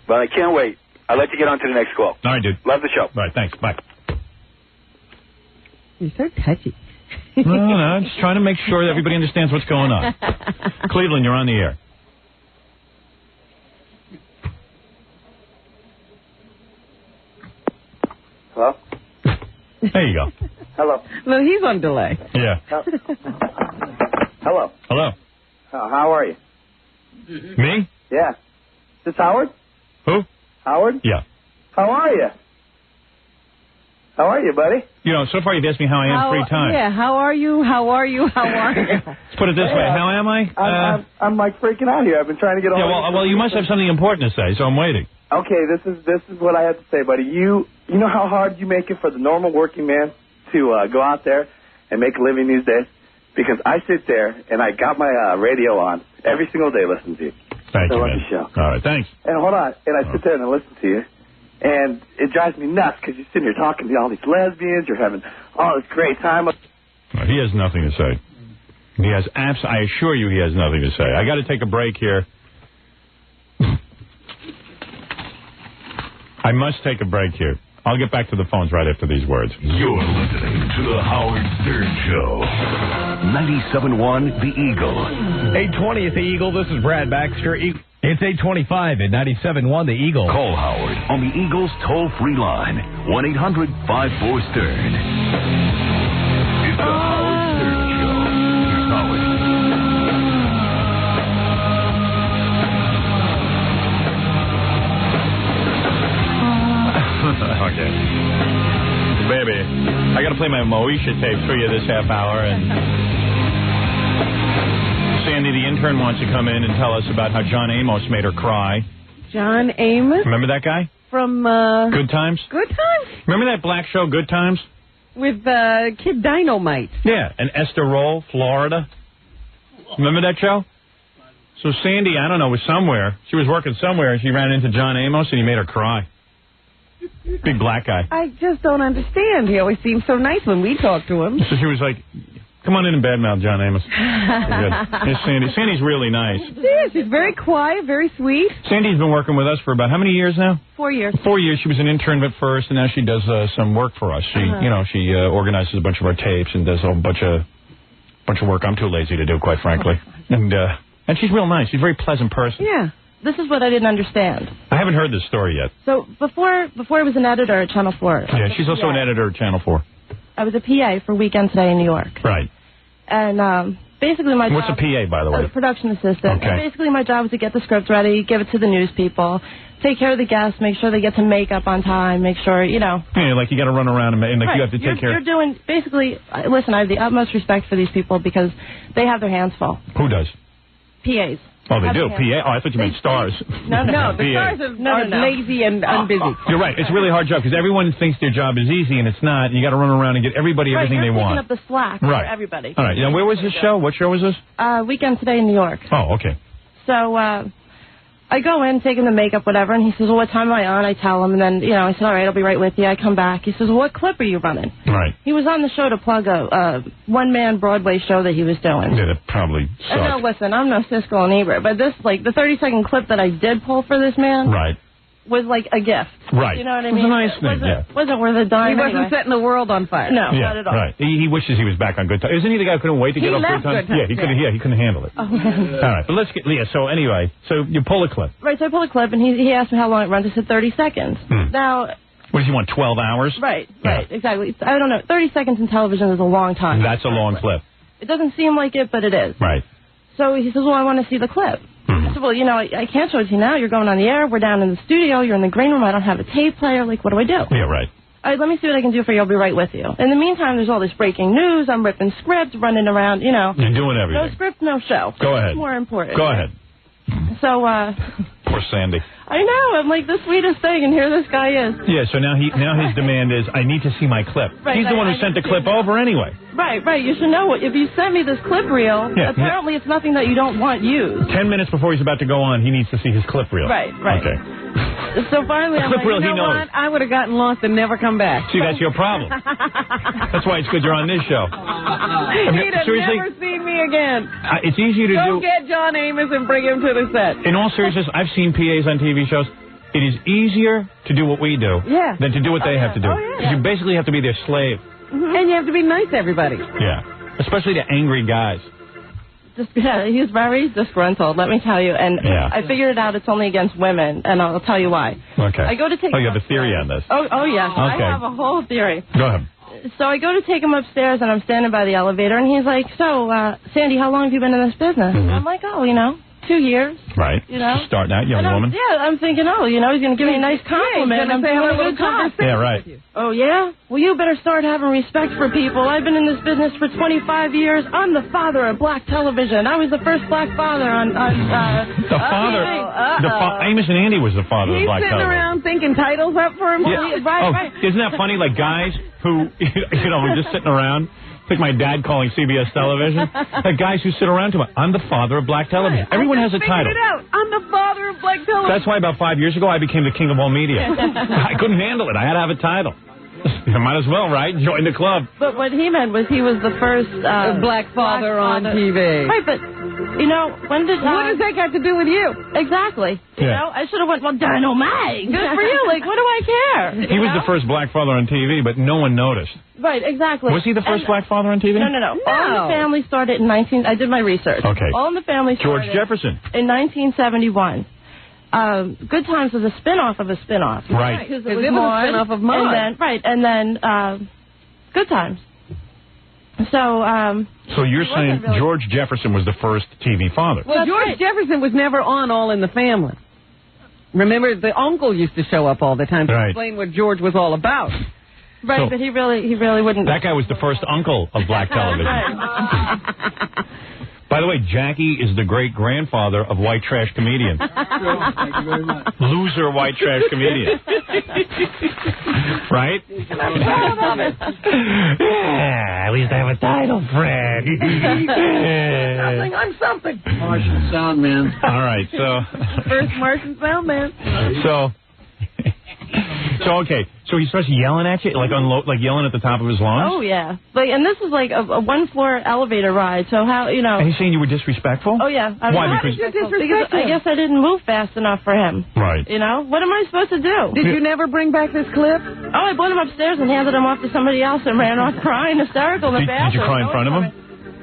But I can't wait. I'll let you get on to the next call. All right, dude. Love the show. All right, thanks. Bye. You're so touchy. No, I'm just trying to make sure that everybody understands what's going on. Cleveland, you're on the air. Hello? There you go. Hello. No, he's on delay. Yeah. Hello. Hello. How are you? Me? Yeah. Is this Howard? Who? Howard? Yeah. How are you? How are you, buddy? You know, so far you've asked me how I am 3 times. Yeah, how are you? How are you? How are you? Let's put it this way. How am I? I'm like freaking out here. I've been trying to get on. Yeah, well, you must have something important to say, so I'm waiting. Okay, this is what I have to say, buddy. You know how hard you make it for the normal working man to go out there and make a living these days? Because I sit there and I got my radio on every single day listening to you. Thank you, I love man. the show. All right, thanks. And hold on, and I sit there and I listen to you, and it drives me nuts because you're sitting here talking to all these lesbians, you're having all this great time. He has nothing to say. He has I assure you he has nothing to say. I got to take a break here. I must take a break here. I'll get back to the phones right after these words. You're listening to the Howard Stern Show. 97.1 The Eagle. 820 at The Eagle. This is Brad Baxter. It's 825 at 97.1 The Eagle. Call Howard on the Eagle's toll-free line, 1-800-54-STERN. It's the Howard Stern Show. Here's Howard. Okay. Baby, I got to play my Moesha tape for you this half hour, and Sandy, the intern, wants to come in and tell us about how John Amos made her cry. John Amos? Remember that guy? From, Good Times? Good Times? Remember that black show, Good Times? With, Kid Dynamite. Yeah, and Esther Roll, Florida. Remember that show? So Sandy, I don't know, was somewhere. She was working somewhere, and she ran into John Amos, and he made her cry. Big black guy. I just don't understand. He always seems so nice when we talk to him. So she was like, come on in and badmouth John Amos. Here's Sandy. Sandy's really nice. Yeah, she's very quiet, very sweet. Sandy's been working with us for about how many years now? 4 years. 4 years. She was an intern at first, and now she does some work for us. She, she organizes a bunch of our tapes and does a bunch of work I'm too lazy to do, quite frankly. And she's real nice. She's a very pleasant person. Yeah. This is what I didn't understand. I haven't heard this story yet. So before I was an editor at Channel 4. Yeah, she's also an editor at Channel 4. I was a PA for Weekend Today in New York. Right. And basically my What's job... a PA, by the way? A production assistant. Okay. And basically my job was to get the script ready, give it to the news people, take care of the guests, make sure they get to makeup on time, make sure, Yeah, like you got to run around and like right. you have to take care of... You're doing... Basically, listen, I have the utmost respect for these people because they have their hands full. Who does? PAs. Oh, they do? PA? Oh, I thought you meant stars. No, the stars are lazy and unbusy. You're right. It's a really hard job because everyone thinks their job is easy, and it's not. And you got to run around and get everybody everything they want. Right, you're picking up the slack for everybody. All right. Now, where was this show? What show was this? Weekend Today in New York. Oh, okay. So I go in, taking the makeup, whatever, and he says, well, what time am I on? I tell him, and then, I said, all right, I'll be right with you. I come back. He says, well, what clip are you running? Right. He was on the show to plug a one-man Broadway show that he was doing. Yeah, that probably sucked. No, listen, I'm no Siskel and Ebert, but this, the 30-second clip that I did pull for this man was like a gift. Right. You know what I It was mean? a nice thing, Wasn't worth a dime. He wasn't setting the world on fire. No, not at all. Right. He wishes he was back on Good Time. Isn't he the guy who couldn't wait to get off Good Time? Yeah, he couldn't handle it. Oh, man. All right, but let's get Leah. So anyway, you pull a clip. Right, so I pull a clip, and he asked me how long it runs. I said 30 seconds. Now... What does he want, 12 hours? Right, exactly. I don't know. 30 seconds in television is a long time. That's a long clip. It doesn't seem like it, but it is. Right. So he says, well, I want to see the clip. I said, well, I can't show it to you now. You're going on the air. We're down in the studio. You're in the green room. I don't have a tape player. Like, what do I do? Yeah, right. All right, let me see what I can do for you. I'll be right with you. In the meantime, there's all this breaking news. I'm ripping scripts, running around, You're doing everything. No script, no show. Go ahead. It's more important. Go ahead. So, Poor Sandy. I know. I'm like the sweetest thing, and here this guy is. Yeah, so now his demand is, I need to see my clip. Right, He's the one who sent the clip over anyway. Right. You should know. If you sent me this clip reel, apparently it's nothing that you don't want used. 10 minutes before he's about to go on, he needs to see his clip reel. Right. Okay. So finally, I'm like, reel, you know what? I would have gotten lost and never come back. See, that's your problem. That's why it's good you're on this show. He'd have never seen me again. It's easier to Go get John Amos and bring him to the set. In all seriousness, I've seen PAs on TV shows. It is easier to do what we do than to do what they have to do. Because you basically have to be their slave. And you have to be nice to everybody. Yeah. Especially to angry guys. He's very disgruntled, let me tell you. And I figured it out. It's only against women, and I'll tell you why. Okay. I go to take you have a theory on this. Oh yes. Okay. I have a whole theory. Go ahead. So I go to take him upstairs, and I'm standing by the elevator, and he's like, so, Sandy, how long have you been in this business? I'm like, 2 years. Right. Starting out, young woman. I'm thinking, he's going to give me a nice compliment. I'm saying a little conversation. Yeah, right. Oh, yeah? Well, you better start having respect for people. I've been in this business for 25 years. I'm the father of black television. I was the first black father on the father. Amos and Andy was the father of black television. He's sitting around thinking titles up for him. Yeah. Right. Isn't that funny? Like guys who, were just sitting around. Like my dad calling CBS television. Like guys who sit around to him. I'm the father of black television. Everyone has a title. It out. I'm the father of black television. That's why about 5 years ago I became the king of all media. I couldn't handle it. I had to have a title. You might as well, right? Join the club. But what he meant was he was the first black father on TV. Right, but when did what does that got to do with you? Exactly. I should have went, well, dynamite. Good for you. Like, what do I care? He was the first black father on TV, but no one noticed. Right, exactly. Was he the first black father on TV? No. All in the Family started in I did my research. Okay. All in the Family started George Jefferson. In 1971. Good Times was a spin-off of a spin-off. Right. Because it was a spin-off of Maude. And then Good Times. So you're saying George Jefferson was the first TV father? Well, George Jefferson was never on All in the Family. Remember, the uncle used to show up all the time to explain what George was all about. Right, but he really wouldn't. That guy was the first uncle of black television. By the way, Jackie is the great-grandfather of white trash comedian. Thank you very much. Loser white trash comedian. Right? Yeah, at least I have a title, Fred. I'm something. Martian Sound Man. All right, so... First Martian Sound Man. So he starts yelling at you, like yelling at the top of his lungs? Oh, yeah. And this is like a one-floor elevator ride, so how, And he's saying you were disrespectful? Oh, yeah. Why? Because I guess I didn't move fast enough for him. Right. What am I supposed to do? Did you never bring back this clip? Oh, I brought him upstairs and handed him off to somebody else and ran off crying, hysterical in the bathroom. Did you cry in front of him?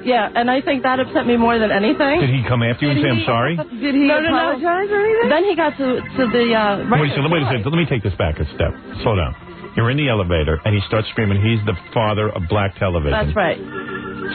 Yeah, and I think that upset me more than anything. Did he come after you and say, I'm sorry? Did he apologize or anything? Then he got to the... Wait a second. Let me take this back a step. Slow down. You're in the elevator, and he starts screaming, he's the father of black television. That's right.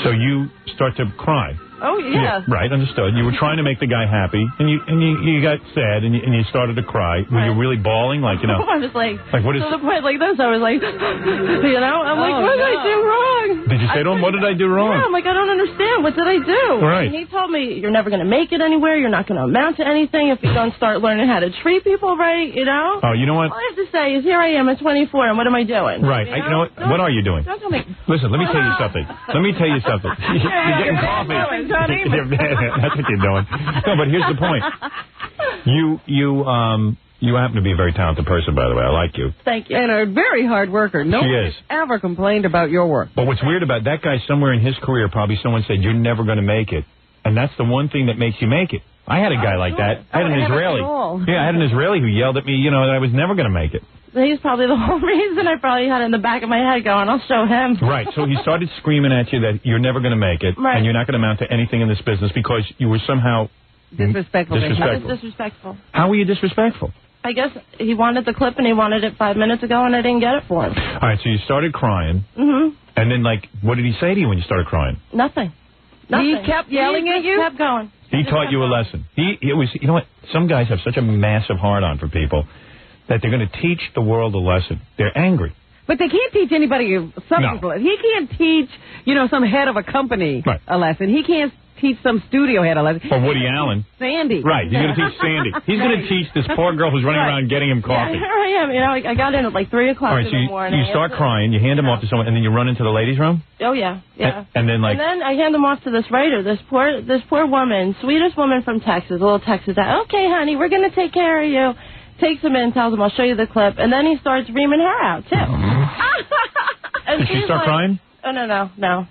So you start to cry. Oh, yeah. Right, understood. You were trying to make the guy happy, and you got sad, and you started to cry. Were you really bawling? Like, you know. I was like what is... to the point like this. I was like, you know, I'm like, what did I do wrong? Did you say to him, what did I do wrong? Yeah, I'm like, I don't understand. What did I do? Right. And he told me, you're never going to make it anywhere. You're not going to amount to anything if you don't start learning how to treat people right, you know? Oh, you know what? All I have to say is, here I am at 24, and what am I doing? Right. You know what? What are you doing? Don't tell me. Listen, let me tell you something. You're getting coffee. That's what you're doing. No, but here's the point. You happen to be a very talented person, by the way. I like you. Thank you. And a very hard worker. No one has ever complained about your work. But what's weird about that guy, somewhere in his career, probably someone said, you're never going to make it. And that's the one thing that makes you make it. I had a guy like that. I had an Israeli. Yeah, I had an Israeli who yelled at me, you know, that I was never going to make it. He's probably the whole reason I probably had it in the back of my head going, I'll show him. Right, so he started screaming at you that you're never going to make it, and you're not going to amount to anything in this business because you were somehow... Disrespectful. I was disrespectful. How were you disrespectful? I guess he wanted the clip and he wanted it 5 minutes ago and I didn't get it for him. All right, so you started crying. Mm-hmm. And then, like, what did he say to you when you started crying? Nothing. He kept yelling at you? He kept going. He taught you a lesson. It was, you know what? Some guys have such a massive heart-on for people that they're going to teach the world a lesson. They're angry. But they can't teach anybody something. No. He can't teach, some head of a company a lesson. He can't teach some studio head a lesson. Or Woody Allen. Sandy. Right, he's going to teach Sandy. He's going to teach this poor girl who's running around getting him coffee. Yeah, here I am. I got in at like 3 o'clock in the morning. You start crying, you hand him off to someone, and then you run into the ladies' room? Oh, yeah, yeah. And then, And then I hand him off to this writer, this poor woman, sweetest woman from Texas, a little Texas. Okay, honey, we're going to take care of you. Takes him in, tells him, I'll show you the clip. And then he starts reaming her out, too. And did she start crying? Oh, no.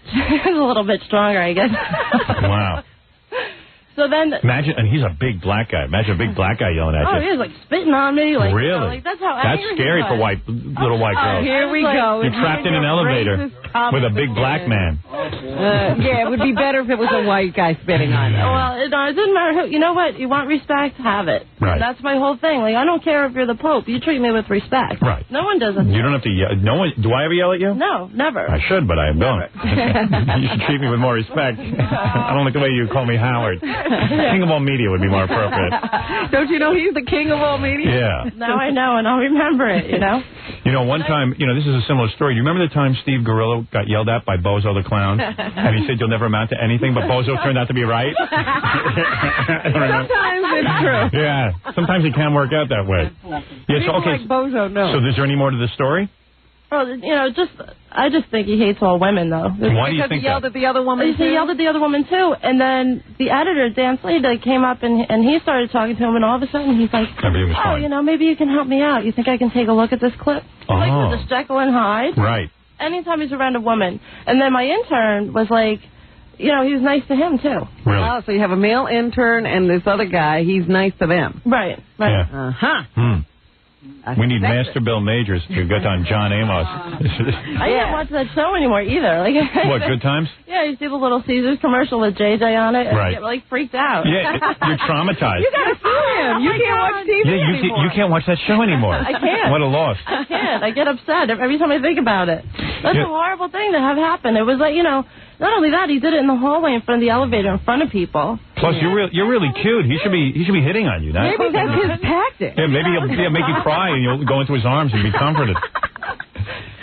She's a little bit stronger, I guess. Wow. So then... Imagine, and he's a big black guy. Imagine a big black guy yelling at you. Oh, he was like spitting on me. Like, really? That's how That's scary for little white girls. Here we go. You're trapped in an elevator with a big black man. Yeah, it would be better if it was a white guy spitting on you. Well, it doesn't matter who. You know what? You want respect? Have it. Right. That's my whole thing. Like, I don't care if you're the Pope. You treat me with respect. Right. No one doesn't. You don't have to yell. No one. Do I ever yell at you? No, never. I should, but I don't. You should treat me with more respect. I don't like the way you call me Howard. King of all media would be more appropriate. Don't you know he's the king of all media? Yeah. Now I know, and I'll remember it, one time, this is a similar story. Do you remember the time Steve Gorillo got yelled at by Bozo the Clown? And he said, you'll never amount to anything, but Bozo turned out to be right? Sometimes it's true. Yeah. Sometimes it can work out that way. Yeah, People like Bozo, no. So is there any more to the story? Well, I just think he hates all women, though. Why do you think he yelled at the other woman, He yelled at the other woman, too. And then the editor, Dan Slade, came up and he started talking to him, and all of a sudden he's like, maybe you can help me out. You think I can take a look at this clip? Like with the Jekyll and Hyde. Right. Anytime he's around a woman. And then my intern was like, he was nice to him, too. Really? Oh, so you have a male intern and this other guy, he's nice to them. Right. Yeah. Uh-huh. We need Master Bill Majors to get on John Amos. I can't watch that show anymore either. What, Good Times? Yeah, you see the Little Caesars commercial with JJ on it, and right. you get freaked out. Yeah, you're traumatized. You gotta sue him. You can't watch TV anymore. You can't watch that show anymore. I can't. What a loss. I can't. I get upset every time I think about it. That's a horrible thing to have happen. It was like, not only that, he did it in the hallway in front of the elevator in front of people. Plus, you're really cute. He should be hitting on you. Maybe that's his tactic. Yeah, maybe he'll make you cry and you'll go into his arms and be comforted.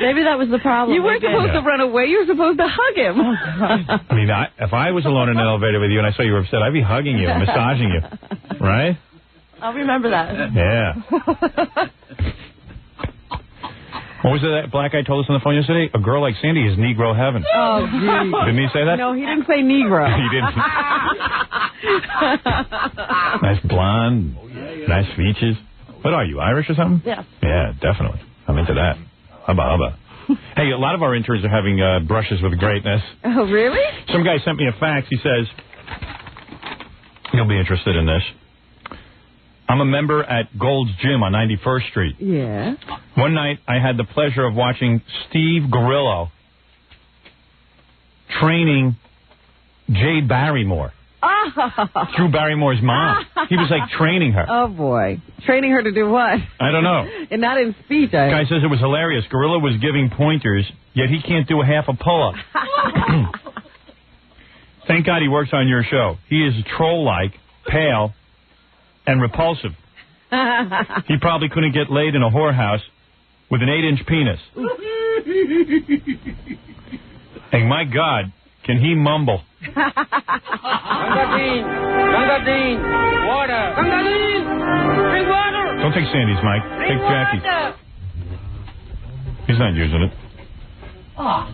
Maybe that was the problem. You weren't supposed to run away. You were supposed to hug him. I mean, if I was alone in an elevator with you and I saw you were upset, I'd be hugging you, massaging you, right? I'll remember that. Yeah. What was it that black guy told us on the phone yesterday? A girl like Sandy is Negro heaven. Oh, gee. Didn't he say that? No, he didn't say Negro. He didn't. Nice blonde, nice features. What are you, Irish or something? Yeah. Yeah, definitely. I'm into that. Hubba. Hey, a lot of our interns are having brushes with greatness. Oh, really? Some guy sent me a fax. He says, you'll be interested in this. I'm a member at Gold's Gym on 91st Street. Yeah. One night, I had the pleasure of watching Steve Gorillo training Jay Barrymore. Drew Barrymore's mom. He was like training her. Oh, boy. Training her to do what? I don't know. And not in speech. Guy says it was hilarious. Gorilla was giving pointers, yet he can't do half a pull-up. Thank God he works on your show. He is troll-like, pale, and repulsive. He probably couldn't get laid in a whorehouse with an 8-inch penis. And my God, can he mumble? Gangadine, water. Gangadine, drink water. Don't take Sandy's, Mike. Take Jackie. He's not using it. Oh.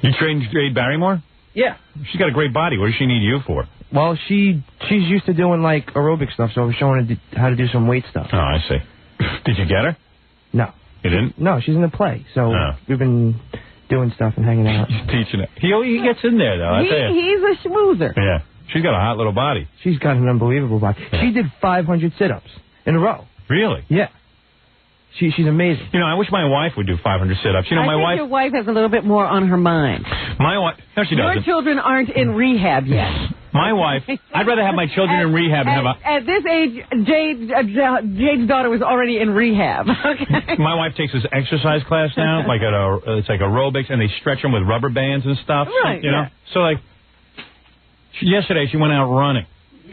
You trained Jade Barrymore? Yeah. She's got a great body. What does she need you for? Well, she's used to doing, like, aerobic stuff, so I was showing her how to do some weight stuff. Oh, I see. Did you get her? No. You didn't? No, she's in the play, so we've been doing stuff and hanging out. She's teaching it. He gets in there, though. He's a schmoozer. Yeah. She's got a hot little body. She's got an unbelievable body. Yeah. She did 500 sit-ups in a row. Really? Yeah. She's amazing. You know, I wish my wife would do 500 sit-ups. You know, my wife... your wife has a little bit more on her mind. My wife... No, she doesn't. Your children aren't in rehab yet. My wife... I'd rather have my children in rehab and have a... At this age, Jade's daughter was already in rehab. Okay. My wife takes this exercise class now, like it's like aerobics, and they stretch them with rubber bands and stuff. Right, you know? So, like, yesterday she went out running.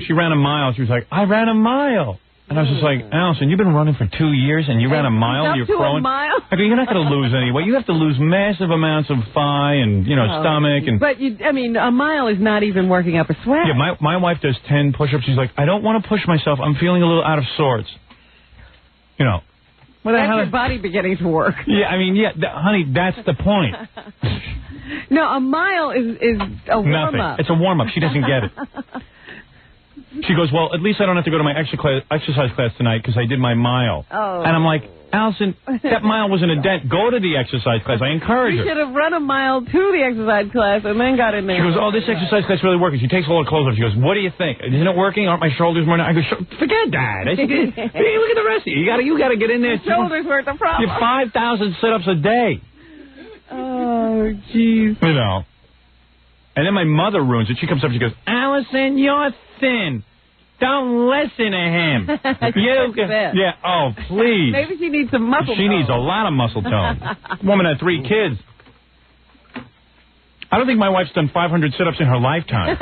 She ran a mile. She was like, I ran a mile. And I was just like, Allison, you've been running for 2 years and you ran a mile? You're crowing? A mile? I mean, you're not going to lose any weight. You have to lose massive amounts of thigh and, stomach. And. But, a mile is not even working up a sweat. Yeah, my wife does 10 push-ups. She's like, I don't want to push myself. I'm feeling a little out of sorts. You know. That's your body beginning to work. Yeah, honey, that's the point. No, a mile is a warm-up. Nothing. It's a warm-up. She doesn't get it. She goes, well, at least I don't have to go to my exercise class tonight because I did my mile. Oh. And I'm like, Allison, that mile wasn't a dent. Go to the exercise class. I encourage her. You should have run a mile to the exercise class and then got in there. She goes, oh, this exercise class really working. She takes all her clothes off. She goes, what do you think? Isn't it working? Aren't my shoulders more? I go, forget that. I said, hey, look at the rest of you. You got to get in there. Shoulders weren't the problem. You have 5,000 sit-ups a day. Oh, jeez. You know. And then my mother ruins it. She comes up and she goes, Allison, you're thin. Don't listen to him. Yeah, oh, please. Maybe she needs some muscle tone. She needs a lot of muscle tone. Woman had 3 kids. I don't think my wife's done 500 sit-ups in her lifetime.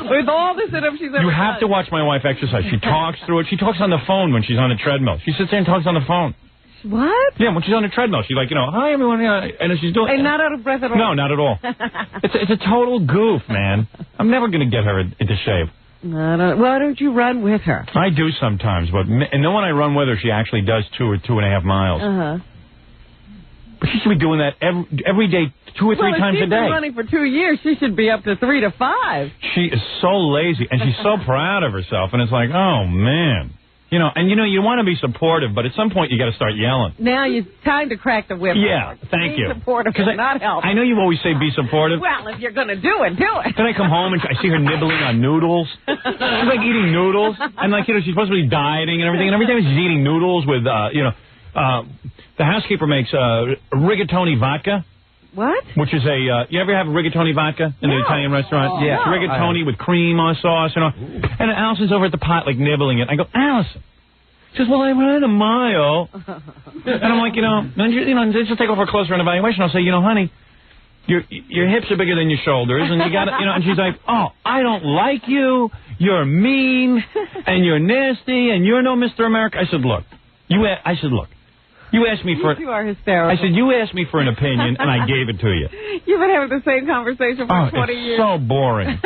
With all the sit-ups she's ever done. You have to watch my wife exercise. She talks through it. She talks on the phone when she's on the treadmill. She sits there and talks on the phone. What? Yeah, when she's on the treadmill, she's like, hi, everyone. And she's doing... And not out of breath at all? No, not at all. It's a total goof, man. I'm never going to get her into shape. Why don't you run with her? I do sometimes, and then when I run with her, she actually does 2 or 2.5 miles. But she should be doing that every day, 2 or 3 times a day. She's been running for 2 years. She should be up to 3 to 5. She is so lazy, and she's so proud of herself, and it's like, oh, man. You want to be supportive, but at some point you got to start yelling. Now it's time to crack the whip. Yeah, thank you. Be supportive will not help. I know you always say be supportive. Well, if you're going to do it, do it. Then I come home and I see her nibbling on noodles. She's like eating noodles, and she's supposed to be dieting and everything. And every time she's eating noodles with, the housekeeper makes rigatoni vodka. What? Which is you ever have rigatoni vodka in the Italian restaurant? Yeah. It's rigatoni with cream sauce and all. And Allison's over at the pot, like, nibbling it. I go, Allison. She says, well, I ran a mile. And I'm like, just take over a closer evaluation. I'll say, honey, your hips are bigger than your shoulders. And you got to, and she's like, oh, I don't like you. You're mean. And you're nasty. And you're no Mr. America. I said, look. You asked me for... You are hysterical. I said, you asked me for an opinion, and I gave it to you. You've been having the same conversation for 20 years. It's so boring.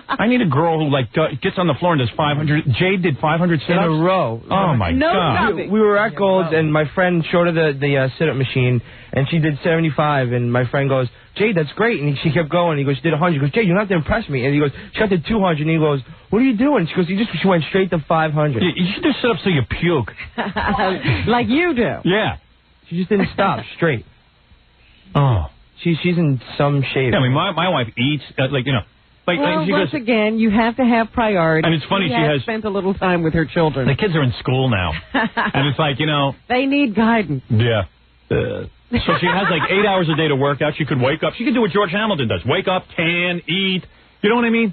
I need a girl who, gets on the floor and does 500... Jade did 500 sit-ups? In a row. Oh, my God. We were at Gold's, and my friend showed her the sit-up machine, and she did 75, and my friend goes, Jade, that's great. And she kept going. He goes, she did 100. He goes, Jade, you don't have to impress me. And he goes, she got to 200. And he goes, what are you doing? She goes, she went straight to 500. Yeah, you should just sit up so you puke. Like you do. Yeah. She just didn't stop straight. Oh. She's in some shape. Yeah, my wife eats, Well, she once goes, again, you have to have priorities. And it's funny, she has spent a little time with her children. The kids are in school now. And it's like, They need guidance. Yeah. So she has 8 hours a day to work out. She could wake up. She could do what George Hamilton does. Wake up, tan, eat. You know what I mean?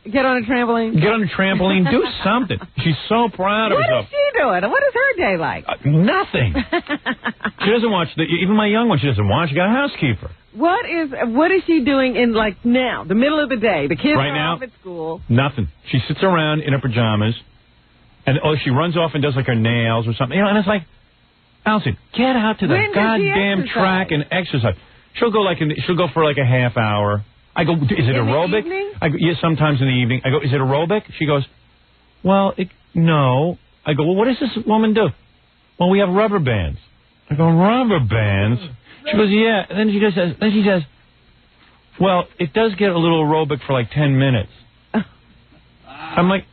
Get on a trampoline. Do something. She's so proud of herself. What is she doing? What is her day like? Nothing. She doesn't watch. Even my young one, she doesn't watch. She got a housekeeper. What is she doing in, like, now, the middle of the day? The kids Right are now? off at school. Nothing. She sits around in her pajamas, and she runs off and does like her nails or something. And it's like, Allison, get out to the goddamn track and exercise. She'll go for like a half hour. I go, is it aerobic? I go, yeah, sometimes in the evening. I go, is it aerobic? She goes, well, no. I go, well, what does this woman do? Well, we have rubber bands. I go, rubber bands? She goes, yeah. And then she says, well, it does get a little aerobic for like 10 minutes. I'm like,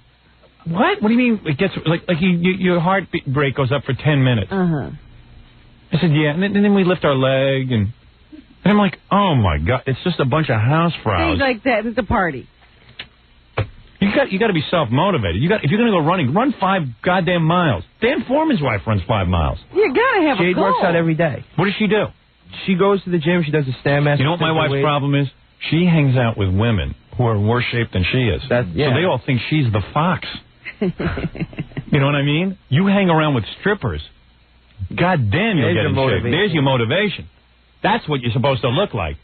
what? What do you mean it gets, like your heart rate goes up for 10 minutes? Uh-huh. I said, yeah. And then we lift our leg, and I'm like, oh, my God. It's just a bunch of housefrows. Things like that. It's a party. You got to be self-motivated. If you're going to go running, run 5 goddamn miles. Dan Foreman's wife runs 5 miles. You got to have Jade a goal. works out every day. What does she do? She goes to the gym. She does the Stairmaster. You know what my wife's problem is? She hangs out with women who are in worse shape than she is. So they all think she's the fox. You know what I mean? You hang around with strippers. God damn, you'll get in shape. There's your motivation. That's what you're supposed to look like.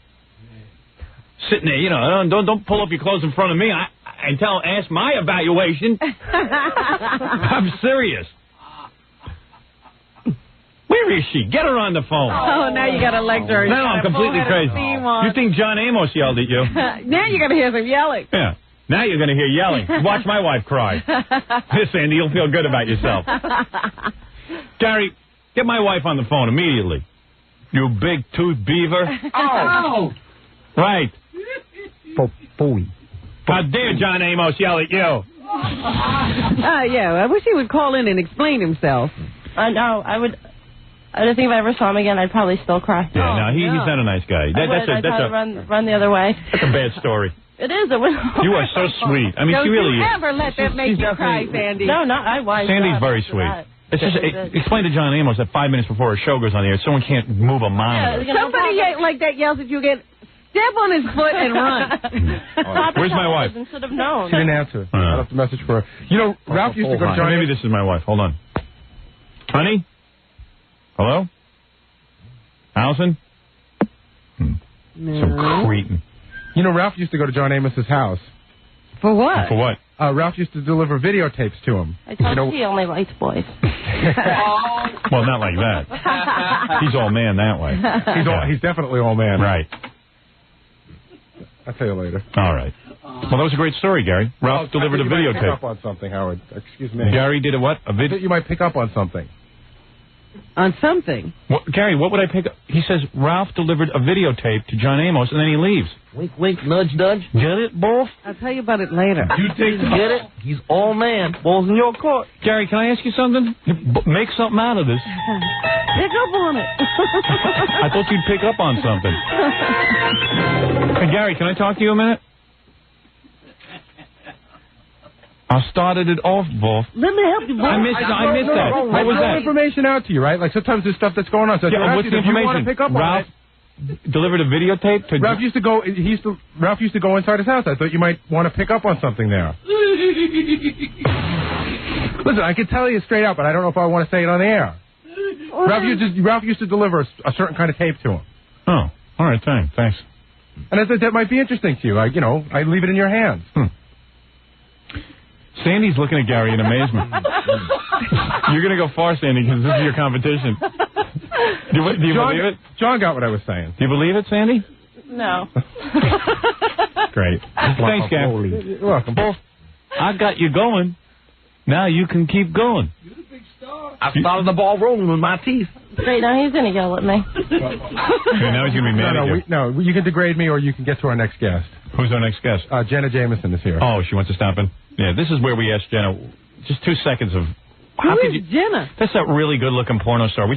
Sitting there, you know, don't pull up your clothes in front of me. Ask my evaluation. I'm serious. Where is she? Get her on the phone. Oh, now you got to lecture her. No, I'm completely crazy. You think John Amos yelled at you? Now you're going to hear some yelling. Yeah. Now you're going to hear yelling. Watch my wife cry. Yes, Andy, you'll feel good about yourself. Gary, get my wife on the phone immediately. You big tooth beaver. Oh. Right. Boy. How dare John Amos yell at you? Yeah, I wish he would call in and explain himself. I know. I don't think if I ever saw him again, I'd probably still cry. Yeah, no, he's not a nice guy. I'd run the other way. That's a bad story. It is. You are so sweet. I mean, she really is. Don't you ever let that make you cry, Sandy. No, I was. Sandy's very sweet. It's just explain to John Amos that 5 minutes before her show goes on the air, someone can't move a monitor. Yeah, somebody like that yells at you again. Step on his foot and run. Where's my wife? Should have known. She didn't answer. I left a message for her. You know, Ralph used to go to John. Maybe this is my wife. Hold on. Honey? Hello? Allison? No. Some cretin. You know, Ralph used to go to John Amos's house. For what? For what? Ralph used to deliver videotapes to him. I told he only likes boys. Well, not like that. He's all man that way. He's definitely all man. Right. I'll tell you later. All right. Well, that was a great story, Gary. Ralph delivered a videotape. You might pick up on something, Howard. Excuse me. Gary did a what? A video? You might pick up on something. On something? Gary, what would I pick up? He says Ralph delivered a videotape to John Amos, and then he leaves. Wink, wink, nudge, nudge. Get it, boss? I'll tell you about it later. You get it? He's all man. Ball's in your court. Gary, can I ask you something? Make something out of this. Pick up on it. I thought you'd pick up on something. Hey, Gary, can I talk to you a minute? I started it off, Wolf. Let me help you, boss. I missed that. What was that? Information out to you, right? Like sometimes there's stuff that's going on. So yeah, what's the information? Pick up Ralph delivered a videotape to Ralph used to go. Ralph used to go inside his house. I thought you might want to pick up on something there. Listen, I can tell you straight out, but I don't know if I want to say it on the air. Ralph used to deliver a certain kind of tape to him. Oh, all right, thanks. And I thought that might be interesting to you. I leave it in your hands. Sandy's looking at Gary in amazement. You're going to go far, Sandy, because this is your competition. Do you believe it? John got what I was saying. Do you believe it, Sandy? No. Great. Thanks, Gary. You're welcome. Well, I got you going. Now you can keep going. I started the ball rolling with my teeth. Great, now he's going to yell at me. Okay, now he's going to be mad at you. You can degrade me or you can get to our next guest. Who's our next guest? Jenna Jameson is here. Oh, she wants to stop in? Yeah, this is where we ask Jenna, just 2 seconds of... Who is Jenna? That's a really good-looking porno star.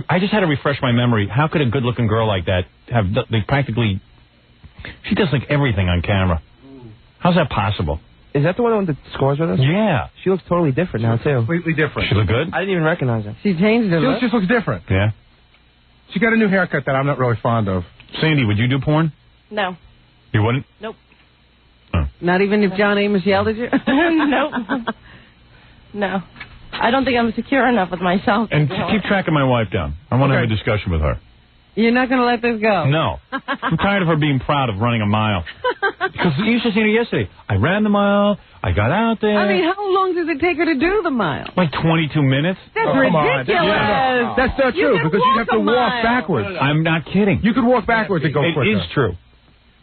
I just had to refresh my memory. How could a good-looking girl like that have... She does like everything on camera. How's that possible? Is that the one that scores with us? Yeah. She looks totally different now, too. Completely different. She look good? I didn't even recognize her. She changed her look. She just looks different. Yeah. She got a new haircut that I'm not really fond of. Sandy, would you do porn? No. You wouldn't? Nope. Oh. Not even if John Amos yelled at you? Nope. No. I don't think I'm secure enough with myself. And keep track of my wife down. I want to have a discussion with her. You're not going to let this go? No. I'm tired of her being proud of running a mile. Because you should have seen her yesterday. I ran the mile. I got out there. I mean, how long does it take her to do the mile? Like 22 minutes. That's ridiculous. That's not true, because you have to walk backwards. I'm not kidding. You could walk backwards and go quicker. It is true.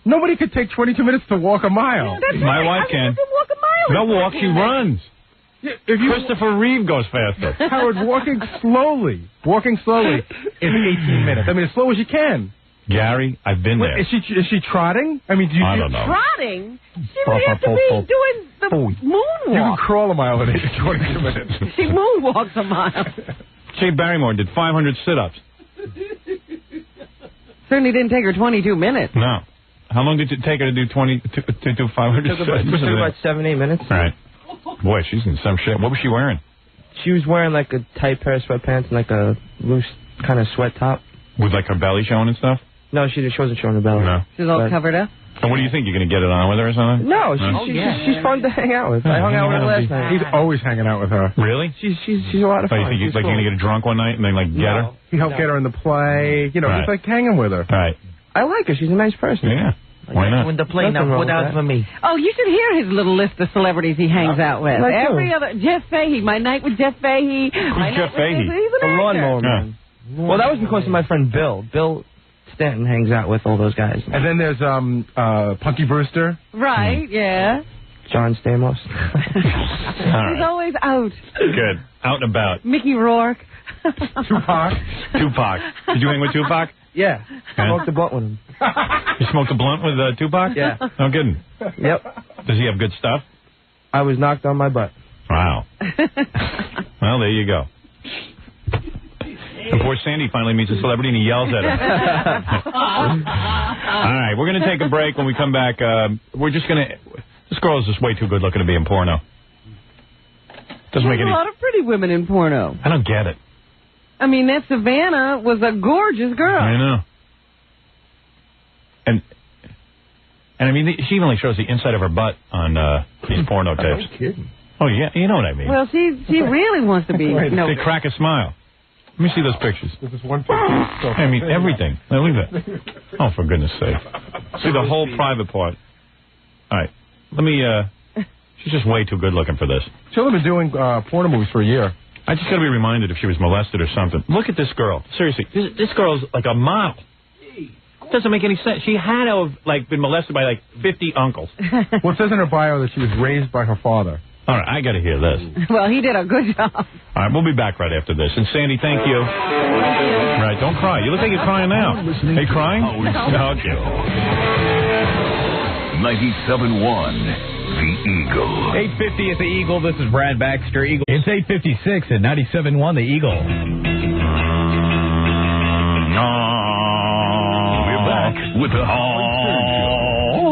Nobody could take 22 minutes to walk a mile. My wife can. Walk a mile. No walk, she runs. If Christopher Reeve goes faster. Howard, walking slowly is 18 minutes. I mean, as slow as you can. Gary, I've been there. Is she trotting? I mean, do you I don't know. Trotting? She would have to be doing the moonwalk. You can crawl a mile in 22 minutes. She moonwalks a mile. Jay Barrymore did 500 sit-ups. Certainly didn't take her 22 minutes. No. How long did it take her to do 500 It took about 7-8 minutes. All right. Boy, she's in some shape. What was she wearing? She was wearing like a tight pair of sweatpants and like a loose kind of sweat top. With like her belly showing and stuff? No, she wasn't showing her belly. No. She's all covered up? And what do you think? You're going to get it on with her or something? No, she's fun to hang out with. I hung out with her last night. He's always hanging out with her. Really? She's a lot of fun. You think you're going to get her drunk one night and then like get her? He helped get her in the play. You know, just like hanging with her. Right. I like her. She's a nice person. Yeah. Why not? When the plane put out for me. Oh, you should hear his little list of celebrities he hangs out with. Every other Jeff Fahey, my night with Jeff Fahey. Who's Jeff Fahey? He's an The actor. lawnmower man. Well, that was because of my friend Bill. Bill Stanton hangs out with all those guys. And then there's Punky Brewster. Right, yeah. John Stamos. He's always out. Good. Out and about. Mickey Rourke. Tupac. Did you hang with Tupac? Yeah. Smoked a blunt with him. You smoked a blunt with Tupac? Yeah. No kidding. Yep. Does he have good stuff? I was knocked on my butt. Wow. Well, there you go. And poor Sandy finally meets a celebrity and he yells at her. All right, we're going to take a break. When we come back, we're just going to... This girl is just way too good looking to be in porno. Doesn't make any... There's a lot of pretty women in porno. I don't get it. I mean, that Savannah was a gorgeous girl. I know. And I mean, she even like shows the inside of her butt on these porno tapes. No kidding. Oh, yeah, you know what I mean. Well, she really wants to be... They crack a smile. Let me see those pictures. This is one picture. I mean, everything. Now, look at that. Oh, for goodness sake. See the whole private part. All right. Let me, she's just way too good looking for this. She's only been doing porno movies for a year. I just got to be reminded if she was molested or something. Look at this girl. Seriously, this girl's like a model. Doesn't make any sense. She had to have, like, been molested by, like, 50 uncles. Well, it says in her bio that she was raised by her father. All right, I got to hear this. Well, he did a good job. All right, we'll be back right after this. And Sandy, thank you. Right, don't cry. You look like you're crying now. Are you crying? No. Okay. 97.1, The Eagle. 8:50 at The Eagle. This is Brad Baxter. Eagle. It's 8:56 at 97.1, The Eagle. We're back with the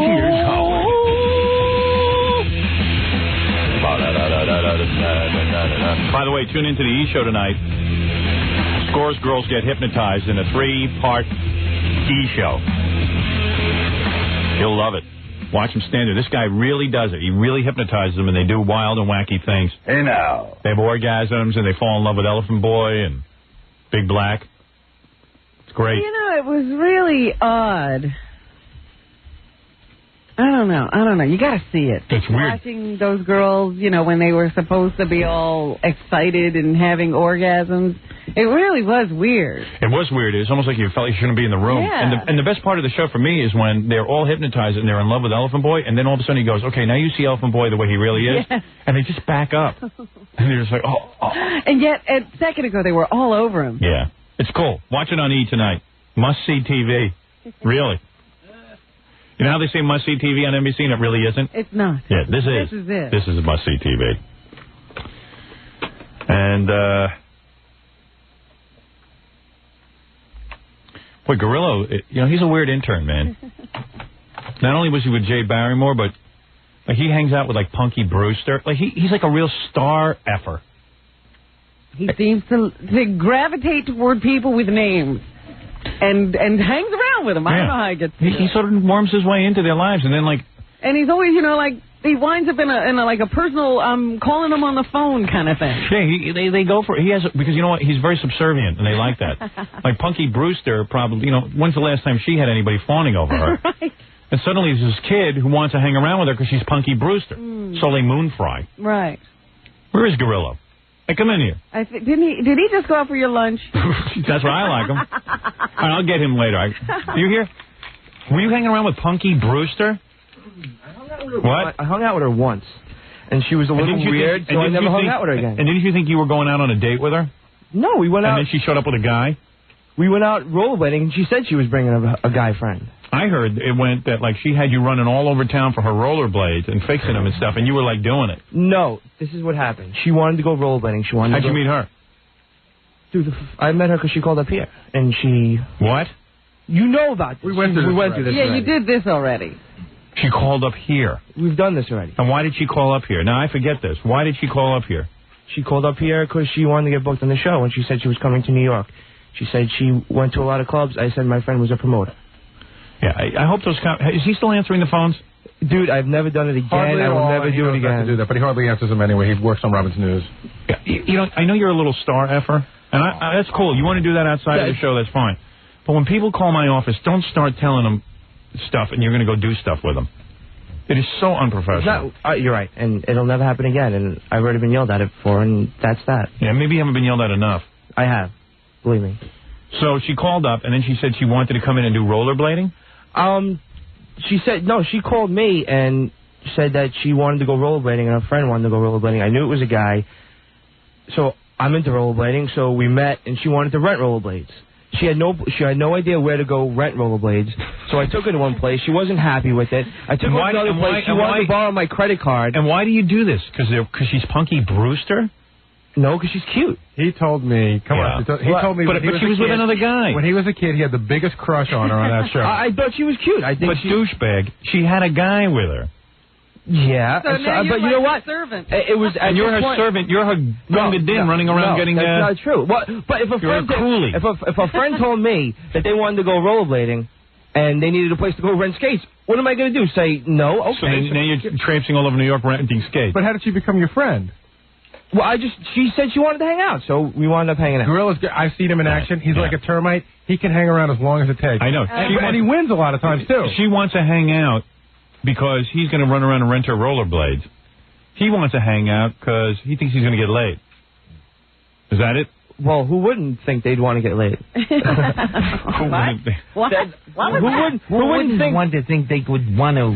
Here's Howard. By the way, tune into the E! Show tonight. Scores Girls Get Hypnotized in a 3-part E! Show. You'll love it. Watch them stand there. This guy really does it. He really hypnotizes them, and they do wild and wacky things. Hey, now. They have orgasms, and they fall in love with Elephant Boy and Big Black. It's great. You know, it was really odd. I don't know. You got to see it. It's weird. Watching those girls, you know, when they were supposed to be all excited and having orgasms, it really was weird. It was weird. It was almost like you felt you shouldn't be in the room. Yeah. And the best part of the show for me is when they're all hypnotized and they're in love with Elephant Boy, and then all of a sudden he goes, okay, now you see Elephant Boy the way he really is. Yes. And they just back up. And they're just like, oh. And yet, a second ago, they were all over him. Yeah. It's cool. Watch it on E! tonight. Must-see TV. Really. You know how they say must-see TV on NBC, and it really isn't? It's not. Yeah, this is it. This is must-see TV. And, boy, Gorillo, you know, he's a weird intern, man. Not only was he with Jay Barrymore, but like he hangs out with, like, Punky Brewster. Like, he's like a real star effer. He seems to gravitate toward people with names. And hangs around with them. I don't know how he gets He sort of worms his way into their lives, and then, like... And he's always, you know, like, he winds up in like a personal calling him on the phone kind of thing. Yeah, they go for it. He has because you know what? He's very subservient, and they like that. Like Punky Brewster, probably. When's the last time she had anybody fawning over her? Right. And suddenly there's this kid who wants to hang around with her because she's Punky Brewster. Soleil Moon Fry. Right. Where is Gorilla? Hey, come in here. Did he just go out for your lunch? That's why I like him. All right, I'll get him later. You here? Were you hanging around with Punky Brewster? What? I hung out with her once, and she was a little weird, so I never hung out with her again. And didn't you think you were going out on a date with her? No, we went out. And then she showed up with a guy? We went out rollerblading, and she said she was bringing a guy friend. I heard it went that, like, she had you running all over town for her rollerblades and fixing them and stuff, and you were, like, doing it. No, this is what happened. She wanted to go rollerblading. How'd you meet her? Dude, I met her because she called up here, and she... What? You know about this. We went through this. Yeah, you did this already. She called up here. We've done this already. And why did she call up here? Now, I forget this. Why did she call up here? She called up here because she wanted to get booked on the show, and she said she was coming to New York. She said she went to a lot of clubs. I said my friend was a promoter. Yeah, I hope those... Is he still answering the phones? Dude, I've never done it again. Hardly I will never do it again. To do that, but he hardly answers them anyway. He works on Robin's News. Yeah, you know, I know you're a little star effer, and that's cool. You want to do that outside of the show, that's fine. But when people call my office, don't start telling them stuff and you're going to go do stuff with them. It is so unprofessional. You're right, and it'll never happen again, and I've already been yelled at it before, and that's that. Yeah, maybe you haven't been yelled at enough. I have. Believe me. So she called up, and then she said she wanted to come in and do rollerblading? She said, no, she called me and said that she wanted to go rollerblading, and her friend wanted to go rollerblading. I knew it was a guy, so I'm into rollerblading, so we met, and she wanted to rent rollerblades. She had no idea where to go rent rollerblades, so I took her to one place. She wasn't happy with it. I took her to another place. She wanted to borrow my credit card. And why do you do this? Because she's Punky Brewster? No, because she's cute. He told me, he told me, but she was with another guy. When he was a kid, he had the biggest crush on her on that show. I thought she was cute. But douchebag, she had a guy with her. Yeah, so now but you know what? Servant. It was. And you're her servant. You're her gunga-din running around getting. That's not true. But if a friend, if a friend told me that they wanted to go rollerblading and they needed a place to go rent skates, what am I going to do? Say no? Okay. So now you're traipsing all over New York renting skates. But how did she become your friend? Well, she said she wanted to hang out, so we wound up hanging out. Gorilla's good. I've seen him in action. He's like a termite. He can hang around as long as it takes. I know. And he wins a lot of times, too. She wants to hang out because he's going to run around and rent her rollerblades. He wants to hang out because he thinks he's going to get laid. Is that it? Well, who wouldn't think they'd want to get laid? Who wouldn't want to think they would want to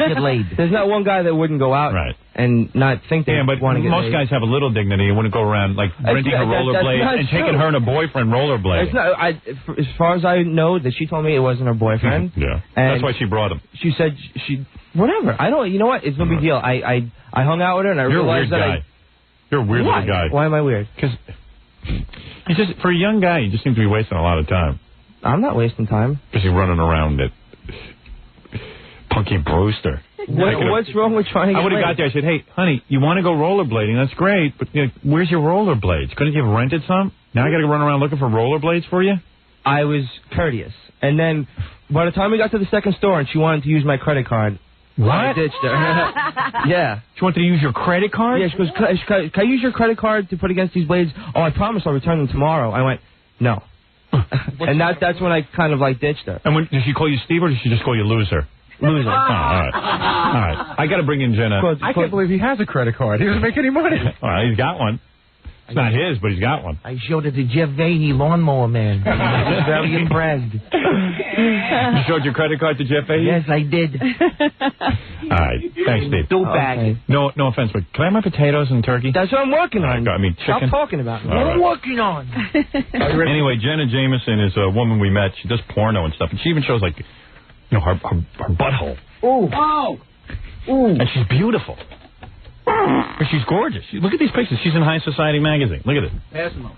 get laid? There's not one guy that wouldn't go out and not think they want to get laid. Most guys have a little dignity and wouldn't go around like renting a rollerblade and taking her and her boyfriend rollerblading. As far as I know, that she told me it wasn't her boyfriend. Yeah, and that's why she brought him. She said whatever. I don't. You know what? It's no big deal. I hung out with her and I realized that You're a weird little guy. Why am I weird? Because for a young guy, you just seem to be wasting a lot of time. I'm not wasting time. Because you're running around at Punky Brewster. What's wrong with trying to get I would have got there. I said, hey, honey, you want to go rollerblading? That's great, but where's your rollerblades? Couldn't you have rented some? Now I got to run around looking for rollerblades for you? I was courteous. And then by the time we got to the second store and she wanted to use my credit card, I ditched her. Yeah. She wanted to use your credit card? Yeah, she goes, can I use your credit card to put against these blades? Oh, I promise I'll return them tomorrow. I went, no. And that's when I kind of ditched her. And did she call you Steve or did she just call you loser? Loser. Oh, all right. I got to bring in Jenna. I can't believe he has a credit card. He doesn't make any money. All right, he's got one. It's not his, but he's got one. I showed it to Jeff Vahey, lawnmower man. He was very impressed. You showed your credit card to Jeff Vahey? Yes, I did. All right. Thanks, Steve. Okay. No offense, but can I have my potatoes and turkey? That's what I'm working on. I mean, chicken. Stop talking about me. What I'm working on. Anyway, Jenna Jameson is a woman we met. She does porno and stuff, and she even shows, her butthole. Oh. And she's beautiful. But she's gorgeous. Look at these pictures. She's in High Society magazine. Look at it. Pass them up.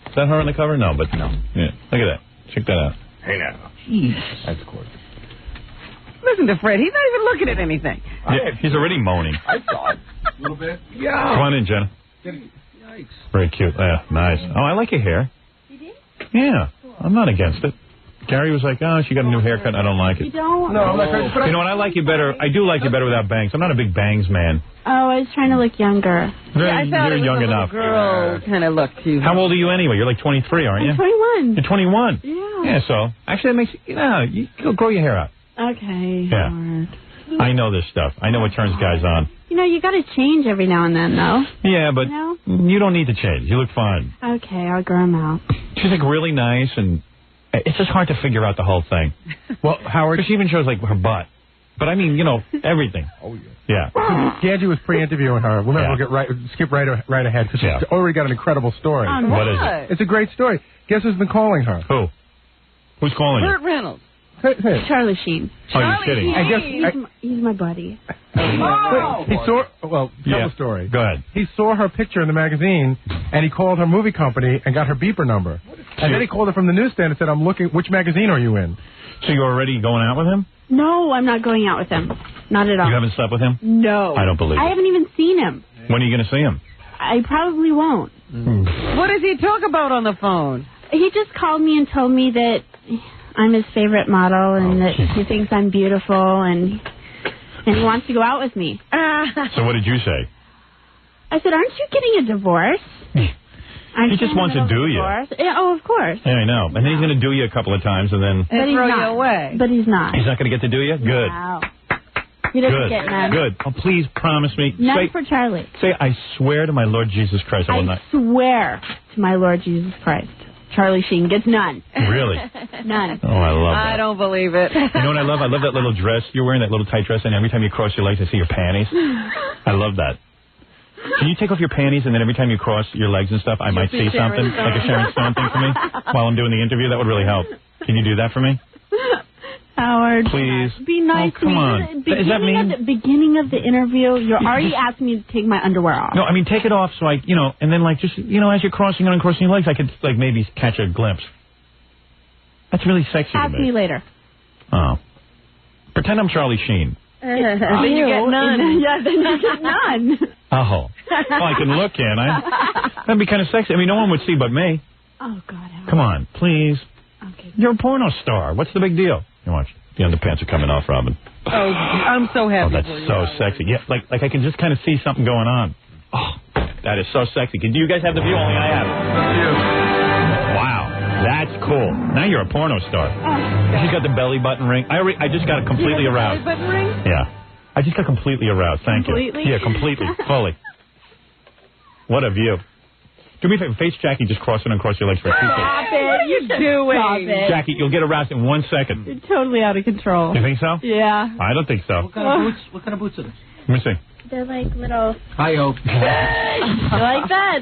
Is that her on the cover? No, but no. Yeah. Look at that. Check that out. Hey now. Jeez. That's gorgeous. Listen to Fred. He's not even looking at anything. Yeah, he's already moaning. I saw it. A little bit. Yeah. Come on in, Jenna. Yikes. Very cute. Yeah, nice. Oh, I like your hair. You did? Yeah. I'm not against it. Gary was like, oh, she got a new haircut and I don't like it. You don't? No, I'm not crazy. You know what? I like you better. I do like you better without bangs. I'm not a big bangs man. Oh, I was trying to look younger. I thought You're it was young a enough. girl kind of look to you. How old are you anyway? You're like 23, aren't you? I'm 21. You're 21. Yeah. Yeah, so actually that makes you go grow your hair out. Okay. Yeah. Howard. I know this stuff. I know what turns guys on. You know, you got to change every now and then, though. Yeah, but You you don't need to change. You look fine. Okay, I'll grow them out. She's like really nice, and it's just hard to figure out the whole thing. Well, Howard, she even shows like her butt. But I mean, you know, everything. Oh yeah. Yeah. Ganji was pre-interviewing her. We'll skip right ahead because she's already got an incredible story. What is it? It's a great story. Guess who's been calling her? Who? Who's calling Burt you? Reynolds. Charlie Sheen. Oh, you're kidding. He's my buddy. He saw. Well, tell the story. Go ahead. He saw her picture in the magazine, and he called her movie company and got her beeper number. And then he called her from the newsstand and said, "I'm looking. Which magazine are you in?" So you're already going out with him? No, I'm not going out with him. Not at all. You haven't slept with him? No. I don't believe I it. haven't even seen him. When are you going to see him? I probably won't. What does he talk about on the phone? He just called me and told me that I'm his favorite model and that he thinks I'm beautiful and he wants to go out with me. So what did you say? I said, aren't you getting a divorce? He just wants to do you. Yeah, oh, of course. Yeah, I know. And then he's going to do you a couple of times, and then... But he's throw not. you away. But he's not. He's not going to get to do you? Good. Wow. He doesn't Good. get none. Good. Oh, please promise me. None for Charlie. Say, I swear to my Lord Jesus Christ, I will not... Swear to my Lord Jesus Christ. Charlie Sheen gets none. Really? None. Oh, I love that. I don't believe it. You know what I love? I love that little dress you're wearing, that little tight dress, and every time you cross your legs, I see your panties. I love that. Can you take off your panties, and then every time you cross your legs and stuff, I might see something, like a Sharon Stone thing for me, while I'm doing the interview? That would really help. Can you do that for me? Howard. Please. Be nice to me. Come on. Is that mean? At the beginning of the interview, you're already asking me to take my underwear off. No, I mean, take it off so I, you know, and then, like, just, you know, as you're crossing and uncrossing your legs, I could, like, maybe catch a glimpse. That's really sexy Ask to me. me later. Oh. Pretend I'm Charlie Sheen. Then you get none. Yeah, then you get none. Oh. Well, I can look, can't I? That'd be kind of sexy. I mean, no one would see but me. Oh, God. Howard. Come on, please. Okay. You're a porno star. What's the big deal? You watch. The underpants are coming off, Robin. Oh, I'm so happy. Oh, that's so sexy. Yeah, like I can just kind of see something going on. Oh, that is so sexy. Do you guys have the view? Only I have. Wow, that's cool. Now you're a porno star. She's got the belly button ring. I just got completely aroused. Belly button ring? Yeah, I just got completely aroused. Thank you. Yeah, completely, fully. What a view. Do me a favor, face Jackie, just cross it and cross your legs for 2 seconds. Stop it. What are you doing? Stop it. Jackie, you'll get aroused in 1 second. You're totally out of control. You think so? Yeah. I don't think so. What kind of boots are they? Let me see. They're like little... Hi-yo. I like that.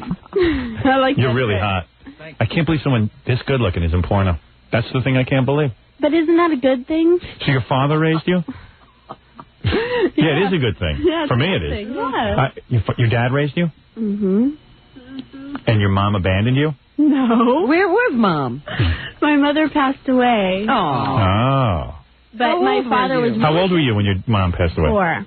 I like You're that really too. hot. I can't believe someone this good looking is in porno. That's the thing I can't believe. But isn't that a good thing? So your father raised you? Yeah, it is a good thing. Yeah, For me, it thing. is. Yeah. Your dad raised you? Mm-hmm. And your mom abandoned you? No. Where was Mom? My mother passed away. Oh. But my father was... How old were you when your mom passed away? 4.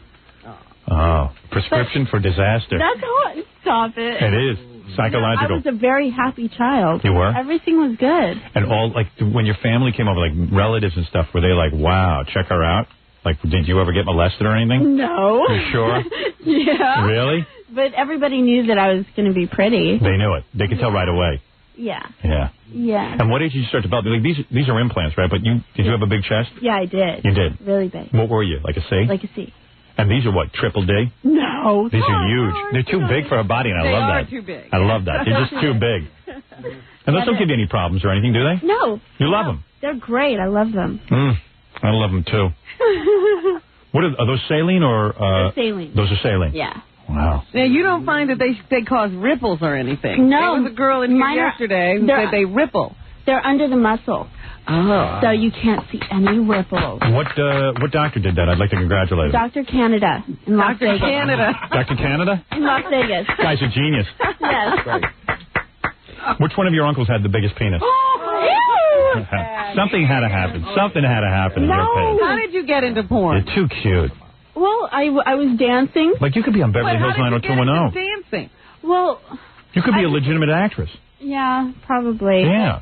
Oh. Prescription for disaster. That's hot. Stop it. It is. Psychological. I was a very happy child. You were? Everything was good. And all, like, when your family came over, like, relatives and stuff, were they like, wow, check her out? Like, did you ever get molested or anything? No. You sure? Yeah. Really? But everybody knew that I was going to be pretty. They knew it. They could tell right away. Yeah. Yeah. Yeah. And what age did you start to develop? Like, these are implants, right? But did you have a big chest? Yeah, I did. You did? Really big. What were you? Like a C? Like a C. And these are what, triple D? No. These are huge. They're too big for a body, and I love that. They are too big. I love that. They're just too big. And those don't give you any problems or anything, do they? No. You love them? They're great. I love them. I love them, too. What are those saline or... They're saline. Those are saline? Yeah. Wow. Now, you don't find that they cause ripples or anything. No. There was a girl in here yesterday who said they ripple. They're under the muscle. Oh. So you can't see any ripples. What doctor did that? I'd like to congratulate him. Dr. Canada in Las Vegas. Dr. Canada? In Las Vegas. Guy's a genius. Yes. Which one of your uncles had the biggest penis? Something had to happen. Something had to happen in your case. How did you get into porn? You're too cute. Well, I was dancing. Like, you could be on Beverly Hills 90210. Dancing. Well, You could be a legitimate actress. yeah, probably. Yeah.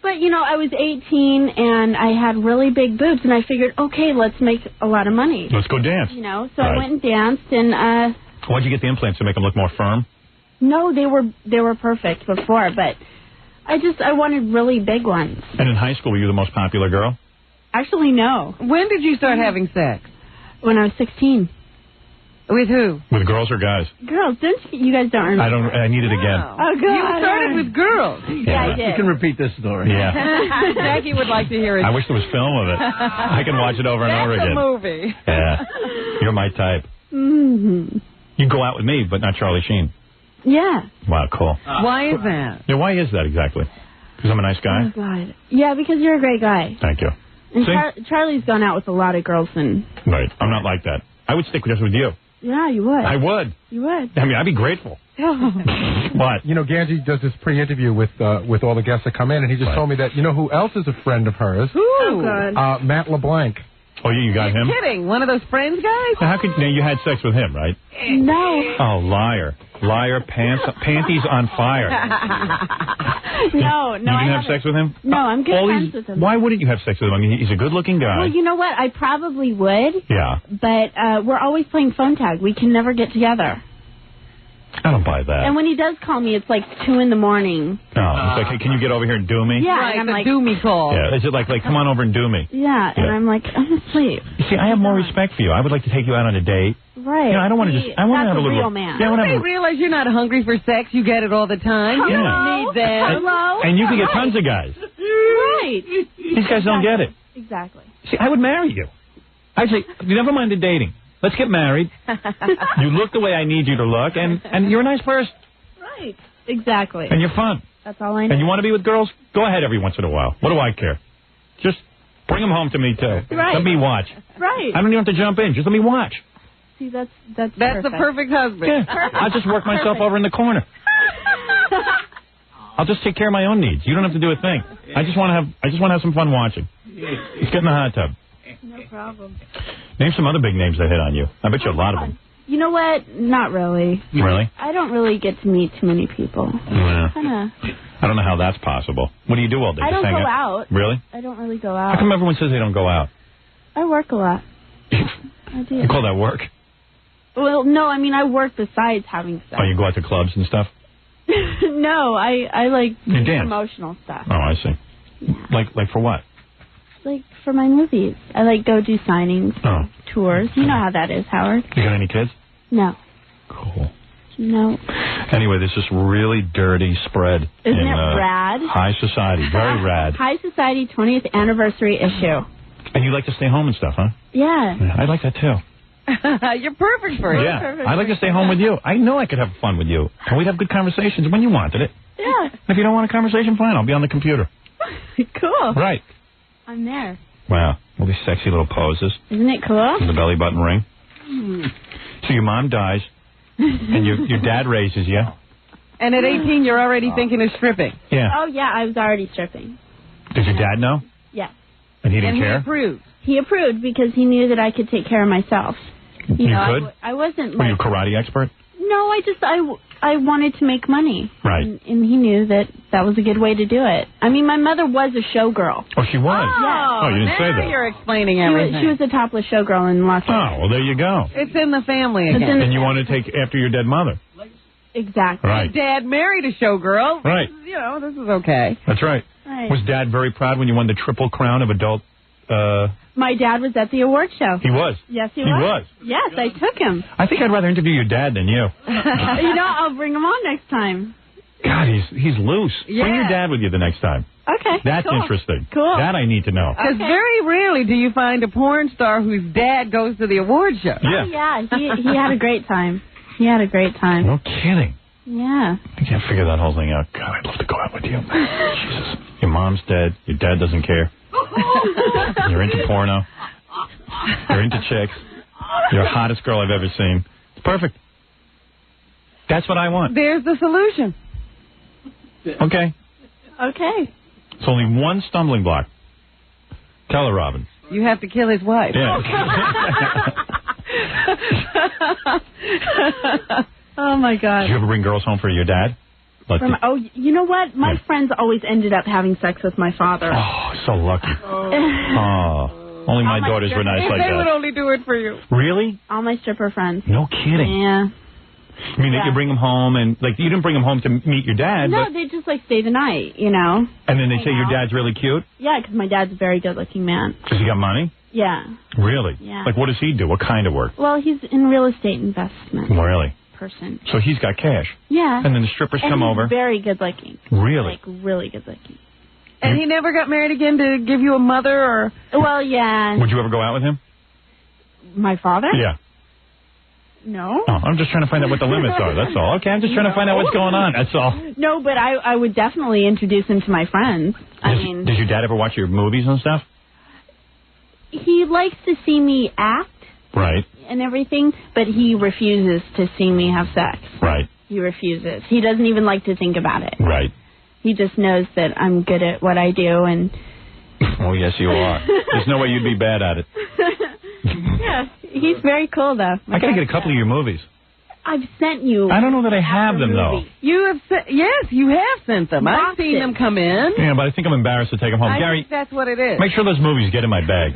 But, you know, I was 18, and I had really big boobs, and I figured, okay, let's make a lot of money. Let's go dance. You know, so I went and danced, and... Why'd you get the implants, to make them look more firm? No, they were perfect before, but I wanted really big ones. And in high school, were you the most popular girl? Actually, no. When did you start having sex? When I was 16. With who? With girls or guys? Girls. You guys don't remember. I need it again. Oh, God. You started with girls. Yeah, I did. You can repeat this story. Yeah. Jackie would like to hear it. I wish there was film of it. I can watch it over and over again. That's a movie. Yeah. You're my type. Mm-hmm. You can go out with me, but not Charlie Sheen. Yeah. Wow, cool. Why is that? Yeah, why is that exactly? Because I'm a nice guy? Oh, God. Yeah, because you're a great guy. Thank you. And Charlie's gone out with a lot of girls, and... Right. I'm not like that. I would stick just with you. Yeah, you would. I would. You would. I mean, I'd be grateful. What? You know, Ganji does this pre-interview with all the guests that come in, and he just told me that, you know who else is a friend of hers? Who? Oh, God. Matt LeBlanc. Oh, you got him? Kidding. One of those friends guys? Now, you had sex with him, right? No. Oh, liar. Liar, panties on fire. No. You didn't have sex with him? No, I'm good friends with him. Why wouldn't you have sex with him? I mean, he's a good-looking guy. Well, you know what? I probably would. Yeah. But we're always playing phone tag. We can never get together. I don't buy that. And when he does call me, it's like 2 in the morning. Oh, it's like, hey, can you get over here and do me? Yeah, Right, and I'm like, do me call. Yeah, is it like come on over and do me? Yeah, and I'm like, I'm asleep. You see, I have more respect for you. I would like to take you out on a date. Right. You know, I don't want to just. I want to have a little. Real man. Yeah, I want to Don't have they realize you're not hungry for sex? You get it all the time. You don't need that. Hello? And you can get tons of guys. Right. These guys don't get it. Exactly. See, I would marry you. I'd say, never mind the dating. Let's get married. You look the way I need you to look, and you're a nice person. Right. Exactly. And you're fun. That's all I know. And you want to be with girls? Go ahead every once in a while. What do I care? Just bring them home to me, too. Right. Let me watch. Right. I don't even have to jump in. Just let me watch. See, that's the perfect husband. Yeah. I'll just work myself over in the corner. I'll just take care of my own needs. You don't have to do a thing. I just want to have some fun watching. Let's get in the hot tub. No problem. Name some other big names that hit on you. I bet you a lot of them. You know what? Not really. Really? I don't really get to meet too many people. Yeah. Kinda. I don't know how that's possible. What do you do all day? I Just don't hang go out. Really? I don't really go How out. come everyone says they don't go out? I work a lot. I do. You call that work? Well, no, I mean, I work besides having sex. Oh, you go out to clubs and stuff? No, I like You dance? promotional stuff. Oh, I see. Yeah. Like for what? Like for my movies. I like go do signings, tours. You know how that is, Howard. You got any kids? No. Cool. No. Anyway, there's this really dirty spread. Isn't in, it rad? High Society. Very rad. High Society 20th anniversary issue. And you like to stay home and stuff, huh? Yeah. I like that, too. You're perfect for it. Yeah. I like to stay home with you. I know I could have fun with you. And we'd have good conversations when you wanted it. Yeah. And if you don't want a conversation, fine. I'll be on the computer. Cool. Right. I'm there. Wow. All these sexy little poses. Isn't it cool? The belly button ring. So your mom dies, and your dad raises you. And at 18, you're already thinking of stripping. Yeah. Oh, yeah, I was already stripping. Does your dad know? Yeah. And he didn't And care? he approved. He approved because he knew that I could take care of myself. You know, could? I wasn't Were you like... a karate expert? No, I wanted to make money. Right. And he knew that was a good way to do it. I mean, my mother was a showgirl. Oh, she was? Yeah. Oh, you didn't say that. You're explaining everything. She was a topless showgirl in Los Angeles. Oh, well, there you go. It's in the family again. And you want to take after your dead mother. Exactly. Right. Dad married a showgirl. Right. You know, this is okay. That's right. Right. Was Dad very proud when you won the Triple Crown of Adult? My dad was at the award show. He was? Yes, he was? Yes, I took him. I think I'd rather interview your dad than you. I'll bring him on next time. God, he's loose. Yeah. Bring your dad with you the next time. Okay. That's cool. interesting. Cool. That I need to know. Because very rarely do you find a porn star whose dad goes to the award show. Yeah. Oh, yeah, he had a great time. He had a great time. No kidding. Yeah. I can't figure that whole thing out. God, I'd love to go out with you. Jesus. Your mom's dead. Your dad doesn't care. You're into porno. You're into chicks. You're the hottest girl I've ever seen. It's perfect. That's what I want. There's the solution. Okay. Okay. It's only one stumbling block. Tell her, Robin. You have to kill his wife. Yeah. Oh, my God. Did you ever bring girls home for your dad? But you know what? My friends always ended up having sex with my father. Oh, so lucky. Only my daughters were nice like that. They would only do it for you. Really? All my stripper friends. No kidding. Yeah. I mean, you bring them home, and, like, you didn't bring them home to meet your dad. No, they just, like, stay the night, you know. And then they say your dad's really cute? Yeah, because my dad's a very good-looking man. Does he got money? Yeah. Really? Yeah. Like, what does he do? What kind of work? Well, he's in real estate investment. Really? Person. So he's got cash? Yeah. And then the strippers come over? He's very good-looking. Really? Like, really good-looking. And he never got married again to give you a mother, or? Well, yeah. Would you ever go out with him? My father? Yeah. No. Oh, I'm just trying to find out what the limits are, that's all. Okay, I'm just trying to find out what's going on, that's all. No, but I would definitely introduce him to my friends. Does your dad ever watch your movies and stuff? He likes to see me act. Right. And everything, but he refuses to see me have sex. Right. He refuses. He doesn't even like to think about it. Right. He just knows that I'm good at what I do, and... Oh, yes, you are. There's no way you'd be bad at it. Yeah, he's very cool, though. I got to get a couple of your movies. I've sent you... I don't know that I have them, though. You have yes, you have sent them. I've seen them come in. Yeah, but I think I'm embarrassed to take them home. I Gary, think that's what it is. make sure those movies get in my bag.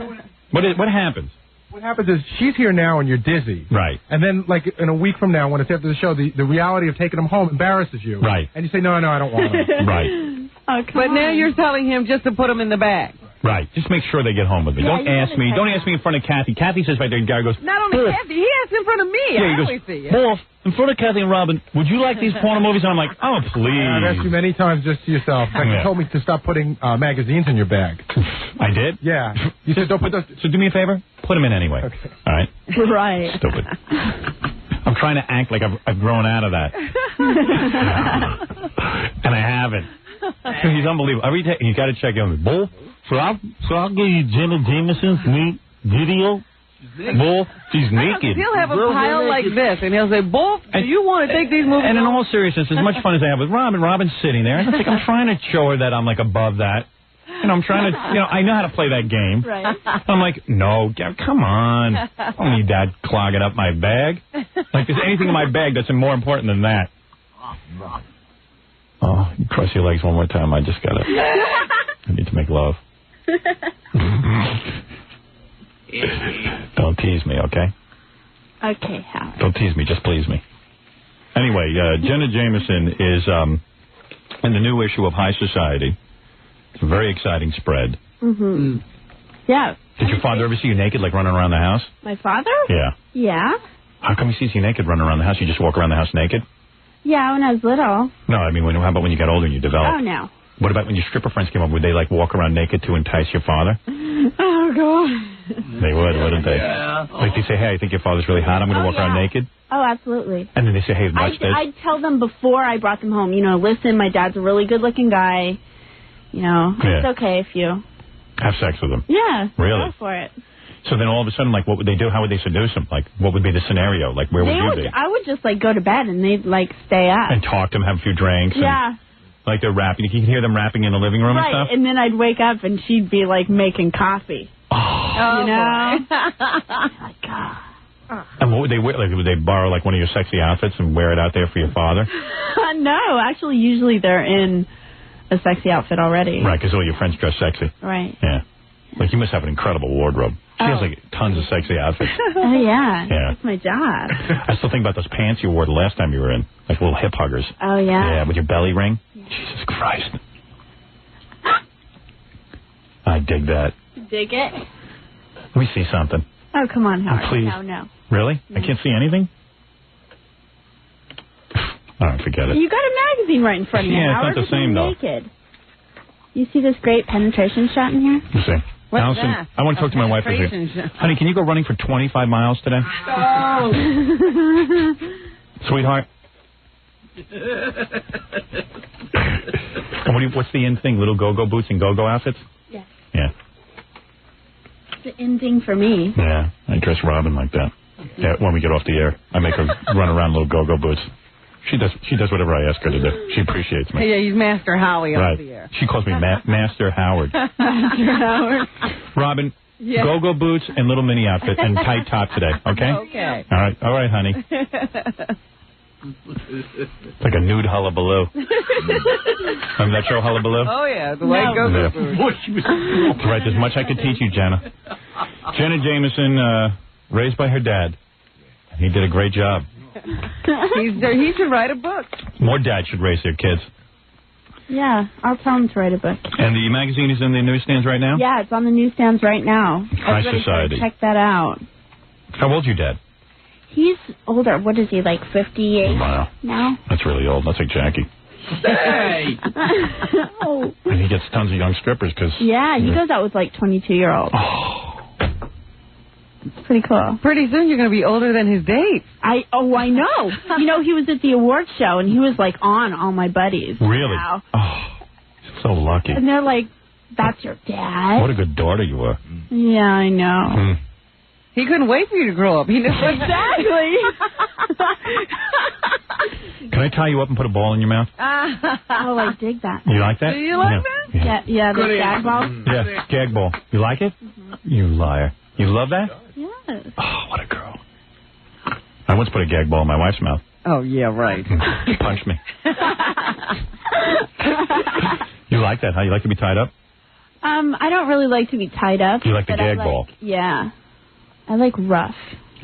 What happens? What happens is she's here now and you're dizzy. Right. And then, like, in a week from now, when it's after the show, the reality of taking them home embarrasses you. Right. And you say, no, I don't want them. Right. Oh, but now you're telling him just to put them in the bag. Right. Just make sure they get home with me. Yeah, Don't ask me. Don't ask me in front of Kathy. Kathy says right there, Gary goes, Not only Kathy, he asked in front of me. yeah, I he goes, always see it. Wolf, in front of Kathy and Robin, would you like these porno movies? And I'm like, oh, please. I've asked you many times just to yourself. In fact, you told me to stop putting magazines in your bag. I did? Yeah. You said don't put those... So do me a favor. Put them in anyway. Okay. All right? Right. Stupid. I'm trying to act like I've grown out of that. And I haven't. He's unbelievable. Every day, you got to check in with Bull. So I'll give you Jenna Jameson's neat video. Bull, she's naked. He'll have a pile like this, and he'll say, Bull, do you want to take these movies? And in all seriousness, as much fun as I have with Robin, Robin's sitting there. It's like I'm trying to show her that I'm, like, above that. And I'm trying to, I know how to play that game. Right. I'm like, no, come on. I don't need that clogging up my bag. Like, there's anything in my bag that's more important than that. Oh, you cross your legs one more time. I just got to, I need to make love. Don't tease me, okay? Okay, Howard. Don't tease me, just please me. Anyway, Jenna Jameson is in the new issue of High Society. It's a very exciting spread. Mm-hmm. Yeah. Did your father ever see you naked, like running around the house? My father? Yeah. Yeah. How come he sees you naked running around the house? You just walk around the house naked? Yeah, when I was little. No, I mean, how about when you got older and you developed? Oh, no. What about when your stripper friends came up? Would they, like, walk around naked to entice your father? Oh, God. They would, wouldn't they? Yeah. Like, they say, hey, I think your father's really hot. I'm going to walk around naked. Oh, absolutely. And then they say, hey, watch this. I'd tell them before I brought them home, listen, my dad's a really good-looking guy. It's okay if you... Have sex with him. Yeah. Really? Go for it. So then all of a sudden, like, what would they do? How would they seduce him? Like, what would be the scenario? Like, where would you be? I would just, go to bed and they'd, stay up. And talk to him, have a few drinks. Yeah. And, like, they're rapping. You can hear them rapping in the living room and stuff? Right, and then I'd wake up and she'd be, making coffee. Oh. God. And what would they wear? Like, would they borrow, one of your sexy outfits and wear it out there for your father? No, actually, usually they're in a sexy outfit already. Right, because all your friends dress sexy. Right. Yeah. Like, you must have an incredible wardrobe. She has, tons of sexy outfits. Oh, yeah. Yeah. That's my job. I still think about those pants you wore the last time you were in. Like little hip huggers. Oh, yeah. Yeah, with your belly ring. Yeah. Jesus Christ. I dig that. Dig it? Let me see something. Oh, come on, Howard. Oh, please. No. Really? I can't see anything? All right, forget it. You got a magazine right in front of you, Howard. It's not the same, though. Naked. You see this great penetration shot in here? You see. What's Allison, that? I want to talk to my wife. Honey, can you go running for 25 miles today? Oh. Sweetheart? And what's the in thing? Little go-go boots and go-go outfits? Yes. Yeah. It's the in thing for me. Yeah, I dress Robin like that. Yeah, when we get off the air, I make her run around little go-go boots. She does whatever I ask her to do. She appreciates me. Yeah, he's Master Howie right. on the air. She calls me Master Howard. Master Howard. Robin, go-go boots and little mini outfit and tight top today, okay? Okay. All right, honey. It's like a nude hullabaloo. Remember that show, Hullabaloo? Oh, yeah, the white go-go food. That's right, there's much I could teach you, Jenna. Jenna Jameson, raised by her dad. He did a great job. He should write a book. More dads should raise their kids. Yeah, I'll tell him to write a book. And the magazine is in the newsstands right now? Yeah, it's on the newsstands right now. High Everybody Society. should check that out. How old's your dad? He's older. What is he, like 58 now? That's really old. That's like Jackie. Hey! Oh. And he gets tons of young strippers because... Yeah, he goes out with like 22-year-olds. It's pretty cool. Pretty soon you're going to be older than his date. I know. You know, he was at the awards show, and he was, like, on All My Buddies. Really? Wow. Oh, so lucky. And they're like, that's your dad? What a good daughter you were. Yeah, I know. He couldn't wait for you to grow up. He knows Exactly. Can I tie you up and put a ball in your mouth? Oh, I dig that. You like that? Do you like that? Yeah, the gag ball. Yeah, gag ball. You like it? You liar. You love that? Yes. Oh, what a girl. I once put a gag ball in my wife's mouth. Oh, yeah, right. She punched me. You like that, huh? You like to be tied up? I don't really like to be tied up. You like the but gag ball? Yeah. I like rough.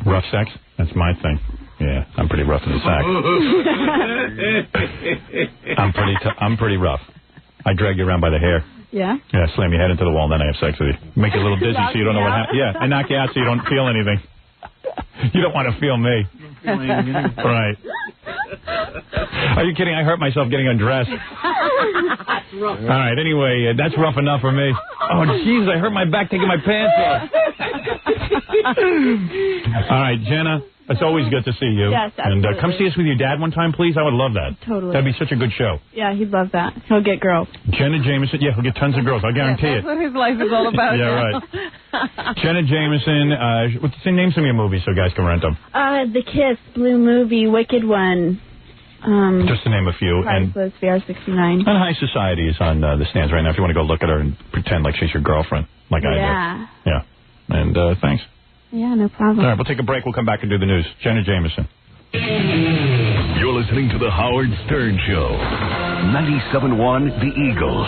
Rough sex? That's my thing. Yeah, I'm pretty rough in the sack. I'm pretty rough. I drag you around by the hair. Yeah? Yeah, slam your head into the wall, and then I have sex with you. Make you a little dizzy so you don't know what happened. Yeah, I knock you out so you don't feel anything. You don't want to feel me. Right. Are you kidding? I hurt myself getting undressed. All right, anyway, that's rough enough for me. Oh, jeez, I hurt my back taking my pants off. All right, Jenna, it's always good to see you. Yes, absolutely. And come see us with your dad one time, please. I would love that. Totally. That'd be such a good show. Yeah, he'd love that. He'll get girls. Jenna Jameson, yeah, he'll get tons of girls. I guarantee That's what his life is all about. Yeah, now. right. Jenna Jameson, name some of your movies so guys can rent them. The Kiss, Blue Movie, Wicked One. Just to name a few. Priceless, VR69. And High Society is on the stands right now if you want to go look at her and pretend like she's your girlfriend, like I do. Yeah. And thanks. Yeah, no problem. All right, we'll take a break. We'll come back and do the news. Jenna Jameson. You're listening to The Howard Stern Show. 97.1 The Eagle.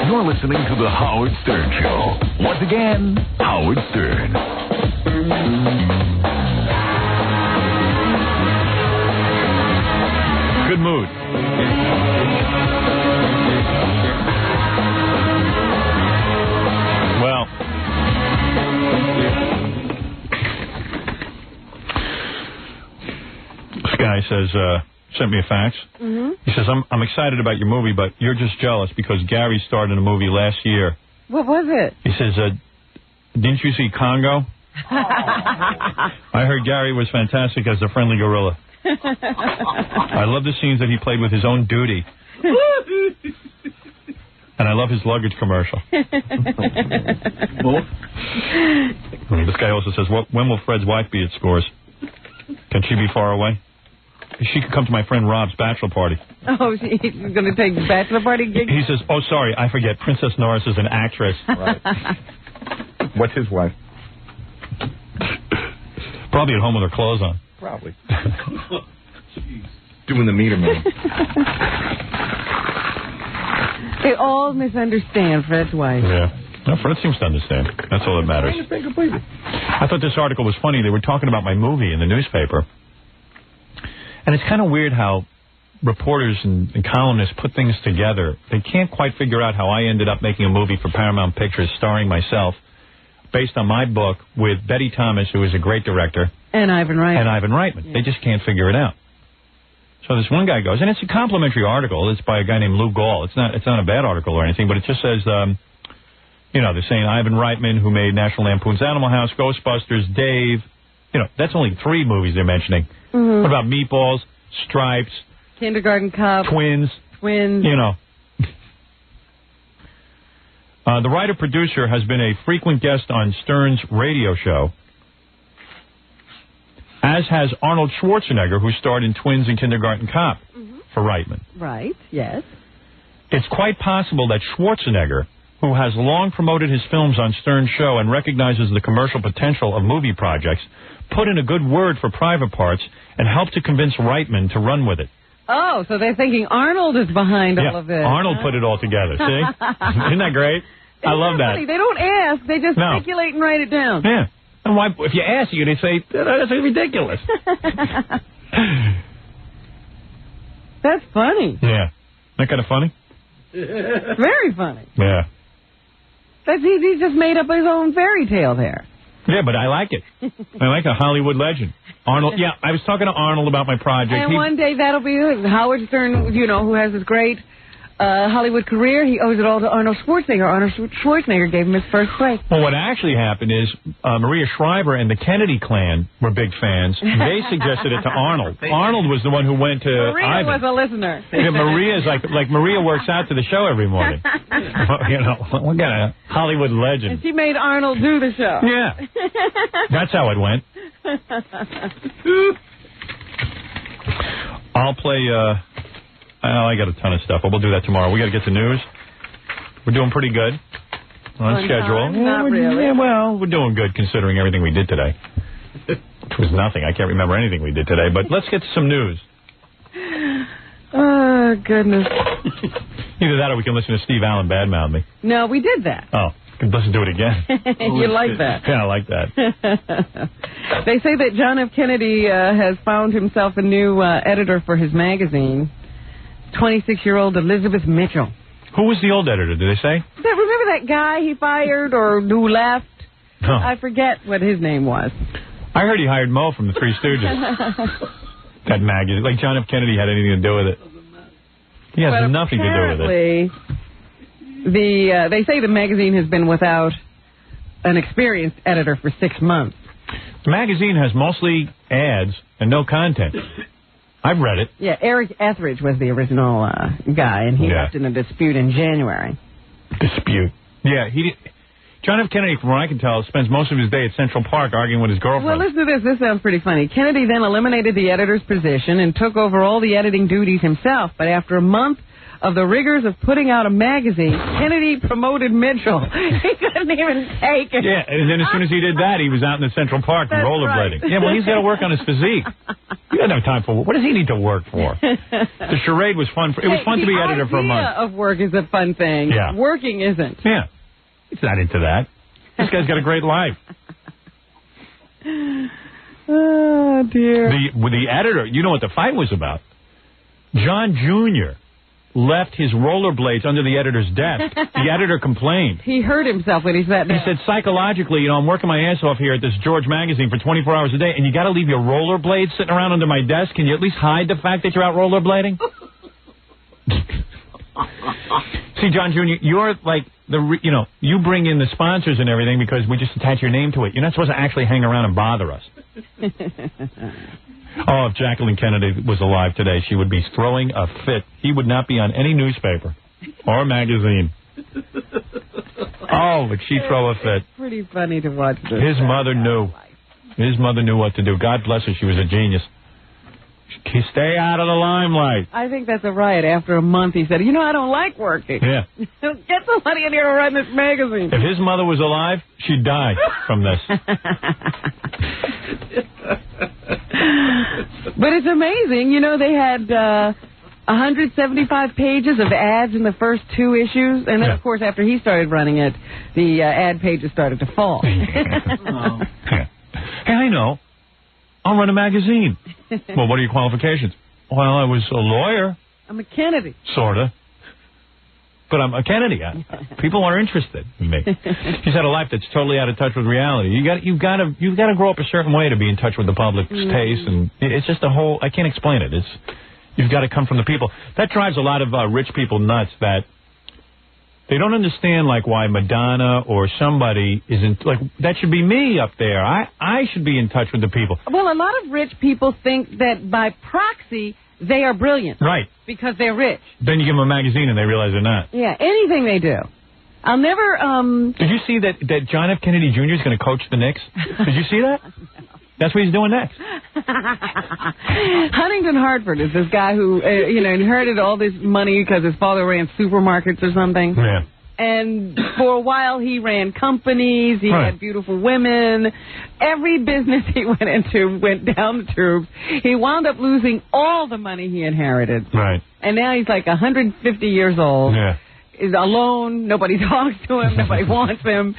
You're listening to The Howard Stern Show. Once again, Howard Stern. Good mood. Well, this guy says, sent me a fax. He says, I'm excited about your movie, but you're just jealous because Gary starred in a movie last year. What was it? He says, didn't you see Congo? I heard Gary was fantastic as the friendly gorilla. I love the scenes that he played with his own duty. And I love his luggage commercial. This guy also says, when will Fred's wife be at Scores? Can she be far away? She could come to my friend Rob's bachelor party. Oh, she's going to take the bachelor party gig? He says, oh, sorry, I forget. Princess Norris is an actress. Right. What's his wife? Probably at home with her clothes on. Probably. Doing the meter man. They all misunderstand Fred's wife. Yeah. No, Fred seems to understand. That's all that matters. I thought this article was funny. They were talking about my movie in the newspaper. And it's kind of weird how reporters and columnists put things together. They can't quite figure out how I ended up making a movie for Paramount Pictures starring myself based on my book with Betty Thomas, who is a great director. And Ivan Reitman. Yeah. They just can't figure it out. So this one guy goes, and it's a complimentary article. It's by a guy named Lou Gall. It's not a bad article or anything, but it just says, they're saying Ivan Reitman, who made National Lampoon's Animal House, Ghostbusters, Dave. That's only 3 movies they're mentioning. Mm-hmm. What about Meatballs, Stripes, Kindergarten Cop, Twins? The writer-producer has been a frequent guest on Stern's radio show, as has Arnold Schwarzenegger, who starred in Twins and Kindergarten Cop for Reitman. Right, yes. It's quite possible that Schwarzenegger who has long promoted his films on Stern's show and recognizes the commercial potential of movie projects, put in a good word for Private Parts and helped to convince Reitman to run with it. Oh, so they're thinking Arnold is behind all of this. Arnold put it all together, see? Isn't that great? I love that. Funny? They don't ask, they just speculate and write it down. Yeah. And why, if you ask you, they say, that's ridiculous. That's funny. Yeah. That kind of funny? Very funny. Yeah. He just made up his own fairy tale there. Yeah, but I like it. I like a Hollywood legend. Arnold, yeah, I was talking to Arnold about my project. And one day that'll be Howard Stern, who has this great Hollywood career. He owes it all to Arnold Schwarzenegger. Arnold Schwarzenegger gave him his first break. Well, what actually happened is Maria Shriver and the Kennedy clan were big fans. They suggested it to Arnold. Arnold was the one who went to Maria Ivan. was a listener. Yeah, Maria's like Maria works out to the show every morning. What kind of Hollywood legend. And she made Arnold do the show. Yeah. That's how it went. I'll play... I got a ton of stuff, but we'll do that tomorrow. We got to get to news. We're doing pretty good on schedule. Not really. Yeah, well, we're doing good considering everything we did today. Which was nothing. I can't remember anything we did today, but let's get to some news. Oh, goodness. Either that or we can listen to Steve Allen badmouth me. No, we did that. Oh, let's do it again. You like that? Yeah, I like that. They say that John F. Kennedy has found himself a new editor for his magazine. 26-year-old Elizabeth Mitchell. Who was the old editor, did they say? Remember that guy he fired or who left? Huh. I forget what his name was. I heard he hired Mo from the Three Stooges. That magazine. Like John F. Kennedy had anything to do with it. He has nothing to do with it. They say the magazine has been without an experienced editor for 6 months. The magazine has mostly ads and no content. I've read it. Yeah, Eric Etheridge was the original guy, and he left in a dispute in January. Dispute? Yeah, John F. Kennedy, from what I can tell, spends most of his day at Central Park arguing with his girlfriend. Well, listen to this. This sounds pretty funny. Kennedy then eliminated the editor's position and took over all the editing duties himself, but after a month of the rigors of putting out a magazine, Kennedy promoted Mitchell. He couldn't even take it. Yeah, and then as soon as he did that, he was out in the Central Park and rollerblading. Right. Yeah, well, he's got to work on his physique. He doesn't have time for what does he need to work for? The charade was fun. It was fun to be editor for a month. The idea of work is a fun thing. Yeah. Working isn't. Yeah. He's not into that. This guy's got a great life. Oh, dear. The editor, you know what the fight was about? John Jr. left his rollerblades under the editor's desk. The editor complained. He hurt himself when he sat down. He said, psychologically, I'm working my ass off here at this George magazine for 24 hours a day, and you got to leave your rollerblades sitting around under my desk? Can you at least hide the fact that you're out rollerblading? See, John Jr., you're like, you bring in the sponsors and everything because we just attach your name to it. You're not supposed to actually hang around and bother us. Oh, if Jacqueline Kennedy was alive today, she would be throwing a fit. He would not be on any newspaper or magazine. Oh, would she throw a fit. It's pretty funny to watch this. His mother knew. His mother knew what to do. God bless her. She was a genius. Stay out of the limelight. I think that's a riot. After a month, he said, I don't like working. Yeah. Get somebody in here to run this magazine. If his mother was alive, she'd die from this. But it's amazing. They had 175 pages of ads in the first 2 issues. And then, of course, after he started running it, the ad pages started to fall. Hey, I know. I'll run a magazine. Well, what are your qualifications? Well, I was a lawyer. I'm a Kennedy. Sort of. But I'm a Kennedy. People are interested in me. He's had a life that's totally out of touch with reality. You've got to grow up a certain way to be in touch with the public's taste, and it's just a whole. I can't explain it. You've got to come from the people. That drives a lot of rich people nuts. That they don't understand why Madonna or somebody isn't that should be me up there. I should be in touch with the people. Well, a lot of rich people think that by proxy they are brilliant. Right. Because they're rich. Then you give them a magazine and they realize they're not. Yeah, anything they do. I'll never, Did you see that John F. Kennedy Jr. is going to coach the Knicks? Did you see that? That's what he's doing next. Huntington Hartford is this guy who, inherited all this money because his father ran supermarkets or something. Yeah. And for a while, he ran companies. He had beautiful women. Every business he went into went down the tubes. He wound up losing all the money he inherited. Right. And now he's like 150 years old. Yeah. Is alone. Nobody talks to him. Nobody wants him.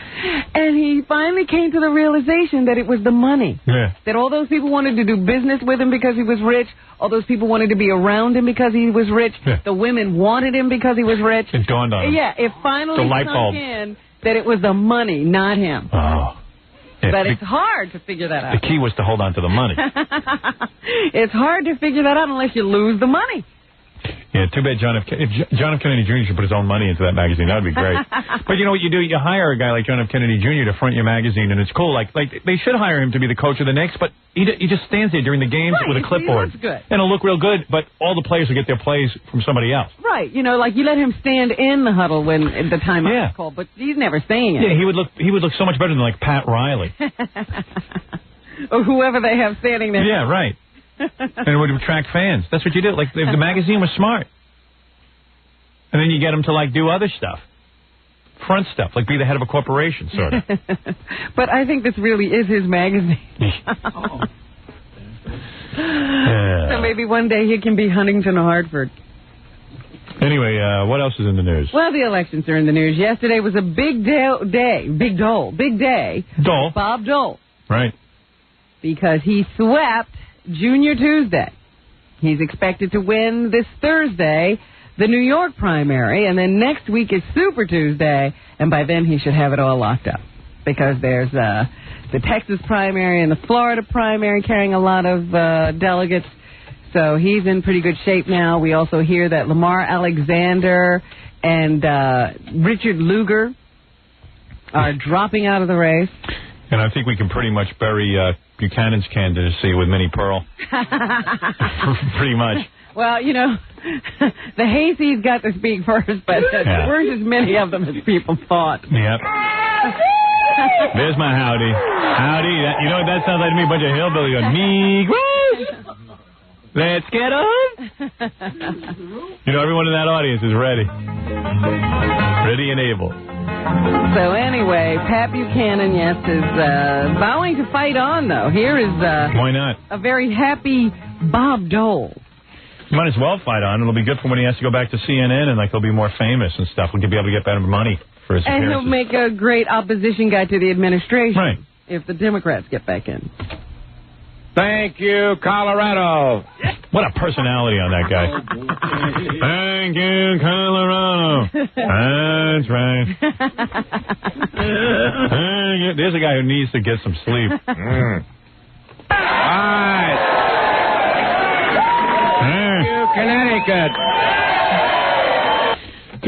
And he finally came to the realization that it was the money. Yeah. That all those people wanted to do business with him because he was rich. All those people wanted to be around him because he was rich. Yeah. The women wanted him because he was rich. It dawned on him. Yeah, it finally The light sunk bulb. in that it was the money, not him. Oh. Yeah, But it's hard to figure that out. The key was to hold on to the money. It's hard to figure that out unless you lose the money. Yeah, too bad if John F. Kennedy Jr. should put his own money into that magazine. That would be great. But you know what you do? You hire a guy like John F. Kennedy Jr. to front your magazine, and it's cool. Like they should hire him to be the coach of the Knicks, but he just stands there during the games with a clipboard. He looks good. And it'll look real good, but all the players will get their plays from somebody else. Right. You know, like you let him stand in the huddle when the timeout is called, but he's never saying it. Yeah, he would look so much better than like Pat Riley. Or whoever they have standing there. Yeah, right. And it would attract fans. That's what you do. Like, if the magazine was smart. And then you get them to, like, do other stuff. Front stuff, like be the head of a corporation, sort of. But I think this really is his magazine. So maybe one day he can be Huntington Hartford. Anyway, what else is in the news? Well, the elections are in the news. Yesterday was a big day. Dole. Bob Dole. Right. Because he swept Junior Tuesday. He's expected to win this Thursday the New York primary, and then next week is Super Tuesday, and by then he should have it all locked up. Because there's the Texas primary and the Florida primary carrying a lot of delegates, so he's in pretty good shape now. We also hear that Lamar Alexander and Richard Lugar are dropping out of the race. And I think we can pretty much bury Buchanan's candidacy with Minnie Pearl. Pretty much. Well, you know, the Hayseeds got to speak first, but there weren't as many of them as people thought. Yep. There's my howdy. Howdy. You know what that sounds like to me? A bunch of hillbillies going, Negroes! Let's get on! You know, everyone in that audience is ready. Ready and able. So anyway, Pat Buchanan, yes, is vowing to fight on, though. Here is why not? A very happy Bob Dole. Might as well fight on. It'll be good for when he has to go back to CNN and, like, he'll be more famous and stuff. We'll be able to get better money for his and appearances. He'll make a great opposition guy to the administration. Right. If the Democrats get back in. Thank you, Colorado. What a personality on that guy. Thank you, Colorado. That's right. There's a guy who needs to get some sleep. All right. Thank you, Connecticut.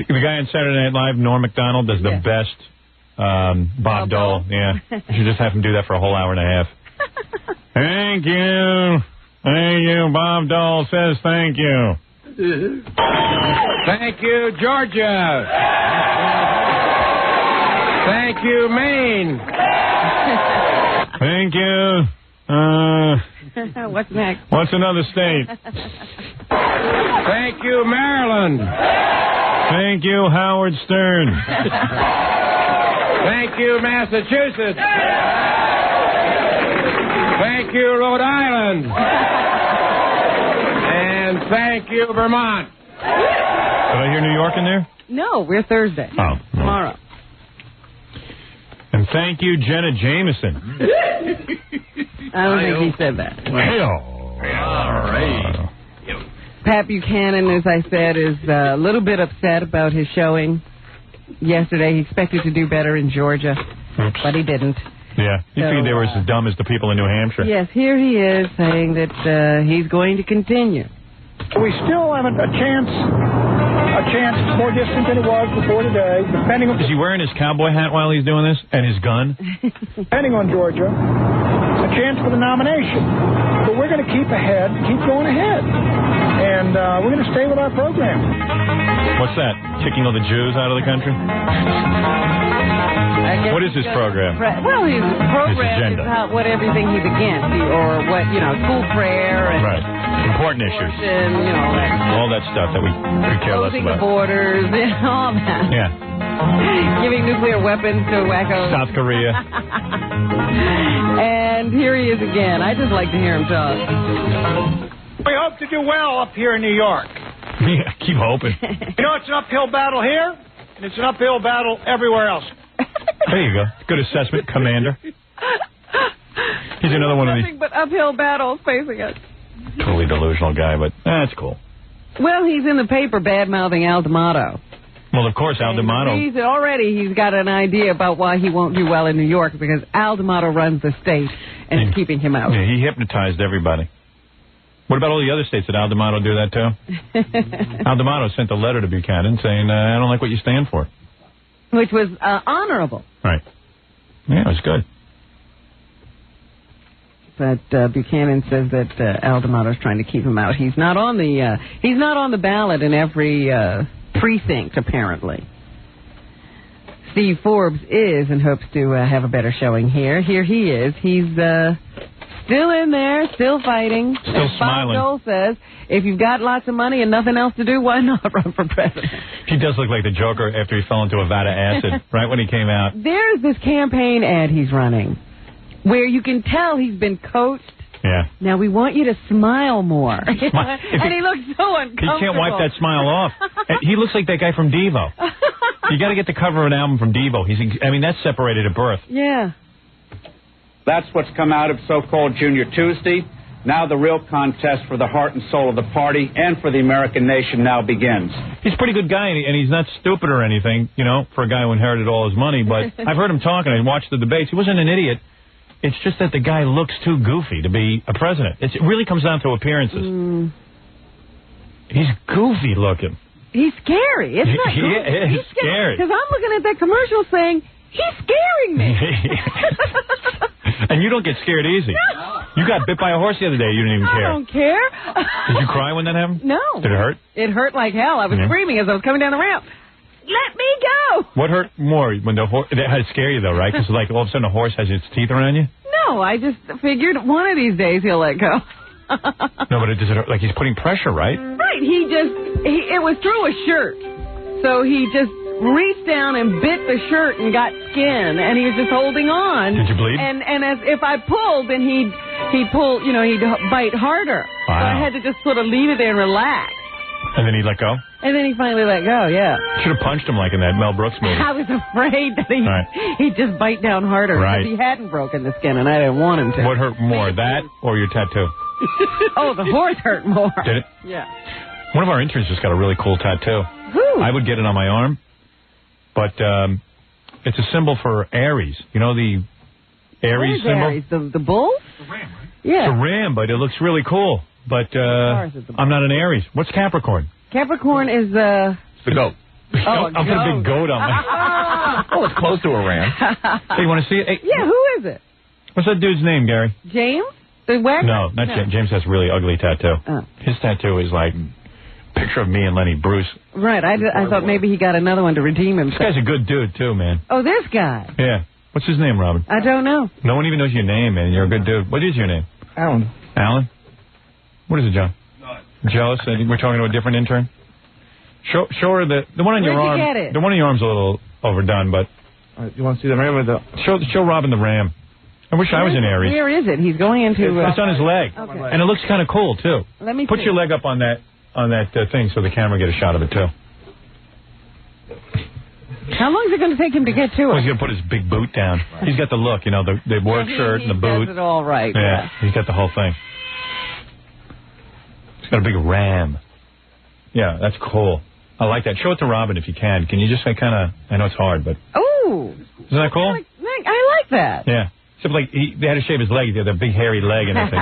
The guy on Saturday Night Live, Norm Macdonald, does the best Bob Dole. Yeah. You should just have him do that for a whole hour and a half. Thank you. Thank you. Bob Dole says thank you. Thank you, Georgia. Thank you, Maine. Thank you. What's next? What's another state? Thank you, Maryland. Thank you, Howard Stern. Thank you, Massachusetts. Thank you, Rhode Island. And thank you, Vermont. Did I hear New York in there? No, we're Thursday. Oh. Tomorrow. And thank you, Jenna Jameson. I don't think he said that. All right. Pat Buchanan, as I said, is a little bit upset about his showing yesterday. He expected to do better in Georgia, but he didn't. Yeah, he figured they were as dumb as the people in New Hampshire. Yes, here he is saying that he's going to continue. We still have a chance. A chance more distant than it was before today, depending on... Is he wearing his cowboy hat while he's doing this? And his gun? Depending on Georgia, a chance for the nomination. But we're going to keep ahead, keep going ahead. And we're going to stay with our program. What's that? Kicking all the Jews out of the country? What is his program? Well, his program agenda. is about what everything he's against, or what, school prayer and... Right. Important issues. And, all that stuff that we care less closing about. the borders, all that. Yeah. Giving nuclear weapons to wackos. South Korea. And here he is again. I just like to hear him talk. We hope to do well up here in New York. Yeah, keep hoping. You know, it's an uphill battle here, and it's an uphill battle everywhere else. There you go. Good assessment, Commander. He's another one of these. Nothing but uphill battles facing us. Totally delusional guy, but that's cool. Well, he's in the paper bad-mouthing Al D'Amato. Well, of course, Al D'Amato. He's got an idea about why he won't do well in New York, because Al D'Amato runs the state and is keeping him out. Yeah, he hypnotized everybody. What about all the other states? Did Al D'Amato do that, too? Al D'Amato sent a letter to Buchanan saying, I don't like what you stand for. Which was honorable. Right. Yeah, it was good. But Buchanan says that Al D'Amato's trying to keep him out. He's not on the ballot in every precinct, apparently. Steve Forbes is and hopes to have a better showing here. Here he is. He's still in there, still fighting. Still smiling. Bob Dole says, if you've got lots of money and nothing else to do, why not run for president? He does look like the Joker after he fell into a vat of acid, right when he came out. There's this campaign ad he's running where you can tell he's been coached. Yeah. Now, we want you to smile more. And he looks so uncomfortable. He can't wipe that smile off. He looks like that guy from Devo. You got to get the cover of an album from Devo. That's separated at birth. Yeah. That's what's come out of so-called Junior Tuesday. Now the real contest for the heart and soul of the party and for the American nation now begins. He's a pretty good guy, and he's not stupid or anything, for a guy who inherited all his money. But I've heard him talk, and I watched the debates. He wasn't an idiot. It's just that the guy looks too goofy to be a president. It really comes down to appearances. He's goofy looking. He's scary. It's not He is scary. Because I'm looking at that commercial saying, he's scaring me. And you don't get scared easy. No. You got bit by a horse the other day. You didn't even care. I don't care. Did you cry when that happened? No. Did it hurt? It hurt like hell. I was screaming as I was coming down the ramp. Let me go. What hurt more when the horse? It had to scare you though, right? Because like all of a sudden a horse has its teeth around you. No, I just figured one of these days he'll let go. No, but it does it like he's putting pressure, right? Right. It was through a shirt, so he just reached down and bit the shirt and got skin, and he was just holding on. Did you bleed? And as if I pulled, then he'd pull, he'd bite harder. Wow. So I had to just sort of leave it there and relax. And then he let go? And then he finally let go, yeah. Should have punched him like in that Mel Brooks movie. I was afraid that he'd just bite down harder. Right. Because he hadn't broken the skin, and I didn't want him to. What hurt more, that or your tattoo? Oh, the horse hurt more. Did it? Yeah. One of our interns just got a really cool tattoo. Who? I would get it on my arm, but it's a symbol for Aries. You know the Aries symbol? Aries? The bull? The ram, right? Yeah. It's a ram, but it looks really cool. But I'm not an Aries. What's Capricorn? Capricorn is the goat. Oh, I'm putting a big goat on my... Oh, it's close to a ram. Hey, you want to see it? Hey, yeah, who is it? What's that dude's name, Gary? James? The wagner? No, not James. James has a really ugly tattoo. Oh. His tattoo is like a picture of me and Lenny Bruce. Right, I thought maybe he got another one to redeem himself. This guy's a good dude, too, man. Oh, this guy? Yeah. What's his name, Robin? I don't know. No one even knows your name, man. You're a good dude. What is your name? Alan. Alan? What is it, John? Jealous? We're talking to a different intern? Show her the one on your arm. Where'd you get it? The one on your arm's a little overdone, but... you want to see the ram or the... Show Robin the ram. I wish I was in Aries. Where is it? He's going into... It's on his leg. Okay. And it looks kind of cool, too. Let me Put see. your leg up on that thing so the camera get a shot of it, too. How long is it going to take him to get to it? Well, he's going to put his big boot down. He's got the look, the work shirt and the boot. He does it all right. Yeah, he's got the whole thing. He's got a big ram. Yeah, that's cool. I like that. Show it to Robin if you can. Can you just say kind of... I know it's hard, but... Oh! Isn't that cool? I like that. Yeah. Except like they had to shave his leg. He had that big hairy leg and everything.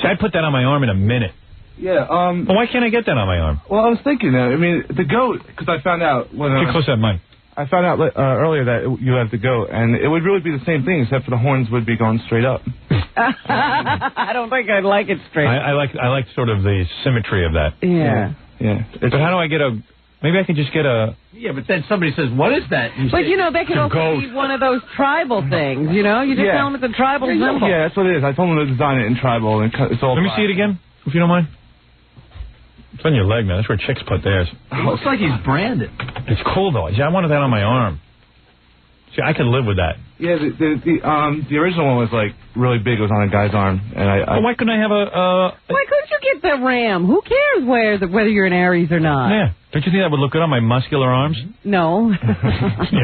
So I'd put that on my arm in a minute. Yeah. Well, why can't I get that on my arm? Well, I was thinking that. I mean, the goat, because I found out when... Get close to that mic. I found out earlier that you have the goat, and it would really be the same thing, except for the horns would be going straight up. I don't think I'd like it straight. I like sort of the symmetry of that. Yeah. Yeah. But how do I get a... Maybe I can just get a... Yeah, but then somebody says, what is that? But, that could also be one of those tribal things, You just tell them it's a tribal symbol. Yeah, that's what it is. I told them to design it in tribal, and it's all... Let me see it again, if you don't mind. It's on your leg, man. That's where chicks put theirs. It looks like he's branded. It's cool, though. I wanted that on my arm. See, I could live with that. Yeah, the original one was like really big. It was on a guy's arm, and why couldn't I have Why couldn't you get the ram? Who cares whether you're an Aries or not? Yeah. Don't you think that would look good on my muscular arms? No. You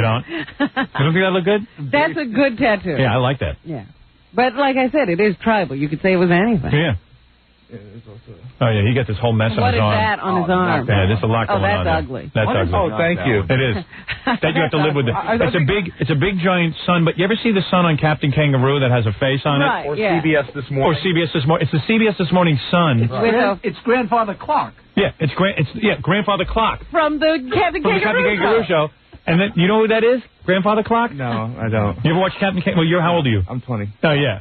don't? You don't think that look good? That's a good tattoo. Yeah, I like that. Yeah. But like I said, it is tribal. You could say it was anything. Yeah. Oh, yeah, he got this whole mess on his arm. What is that on his arm? Yeah, there's a lot going on. Oh, that's ugly. That's ugly. Oh, thank you. It is. That you have to live with it. It's a big giant sun, but you ever see the sun on Captain Kangaroo that has a face on it? Right, or CBS This Morning. Or CBS This Morning. It's the CBS This Morning sun. It's Grandfather Clark. Yeah, Grandfather Clock. From the Captain Kangaroo show. And then, you know who that is? Grandfather Clock? No, I don't. You ever watch Captain Kangaroo? Well, how old are you? I'm 20. Oh, yeah.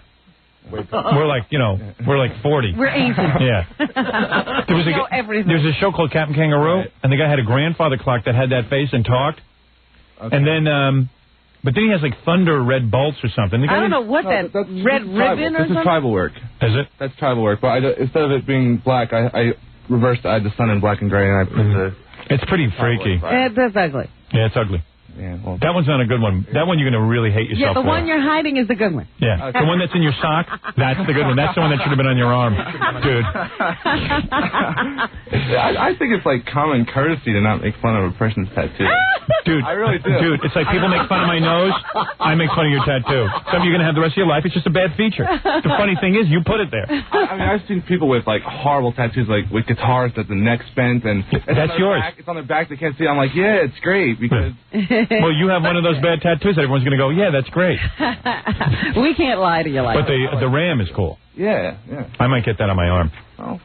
We're like 40. We're ancient. Yeah. There's a show called Captain Kangaroo, and the guy had a grandfather clock that had that face and talked. Okay. And then, but then he has like thunder red bolts or something. I don't know what that's red ribbon or something? This is tribal work. Is it? That's tribal work. But instead of it being black, I reversed I had the sun in black and gray, and I put the... It's pretty freaky. That's ugly. Yeah, it's ugly. Yeah, well, that one's not a good one. That one you're going to really hate yourself for. Yeah, the one you're hiding is the good one. Yeah, the one that's in your sock, that's the good one. That's the one that should have been on your arm, dude. I think it's like common courtesy to not make fun of a person's tattoo. Dude, I really do. Dude, it's like people make fun of my nose, I make fun of your tattoo. Something you're going to have the rest of your life, it's just a bad feature. The funny thing is, you put it there. I mean, I've seen people with like horrible tattoos, like with guitars that the neck's bent, and that's yours. It's on their back, they can't see. I'm like, yeah, it's great, because... Well, you have one of those bad tattoos that everyone's going to go, yeah, that's great. We can't lie to you like that. But the ram is cool. Yeah. I might get that on my arm. Oh,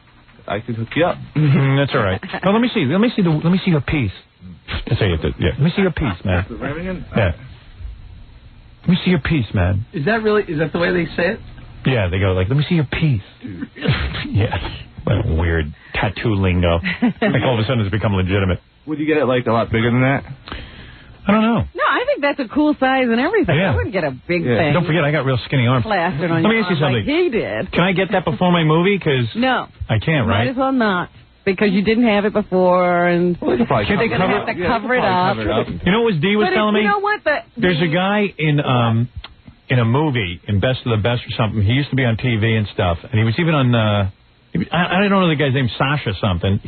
I could hook you up. That's all right. No, let me see your piece. That's how you have to, yeah. Let me see your piece, man. Yeah. Let me see your piece, man. Is that the way they say it? Yeah, they go like, let me see your piece. Yeah. What a weird tattoo lingo. Like all of a sudden it's become legitimate. Would you get it like a lot bigger than that? I don't know. No, I think that's a cool size and everything. Yeah. I wouldn't get a big thing. Don't forget, I got real skinny arms. Plastered on Let me your ask you arm something. like he did. Can I get that before my movie? Cause no. I can't, right? Might as well not. Because you didn't have it before, and well, you're going to have to cover it up. You know what Dee was telling me? You know what? There's a guy in a movie, in Best of the Best or something. He used to be on TV and stuff, and he was even on... I don't know the guy's name, Sasha something.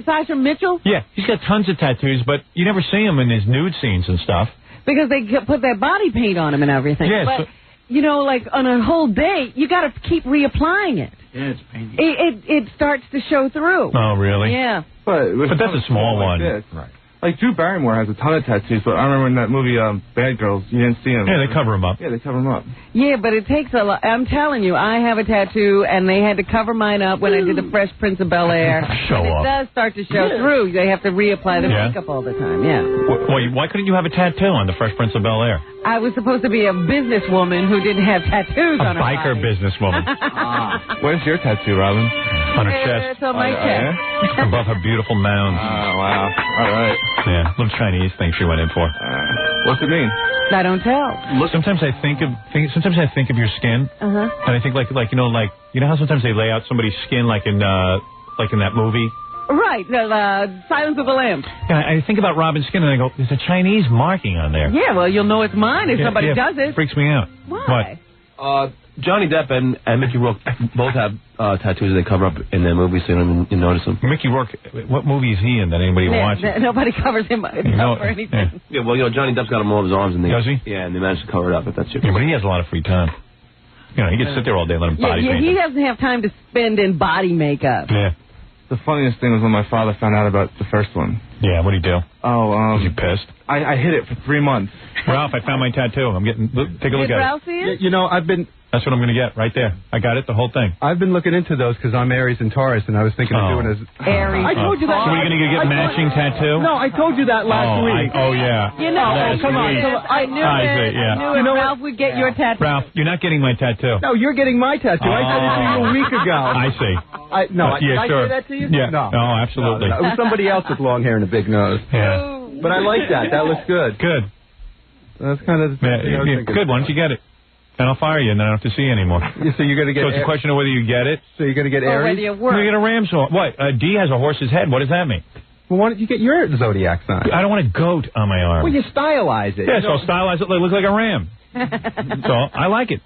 Sasha Mitchell? Yeah, he's got tons of tattoos, but you never see him in his nude scenes and stuff. Because they put that body paint on him and everything. Yes. But, you know, like on a whole day, you got to keep reapplying it. Yeah, it's painful. It starts to show through. Oh, really? Yeah. But that's a small one. Right. Like, Drew Barrymore has a ton of tattoos, but I remember in that movie, Bad Girls, you didn't see him. Yeah, they cover him up. Yeah, they cover him up. Yeah, but it takes a lot. I'm telling you, I have a tattoo, and they had to cover mine up when I did the Fresh Prince of Bel-Air. Show up. It does start to show through. They have to reapply the makeup all the time, Why couldn't you have a tattoo on the Fresh Prince of Bel-Air? I was supposed to be a businesswoman who didn't have tattoos on her biker body. businesswoman. Where's your tattoo, Robin? On her chest. It's on my chest. Above her beautiful mound. Oh, wow. All right. Yeah, little Chinese thing she went in for. What's it mean? I don't tell. Sometimes I think of your skin, and I think like you know how sometimes they lay out somebody's skin like in that movie. Right, Silence of the Lambs. Yeah, I think about Robin's skin and I go, there's a Chinese marking on there. Yeah, well, you'll know it's mine if somebody does it. It freaks me out. Why? What? Johnny Depp and Mickey Rourke both have tattoos they cover up in their movies, so you notice them. Mickey Rourke, what movie is he in that anybody watches? Nobody covers him up or anything. Yeah, well, Johnny Depp's got them all over his arms. And does he? Yeah, and they managed to cover it up, but that's it. Yeah, but he has a lot of free time. You know, he gets sit there all day and let him body paint. He doesn't have time to spend in body makeup. Yeah. The funniest thing was when my father found out about the first one. Yeah, what'd he do? Oh, was he pissed? I hid it for 3 months. Ralph, I found my tattoo. Take a look at it. Did Ralph see it? You know, that's what I'm going to get right there. I got it, the whole thing. I've been looking into those because I'm Aries and Taurus, and I was thinking of doing as Aries. I told you that. So we're going to get matching tattoo? No, I told you that last week. Yeah. You know, come on. I knew it. Ralph would get your tattoo. Ralph, you're not getting my tattoo. No, you're getting my tattoo. I said it to you a week ago. I see. Did I say that to you? Yeah. No. Oh, absolutely. No. It was somebody else with long hair and a big nose. Yeah. But I like that. That looks good. Good. That's kind of the thing I was thinking. Good. Why don't you get it? And I'll fire you, and then I don't have to see you anymore. So you're going to get... So it's a question of whether you get it. So you're going to get Or Aries? whether you work. You get a ram's horn. What? D has a horse's head. What does that mean? Well, why don't you get your zodiac sign? I don't want a goat on my arm. Well, you stylize it. Yeah, so I'll stylize it to look like a ram. So I like it.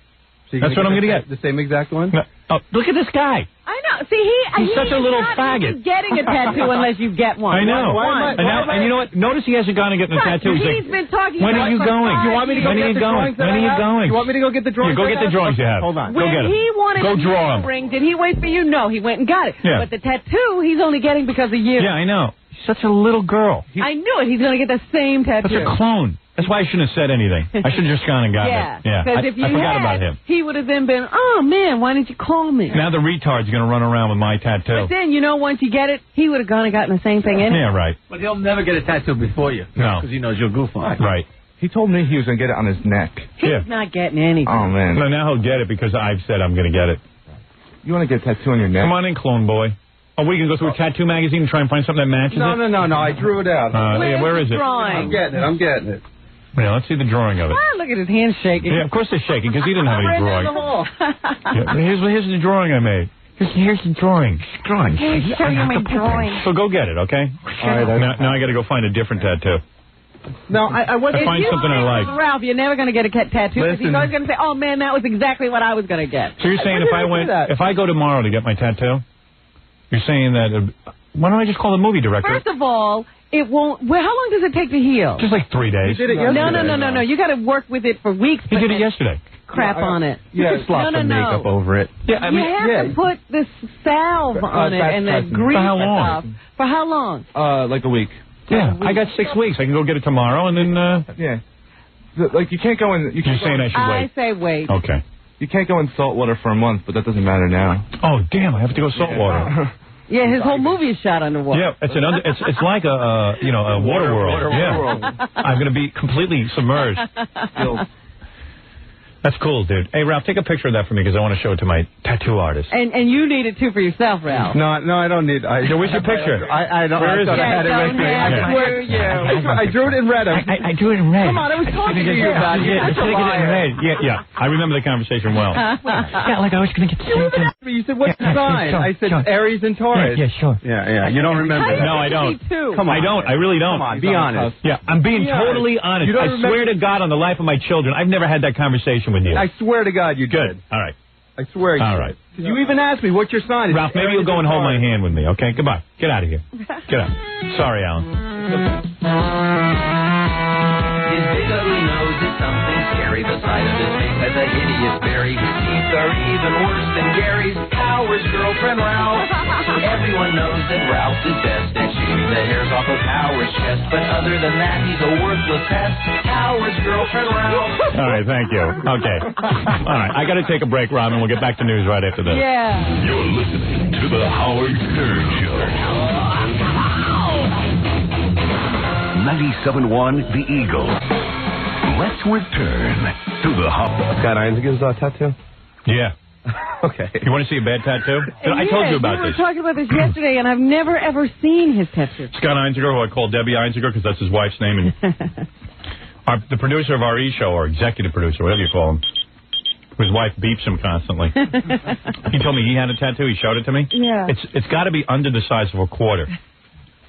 So that's what I'm going to get. The same exact one? No. Oh, look at this guy. I know. See, he's such a little not faggot. even getting a tattoo unless you get one. I know. One. And you know what? Notice he hasn't gone and gotten a tattoo. He's been talking when about are you it for going? 5 You want me to go When get are you the going? drawings that When I are you have? going? You want me to go get the drawings? Yeah, go get the drawings you have. Hold on. Go When get them. he wanted Go a draw nipple 'em. ring, did he wait for you? No, he went and got it. Yeah. But the tattoo, he's only getting because of you. Yeah, I know. He's such a little girl. I knew it. He's going to get the same tattoo. Such a clone. That's why I shouldn't have said anything. I should have just gone and gotten it. Yeah. Because if you I forgot had, about him. he would have then been, oh, man, why didn't you call me? Now the retard's going to run around with my tattoo. But then, once you get it, he would have gone and gotten the same thing anyway. Yeah, right. But he'll never get a tattoo before you. No. Because he knows you'll goof on it. Right. He told me he was going to get it on his neck. He's not getting anything. Oh, man. No, now he'll get it because I've said I'm going to get it. You want to get a tattoo on your neck? Come on in, clone boy. Oh, we can go through a tattoo magazine and try and find something that matches it? No. I drew it out. Yeah, where is it? Drawing. I'm getting it. Yeah, let's see the drawing of it. Ah, look at his hands shaking. Yeah, of course they're shaking because he didn't have any drawing. Yeah, here's the drawing I made. Here's the drawing. Drawing. Hey, show you my drawing. So go get it, okay? All right. Now I got to go find a different tattoo. No, I wasn't... Find something I like. Ralph, you're never going to get a tattoo because he's always going to say, oh, man, that was exactly what I was going to get. So you're saying if I go tomorrow to get my tattoo, you're saying that... why don't I just call the movie director? First of all, it won't... Well, how long does it take to heal? Just like 3 days. You did it yesterday. No. You got to work with it for weeks. He did it yesterday. Crap on it. You can slap some makeup over it. Yeah, I mean... You have to put this salve on it and the grease For how long? stuff. For how long? Like a week. Yeah, I got 6 weeks. I can go get it tomorrow and then... Yeah. Like, you can't go in... You're saying I should wait. I say wait. Okay. You can't go in salt water for a month, but that doesn't matter now. Oh, damn, I have to go saltwater. Yeah, his whole movie is shot underwater. Yeah, it's like a water world. Yeah. I'm going to be completely submerged. That's cool, dude. Hey, Ralph, take a picture of that for me because I want to show it to my tattoo artist. And you need it too for yourself, Ralph. No, I don't need... Where's your picture? I don't... Where is it? I had it right there. I drew it in red. I drew it in red. Come on, I was talking to you about it. Yeah, take it in red. Yeah. I remember the conversation well. Yeah, like I was going to get the same thing. You said, what's the sign? I said, Aries and Taurus. Yeah, sure. Yeah. You don't remember that. No, I don't. Come on. I don't. I really don't. Come on, be honest. Yeah, I'm being totally honest. I swear to God on the life of my children, I've never had that conversation with you. I swear to God you Good. did. All right. I swear. All right. You even asked me, what's your sign? Ralph, maybe you'll go and hold my hand with me, okay? Goodbye. Get out of here. Get out. Sorry, Alan. His big ugly nose is something scary. The side of his face has a hideous berry. His teeth are even worse than Gary's. Howard's girlfriend, Ralph. Everyone knows that Ralph is best at shaving the hairs off of Howard's chest. But other than that, he's a worthless pest. Howard's girlfriend, Ralph. All right, thank you. Okay. All right, I got to take a break, Robin. We'll get back to news right after this. Yeah. You're listening to the Howard Stern Show. 97.1 The Eagle. Let's return to the Howard. Scott Einziger's tattoo? Yeah. Okay. You want to see a bad tattoo? I told you about We this. were talking about this yesterday, and I've never, ever seen his tattoo. Scott Einziger, who I call Debbie Einziger because that's his wife's name, and the producer of our E-show, or executive producer, whatever you call him, his wife beeps him constantly. He told me he had a tattoo. He showed it to me. Yeah. It's got to be under the size of a quarter,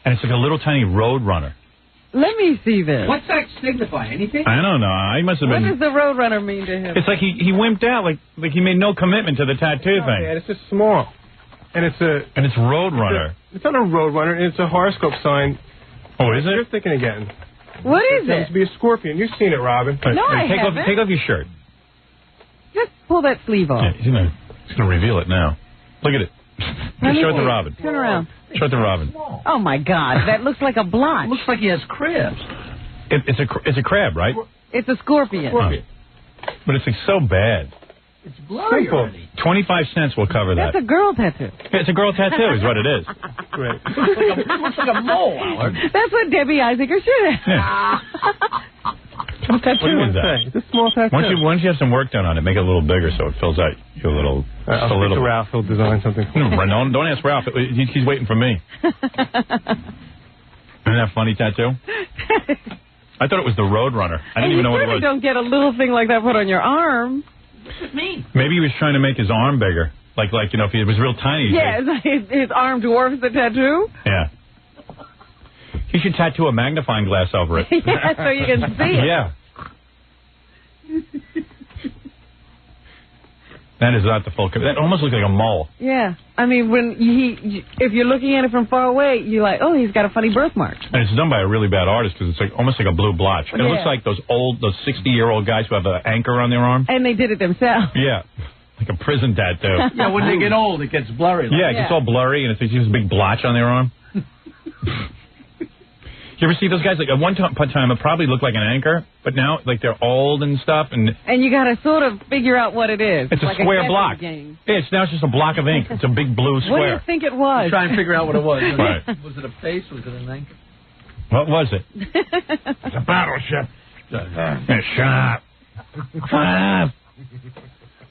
and it's like a little tiny road runner. Let me see this. What's that signify? Anything? I don't know. I must have What been. does the Roadrunner mean to him? It's like he wimped out, like he made no commitment to the tattoo thing. Yeah, it's just small. And it's Roadrunner. It's not a Roadrunner, and it's a horoscope sign. Oh, is it? You're thinking again. What is it? It happens to be a scorpion. You've seen it, Robin. No, I haven't. Take off your shirt. Just pull that sleeve off. Yeah, he's gonna reveal it now. Look at it. Show it to Robin. Turn around. Show it to Robin. Oh, my God. That looks like a blotch. Looks like he has cribs. It's a crab, right? It's a scorpion. Oh. But it's like so bad. It's blurry. Simple. 25 cents will cover that. That's a girl tattoo. Yeah, it's a girl tattoo is what it is. Great. It looks like a mole, Howard. That's what Debbie Einziger should have. Yeah. What tattoo is that? It's a small tattoo. Once you have some work done on it, make it a little bigger so it fills out your little... I'll speak to Ralph. He'll design something. No, don't ask Ralph. He's waiting for me. Isn't that funny tattoo? I thought it was the Roadrunner. I didn't even know what it was. You don't get a little thing like that put on your arm. What's it mean? Maybe he was trying to make his arm bigger. Like you know, if he was real tiny. Yeah, his arm dwarfs the tattoo. Yeah. He should tattoo a magnifying glass over it. Yeah, so you can see it. Yeah. That is not the full... That almost looks like a mole. Yeah. I mean, if you're looking at it from far away, you're like, oh, he's got a funny birthmark. And it's done by a really bad artist because it's like almost like a blue blotch. It looks like those 60-year-old guys who have an anchor on their arm. And they did it themselves. Yeah. Like a prison tattoo. Yeah, when they get old, it gets blurry. Yeah, it gets all blurry, and it's just a big blotch on their arm. You ever see those guys? Like at one time, it probably looked like an anchor, but now like they're old and stuff, and you got to sort of figure out what it is. It's like a square block. Game. Yeah, it's just a block of ink. It's a big blue square. What do you think it was? Try and figure out what it was. Right. Was it a face? Was it an anchor? What was it? It's a battleship. Shut up.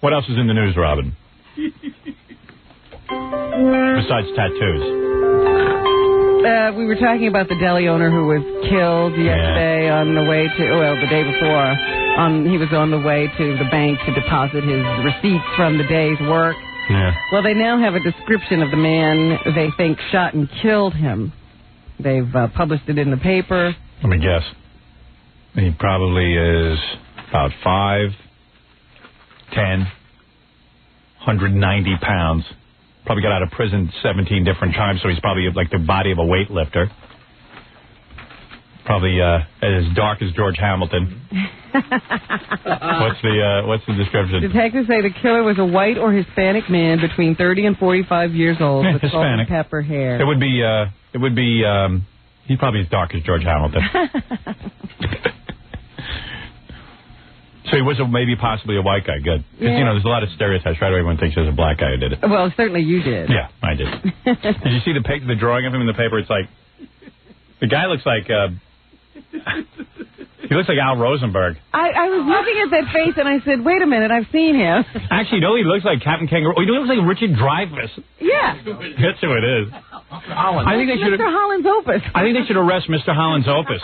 What else is in the news, Robin? Besides tattoos. We were talking about the deli owner who was killed yesterday on the way to, the day before. He was on the way to the bank to deposit his receipts from the day's work. Yeah. Well, they now have a description of the man they think shot and killed him. They've published it in the paper. Let me guess. He probably is about 5'10", 190 pounds. Probably got out of prison 17 different times, so he's probably like the body of a weightlifter. Probably as dark as George Hamilton. What's the description? Detectives say the killer was a white or Hispanic man between 30 and 45 years old with salt and pepper hair. It would be he's probably as dark as George Hamilton. So he was maybe possibly a white guy. Good. Because, there's a lot of stereotypes. Right away, everyone thinks there's a black guy who did it. Well, certainly you did. Yeah, I did. Did you see the drawing of him in the paper? It's like, the guy looks like, he looks like Al Rosenberg. I was looking at that face and I said, wait a minute, I've seen him. Actually, no, he looks like Captain Kangaroo. He looks like Richard Dreyfuss. Yeah. That's who it is. Holland. I think they should Mr. Holland's Opus. I think they should arrest Mr. Holland's Opus.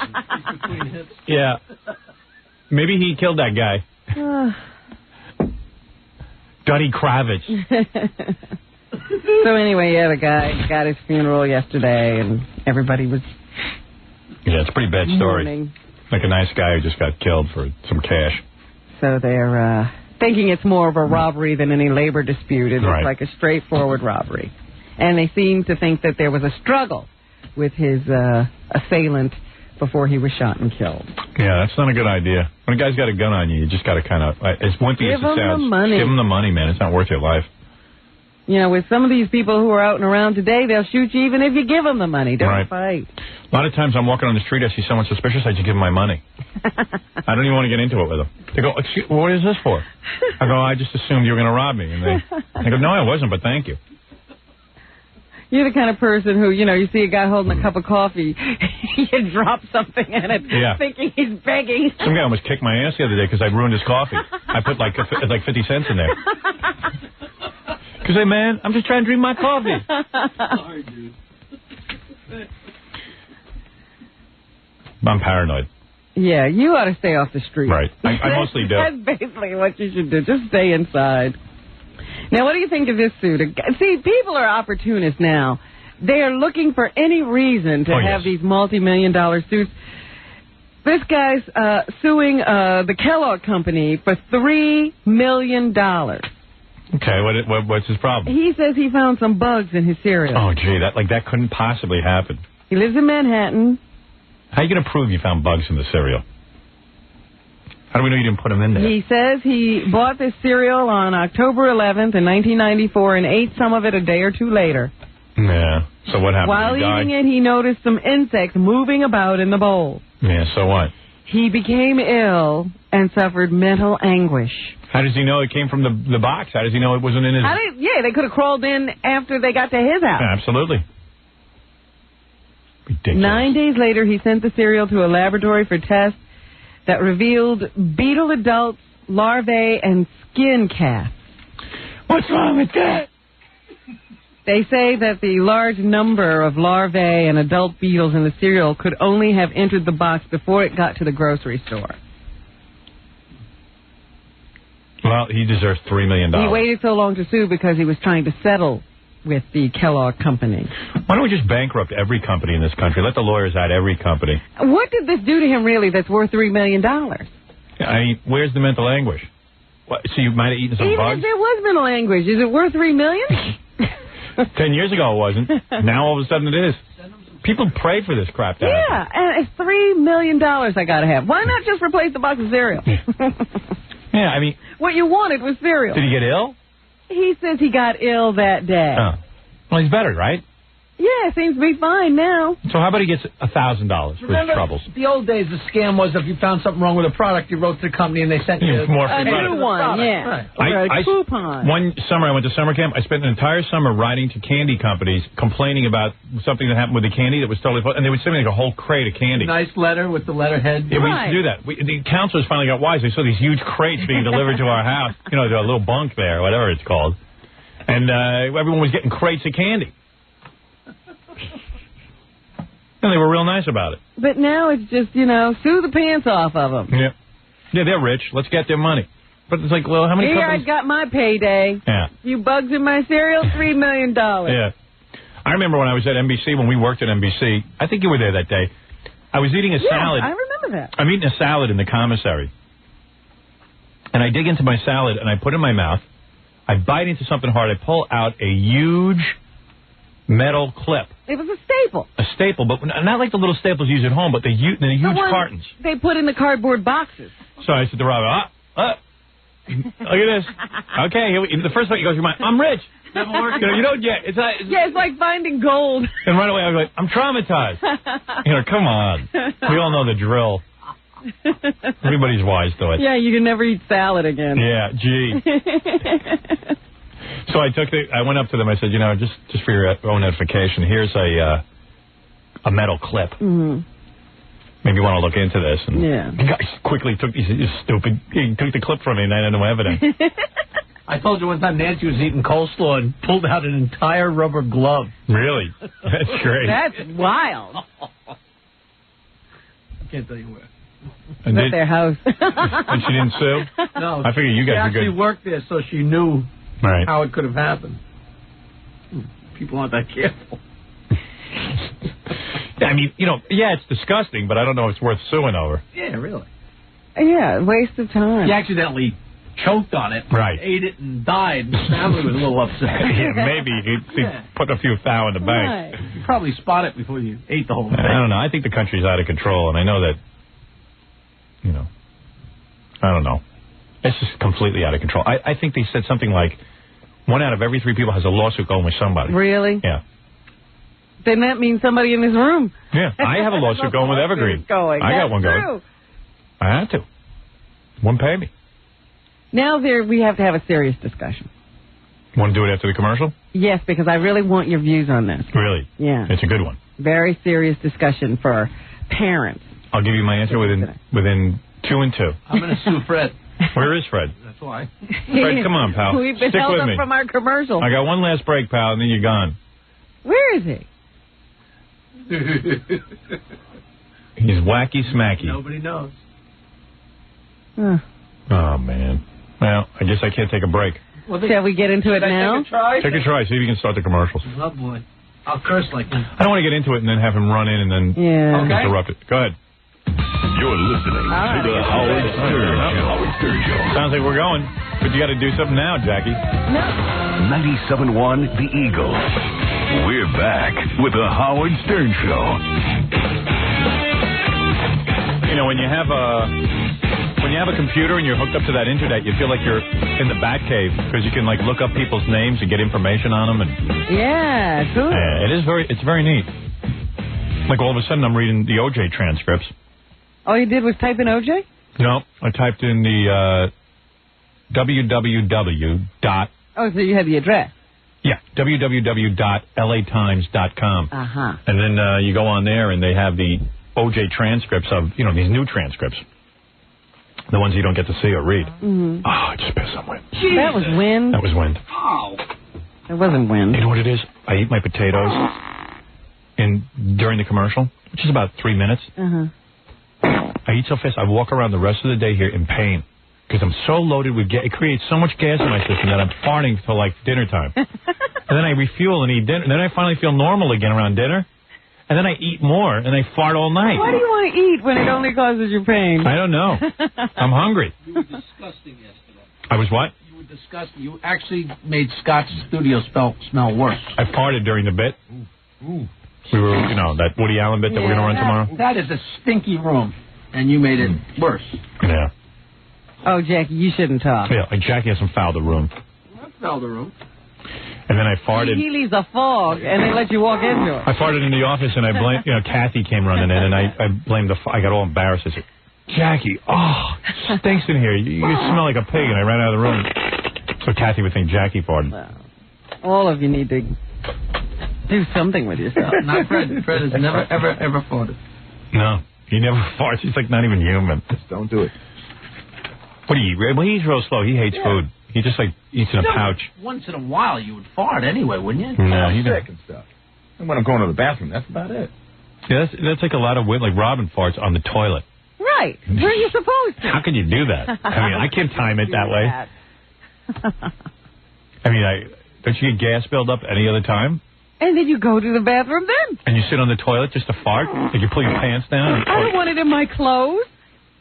Yeah. Maybe he killed that guy. Duddy Kravitz. So anyway, the guy got his funeral yesterday, and everybody was... Yeah, it's a pretty bad story. Mourning. Like a nice guy who just got killed for some cash. So they're thinking it's more of a robbery than any labor dispute. It looks like a straightforward robbery. And they seem to think that there was a struggle with his assailant before he was shot and killed. Yeah, that's not a good idea. When a guy's got a gun on you just got to kind of, as wimpy as it sounds, give him the money, man. It's not worth your life. With some of these people who are out and around today, they'll shoot you even if you give them the money. Don't fight. A lot of times I'm walking on the street, I see someone suspicious, I just give them my money. I don't even want to get into it with them. They go, excuse, what is this for? I go, I just assumed you were going to rob me. And they go, no, I wasn't, but thank you. You're the kind of person who, you see a guy holding a cup of coffee, you drop something in it, thinking he's begging. Some guy almost kicked my ass the other day because I ruined his coffee. I put like 50 cents in there. Because, hey, man, I'm just trying to drink my coffee. Sorry, dude. I'm paranoid. Yeah, you ought to stay off the street. Right. I mostly do. That's basically what you should do. Just stay inside. Now, what do you think of this suit? See, people are opportunists now. They are looking for any reason to have these multi-million-dollar suits. This guy's suing the Kellogg Company for $3 million. Okay, what's his problem? He says he found some bugs in his cereal. Oh, gee, that couldn't possibly happen. He lives in Manhattan. How are you going to prove you found bugs in the cereal? How do we know you didn't put them in there? He says he bought this cereal on October 11th in 1994 and ate some of it a day or two later. Yeah, so what happened? While eating it, he noticed some insects moving about in the bowl. Yeah, so what? He became ill and suffered mental anguish. How does he know it came from the box? How does he know it wasn't in his... they could have crawled in after they got to his house. Yeah, absolutely. Ridiculous. 9 days later, he sent the cereal to a laboratory for tests that revealed beetle adults, larvae, and skin casts. What's wrong with that? They say that the large number of larvae and adult beetles in the cereal could only have entered the box before it got to the grocery store. Well, he deserves $3 million. He waited so long to sue because he was trying to settle with the Kellogg company. Why don't we just bankrupt every company in this country? Let the lawyers out every company. What did this do to him, really, that's worth $3 million? I mean, where's the mental anguish? What, so you might have eaten some Even bugs? if there was mental anguish, is it worth $3 million? 10 years ago it wasn't. Now all of a sudden it is. People pray for this crap to happen. Yeah, and it's $3 million I got to have. Why not just replace the box of cereal? Yeah, I mean... What you wanted was cereal. Did he get ill? He says he got ill that day. Oh. Well, he's better, right? Yeah, seems to be fine now. So how about he gets $1,000 for his troubles? The old days, the scam was if you found something wrong with a product, you wrote to the company and they sent you more a new one. Yeah, Right. or a coupon. One summer I went to summer camp. I spent an entire summer writing to candy companies complaining about something that happened with the candy that was totally full, and they would send me like a whole crate of candy. Nice letter with the letterhead. Yeah, we used to do that. The counselors finally got wise. They saw these huge crates being delivered to our house. You know, a little bunk there, whatever it's called. And everyone was getting crates of candy. And they were real nice about it. But now it's just, sue the pants off of them. Yeah. Yeah, they're rich. Let's get their money. But it's like, well, how many Here companies... I got my payday. Yeah. You bugs in my cereal, $3 million. Yeah. I remember when I was at NBC, when we worked at NBC, I think you were there that day, I was eating a salad. I remember that. I'm eating a salad in the commissary. And I dig into my salad, and I put it in my mouth. I bite into something hard. I pull out a huge metal clip. It was a staple. A staple, but not like the little staples you use at home, but the huge cartons. They put in the cardboard boxes. So I said to Rob, look at this. Okay, the first thing that goes through my mind, I'm rich. Never worked. You don't get it's like finding gold. And right away I was like, I'm traumatized. Come on. We all know the drill. Everybody's wise to it. Yeah, you can never eat salad again. Yeah, gee. So I went up to them. I said, just for your own edification, here's a metal clip. Mm-hmm. Maybe you want to look into this. And the guy quickly took he took the clip from me, and I had no evidence. I told you one time Nancy was eating coleslaw and pulled out an entire rubber glove. Really? That's great. That's wild. I can't tell you where. And at their house. And she didn't sue? No. I figure you guys she are actually good. worked there, so she knew right. how it could have happened. People aren't that careful. I mean, it's disgusting, but I don't know if it's worth suing over. Yeah, really. Yeah, waste of time. He accidentally choked on it, right? Ate it and died. The family was a little upset. Yeah, maybe he put a few thou in the bank. Right. You probably spot it before you ate the whole thing. I don't know. I think the country's out of control, and I know that. I don't know. It's just completely out of control. I think they said something like 1 out of every 3 people has a lawsuit going with somebody. Really? Yeah. Then that means somebody in this room. Yeah, I have a lawsuit going with Evergreen. I got one going. I had to. Wouldn't pay me. Now we have to have a serious discussion. Want to do it after the commercial? Yes, because I really want your views on this. Really? Yeah. It's a good one. Very serious discussion for parents. I'll give you my answer within 2 and 2. I'm going to sue Fred. Where is Fred? That's why. Fred, come on, pal. We've been Stick held with up me. from our commercial. I got one last break, pal, and then you're gone. Where is he? He's wacky smacky. Nobody knows. Huh. Oh, man. Well, I guess I can't take a break. Well, shall we get into it now? Take a try? Take a try. See if you can start the commercials. Oh, boy. I'll curse like him. I don't want to get into it and then have him run in and then interrupt it. Go ahead. You're listening to the Howard Stern Show. Sounds like we're going, but you got to do something now, Jackie. No. 97.1 The Eagle. We're back with the Howard Stern Show. When you have a computer and you're hooked up to that internet, you feel like you're in the Batcave because you can look up people's names and get information on them. And yeah, cool. It's very neat. Like all of a sudden I'm reading the OJ transcripts. All you did was type in OJ? No, I typed in the www. Oh, so you had the address? Yeah, www.latimes.com. Uh-huh. And then you go on there and they have the OJ transcripts of, these new transcripts. The ones you don't get to see or read. Mm-hmm. Oh, I just pissed some wind. Jesus. That was wind? That was wind. Oh. It wasn't wind. You know what it is? I eat my potatoes during the commercial, which is about 3 minutes. Uh-huh. I eat so fast, I walk around the rest of the day here in pain because I'm so loaded with gas. It creates so much gas in my system that I'm farting till like dinner time. And then I refuel and eat dinner. And then I finally feel normal again around dinner. And then I eat more and I fart all night. Why do you want to eat when it only causes you pain? I don't know. I'm hungry. You were disgusting yesterday. I was what? You were disgusting. You actually made Scott's studio smell worse. I farted during the bit. Ooh. We were, that Woody Allen bit that we're going to run tomorrow. That is a stinky room, and you made it worse. Yeah. Oh, Jackie, you shouldn't talk. Yeah, like Jackie hasn't fouled the room. I fouled the room. And then I farted. He leaves a fog, and they let you walk into it. I farted in the office, and I blamed, Kathy came running in, and I blamed I got all embarrassed. I said, Jackie, it stinks in here. You smell like a pig, and I ran out of the room. So Kathy would think Jackie farted. Well, all of you need to do something with yourself. Not Fred. Fred has never, ever farted. No, he never farts. He's like not even human. Just don't do it. What do you eat? Well, he's real slow. He hates food. He just like eats in a pouch. Once in a while, you would fart anyway, wouldn't you? No, he's sick and stuff. And when I'm going to the bathroom, that's about it. Yeah, that's like a lot of like Robin farts on the toilet. Right. Where are you supposed to? How can you do that? I mean, I can't time it that way. I mean, don't you get gas build up any other time? And then you go to the bathroom then. And you sit on the toilet just to fart? Like you pull your pants down? I don't want it in my clothes.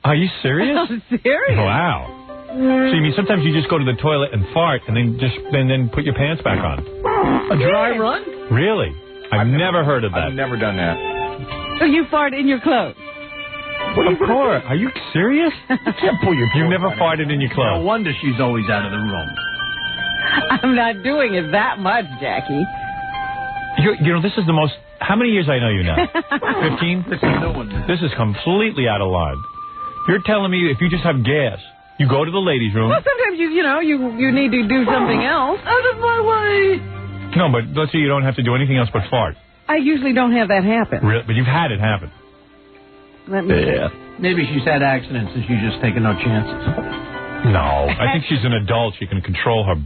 Are you serious? I'm serious. Wow. So you mean sometimes you just go to the toilet and fart and then put your pants back on? A dry run? Really? I've never heard of that. I've never done that. So you fart in your clothes? Well, of course. Are you serious? You can't pull your. You've never farted in your clothes. No wonder she's always out of the room. I'm not doing it that much, Jackie. This is the most. How many years I know you now? 15? This is a new one. This is completely out of line. You're telling me if you just have gas, you go to the ladies' room. Well, sometimes you need to do something else. Out of my way. No, but let's say you don't have to do anything else but fart. I usually don't have that happen. Really? But you've had it happen. Let me. Yeah. Maybe she's had accidents and she's just taking no chances. No, I think she's an adult. She can control her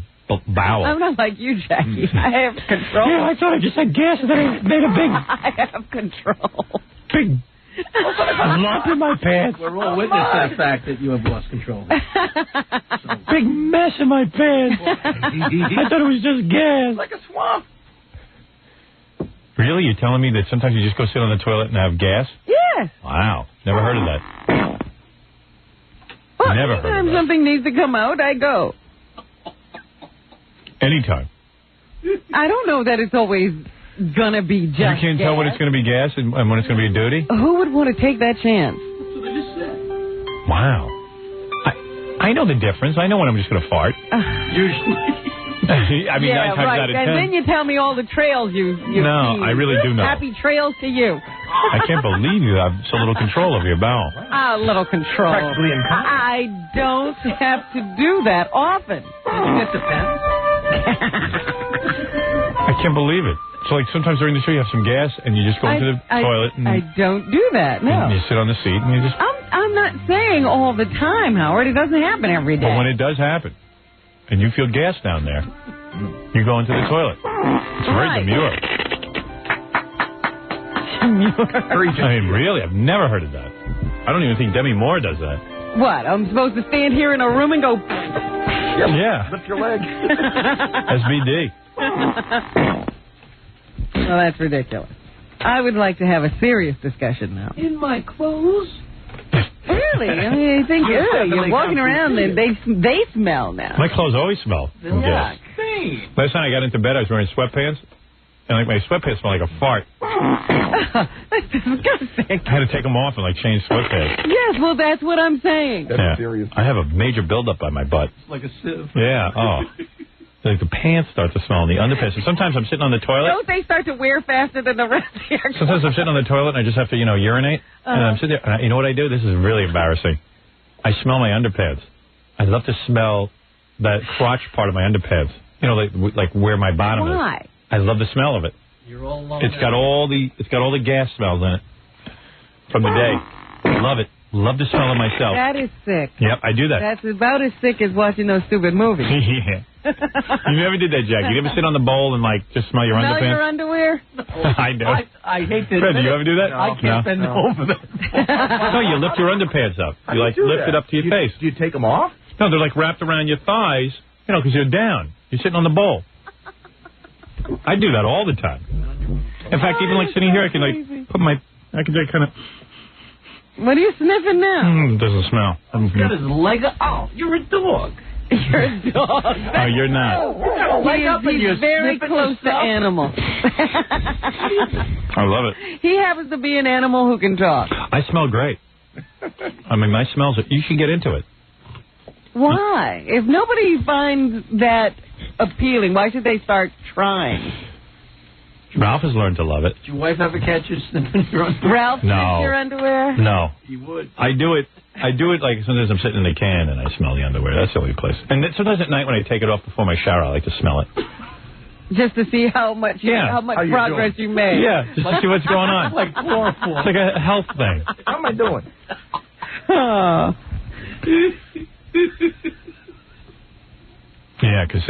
bowel. I'm not like you, Jackie. I have control. Yeah, I thought I just had gas and then I made a big... I have control. Big lump in my pants. We're all witness to the fact that you have lost control. Big mess in my pants. I thought it was just gas. Like a swamp. Really? You're telling me that sometimes you just go sit on the toilet and have gas? Yes. Wow. Never heard of that. Well, Never heard of anytime that. something needs to come out, I go. Anytime. I don't know that it's always gonna be just You can't tell when it's going to be gas and when it's going to be a duty? Who would want to take that chance? That's what I just said. Wow. I know the difference. I know when I'm just going to fart. Usually. I mean, 9 times out of 10. And then you tell me all the trails you've No, seen. I really do know. Happy trails to you. I can't believe you have so little control over your bowel. A little control. Practically I don't have to do that often. Did you get the pen? I can't believe it. So, like, sometimes during the show you have some gas and you just go into the toilet and I don't do that, no. and you sit on the seat and you just... I'm not saying all the time, Howard. It doesn't happen every day. But when it does happen and you feel gas down there, you go into the toilet. It's very demure. I mean, really? I've never heard of that. I don't even think Demi Moore does that. What? I'm supposed to stand here in a room and go... Yeah. Lift your leg. SBD. Well, that's ridiculous. I would like to have a serious discussion now. In my clothes? Really? I mean, I think you're walking around and they smell now. My clothes always smell from gas. Last night I got into bed, I was wearing sweatpants, and like my sweatpants smell like a fart. That's disgusting. I had to take them off and like change sweatpants. Yes, well, that's what I'm saying. Yeah. I have a major buildup by my butt. It's like a sieve. Yeah. Oh. Like the pants start to smell and the underpants. And sometimes I'm sitting on the toilet. Don't they start to wear faster than the rest of your clothes? Sometimes I'm sitting on the toilet and I just have to, urinate. And I'm sitting there. And you know what I do? This is really embarrassing. I smell my underpants. I love to smell that crotch part of my underpants. You know, like where my bottom is. Why? I love the smell of it. You're all alone. It's got all the gas smells in it from the day. Love it. Love the smell of myself. That is sick. Yep, I do that. That's about as sick as watching those stupid movies. Yeah. You never did that, Jack. You ever sit on the bowl and like just smell your Smell underpants? your underwear? I do. I hate to Fred, do admit you it. ever do that? I can't bend over that. No, you lift your underpants up. You like lift it up to your face. Do you take them off? No, they're like wrapped around your thighs, you know, because you're down. You're sitting on the bowl. I do that all the time. In fact, even like sitting here, I can like put my, I can like kind of. What are you sniffing now? It doesn't smell. He's got his leg up. Oh, you're a dog. You're a dog. Oh, you're not. He's very close to animals. I love it. He happens to be an animal who can talk. I smell great. I mean, my smells. You should get into it. Why? If nobody finds that appealing, why should they start trying? Ralph has learned to love it. Did your wife ever catch you sniffing your underwear? Ralph sniffs your underwear? No. He would. I do it like sometimes I'm sitting in the can and I smell the underwear. That's the only place. And then sometimes at night when I take it off before my shower, I like to smell it. Just to see how much progress you made. Yeah, just to see what's going on. Like chloroform. It's like a health thing. How am I doing? Yeah, because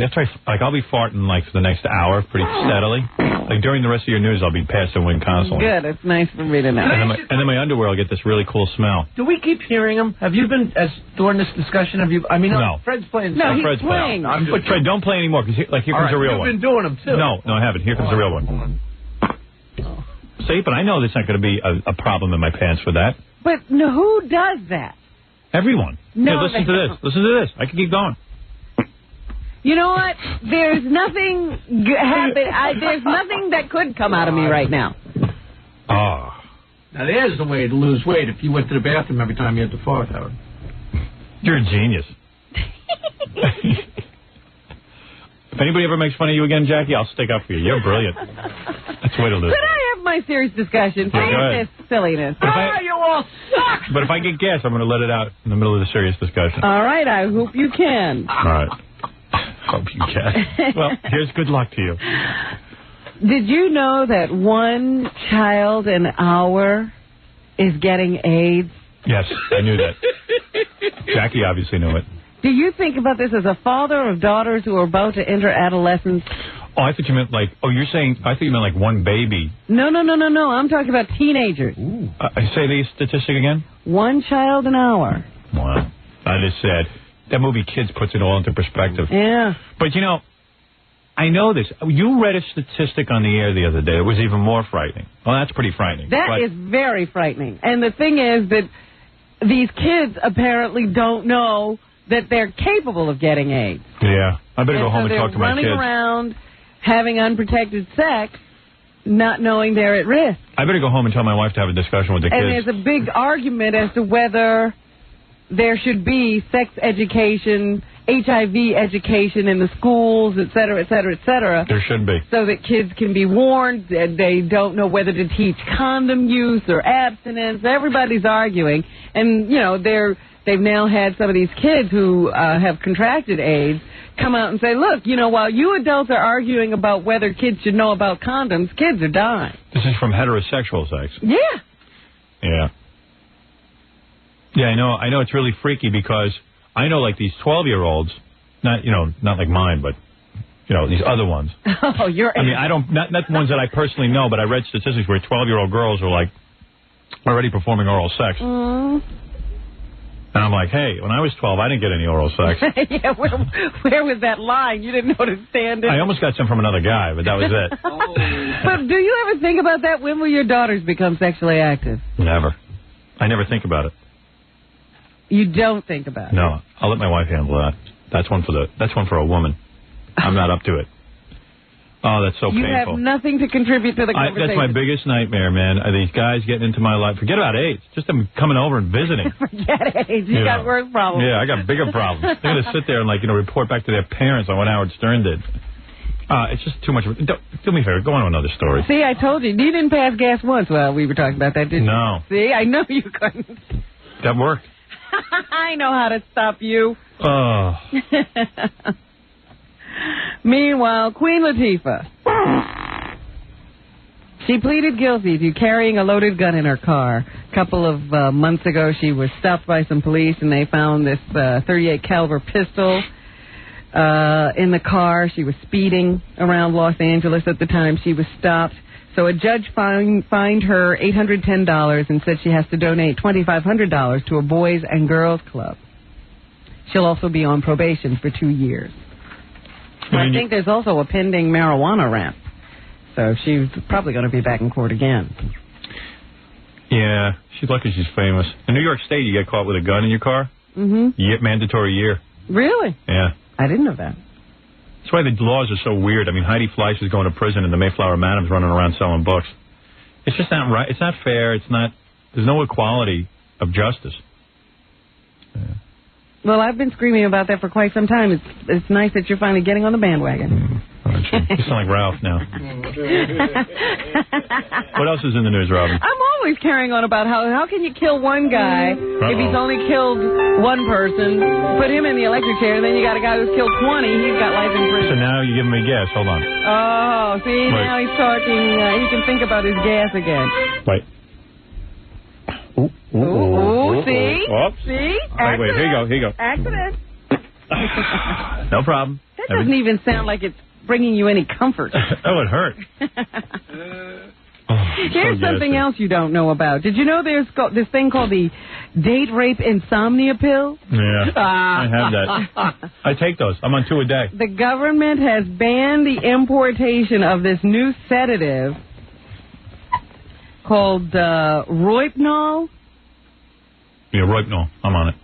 I'll be farting like for the next hour pretty steadily. Like during the rest of your news, I'll be passing wind constantly. Good, it's nice for me to know. And then my underwear will get this really cool smell. Do we keep hearing him? Have you been, during this discussion, I mean, no. Fred's playing. No, he's Fred's playing. But Fred, don't play anymore, because here comes the real one. You've been doing them, too. No, I haven't. Here comes the real one. See, but I know there's not going to be a problem in my pants for that. But no, who does that? Everyone. No, Here, listen to this. Listen to this. I can keep going. You know what? There's nothing there's nothing that could come out of me right now. Oh. Now, there's the way to lose weight if you went to the bathroom every time you had to fart, Howard. You're a genius. If anybody ever makes fun of you again, Jackie, I'll stick up for you. You're brilliant. That's the way to lose. Could I have my serious discussion? Yeah, go ahead. This silliness. You all suck! But if I get gas, I'm going to let it out in the middle of the serious discussion. All right, I hope you can. All right. Hope you can. Well, here's good luck to you. Did you know that one child an hour is getting AIDS? Yes, I knew that. Jackie obviously knew it. Do you think about this as a father of daughters who are about to enter adolescence? Oh, I thought you meant like, I thought you meant like one baby. No. I'm talking about teenagers. Say the statistic again? One child an hour. Wow. I just said, that movie Kids puts it all into perspective. Yeah. But, you know, I know this. You read a statistic on the air the other day that was even more frightening. Well, that's pretty frightening. That is very frightening. And the thing is that these kids apparently don't know that they're capable of getting AIDS. Yeah. I better go home and talk to my kids. They're running around having unprotected sex, not knowing they're at risk. I better go home and tell my wife to have a discussion with the kids. And there's a big argument as to whether there should be sex education, HIV education in the schools, et cetera, et cetera, et cetera. There should be. So that kids can be warned. They don't know whether to teach condom use or abstinence. Everybody's arguing. And, you know, they've now had some of these kids who have contracted AIDS come out and say, look, you know, while you adults are arguing about whether kids should know about condoms, kids are dying. This is from heterosexual sex. Yeah. Yeah. Yeah, I know it's really freaky because I know like these 12-year-olds, not like mine, but, these other ones. Oh, I mean, not the ones that I personally know, but I read statistics where 12-year-old girls are like already performing oral sex. Mm. And I'm like, hey, when I was 12, I didn't get any oral sex. Yeah, where was that line? You didn't know to stand it. I almost got some from another guy, but that was it. But do you ever think about that? When will your daughters become sexually active? Never. I never think about it. You don't think about it? No, I'll let my wife handle that. That's one for a woman. I'm not up to it. Oh, that's so painful. You have nothing to contribute to the conversation. That's my biggest nightmare, man. Are these guys getting into my life? Forget about AIDS. Just them coming over and visiting. Forget AIDS. You got worse problems. Yeah, I got bigger problems. They're going to sit there and, report back to their parents on what Howard Stern did. It's just too much. Do me a favor. Go on to another story. See, I told you. You didn't pass gas once while we were talking about that, did you? No. See, I know you couldn't. That worked. I know how to stop you. Oh. Meanwhile, Queen Latifah. She pleaded guilty to carrying a loaded gun in her car. A couple of months ago, she was stopped by some police, and they found this .38 caliber pistol in the car. She was speeding around Los Angeles at the time she was stopped. So a judge fined her $810 and said she has to donate $2,500 to a Boys and Girls Club. She'll also be on probation for 2 years. I think there's also a pending marijuana rap. So she's probably going to be back in court again. Yeah, she's lucky she's famous. In New York State, you get caught with a gun in your car, Mm-hmm. you get mandatory year. Really? Yeah. I didn't know that. That's why the laws are so weird. I mean, Heidi Fleiss is going to prison and the Mayflower Madam's running around selling books. It's just not right. It's not fair. It's not. There's no equality of justice. Well, I've been screaming about that for quite some time. It's nice that you're finally getting on the bandwagon. You sound like Ralph now. What else is in the news, Robin? I'm always carrying on about how can you kill one guy if he's only killed one person, put him in the electric chair, and then you got a guy who's killed 20, he's got life in prison. So now you give him a guess. Hold on. Oh, see, now he's talking, he can think about his gas again. Wait. Ooh, see? Whoops. See? Wait, here you go. Accident. No problem. That doesn't even sound like it's bringing you any comfort. Oh, it hurt. Here's something else you don't know about. Did you know there's this thing called the date rape insomnia pill? Yeah, I have that. I take those. I'm on 2 a day. The government has banned the importation of this new sedative called Rohypnol. Yeah, Rohypnol. I'm on it.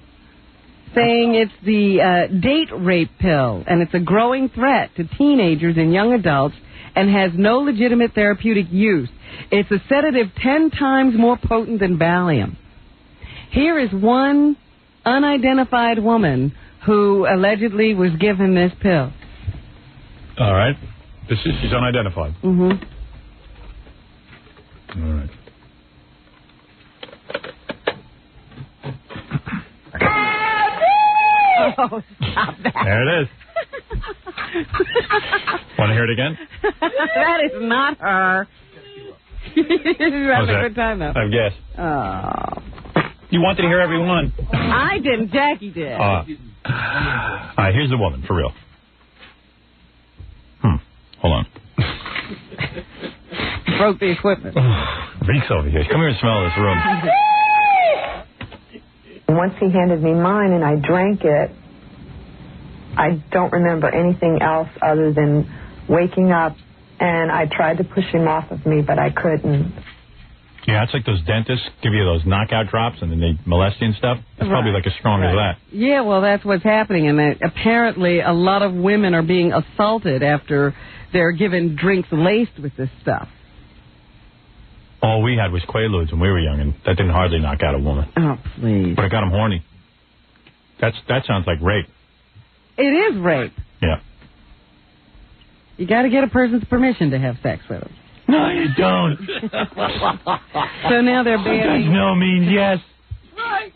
Saying it's the date rape pill, and it's a growing threat to teenagers and young adults and has no legitimate therapeutic use. It's a sedative 10 times more potent than Valium. Here is one unidentified woman who allegedly was given this pill. All right. She's unidentified. Mm-hmm. All right. Oh, stop that. There it is. Want to hear it again? That is not her. She's having a good time, though. I guess. Oh. You wanted to hear every one. I didn't. Jackie did. All right, here's the woman, for real. Hold on. Broke the equipment. Reeks over here. Come here and smell this room. Once he handed me mine and I drank it, I don't remember anything else other than waking up, and I tried to push him off of me, but I couldn't. Yeah, it's like those dentists give you those knockout drops and then they molest you and stuff. It's probably like as strong as that. Yeah, well, that's what's happening, and apparently a lot of women are being assaulted after they're given drinks laced with this stuff. All we had was Quaaludes when we were young, and that didn't hardly knock out a woman. Oh, please. But it got them horny. That sounds like rape. It is rape. Yeah. You got to get a person's permission to have sex with them. No, you don't. So now they're banning... No means yes. Right.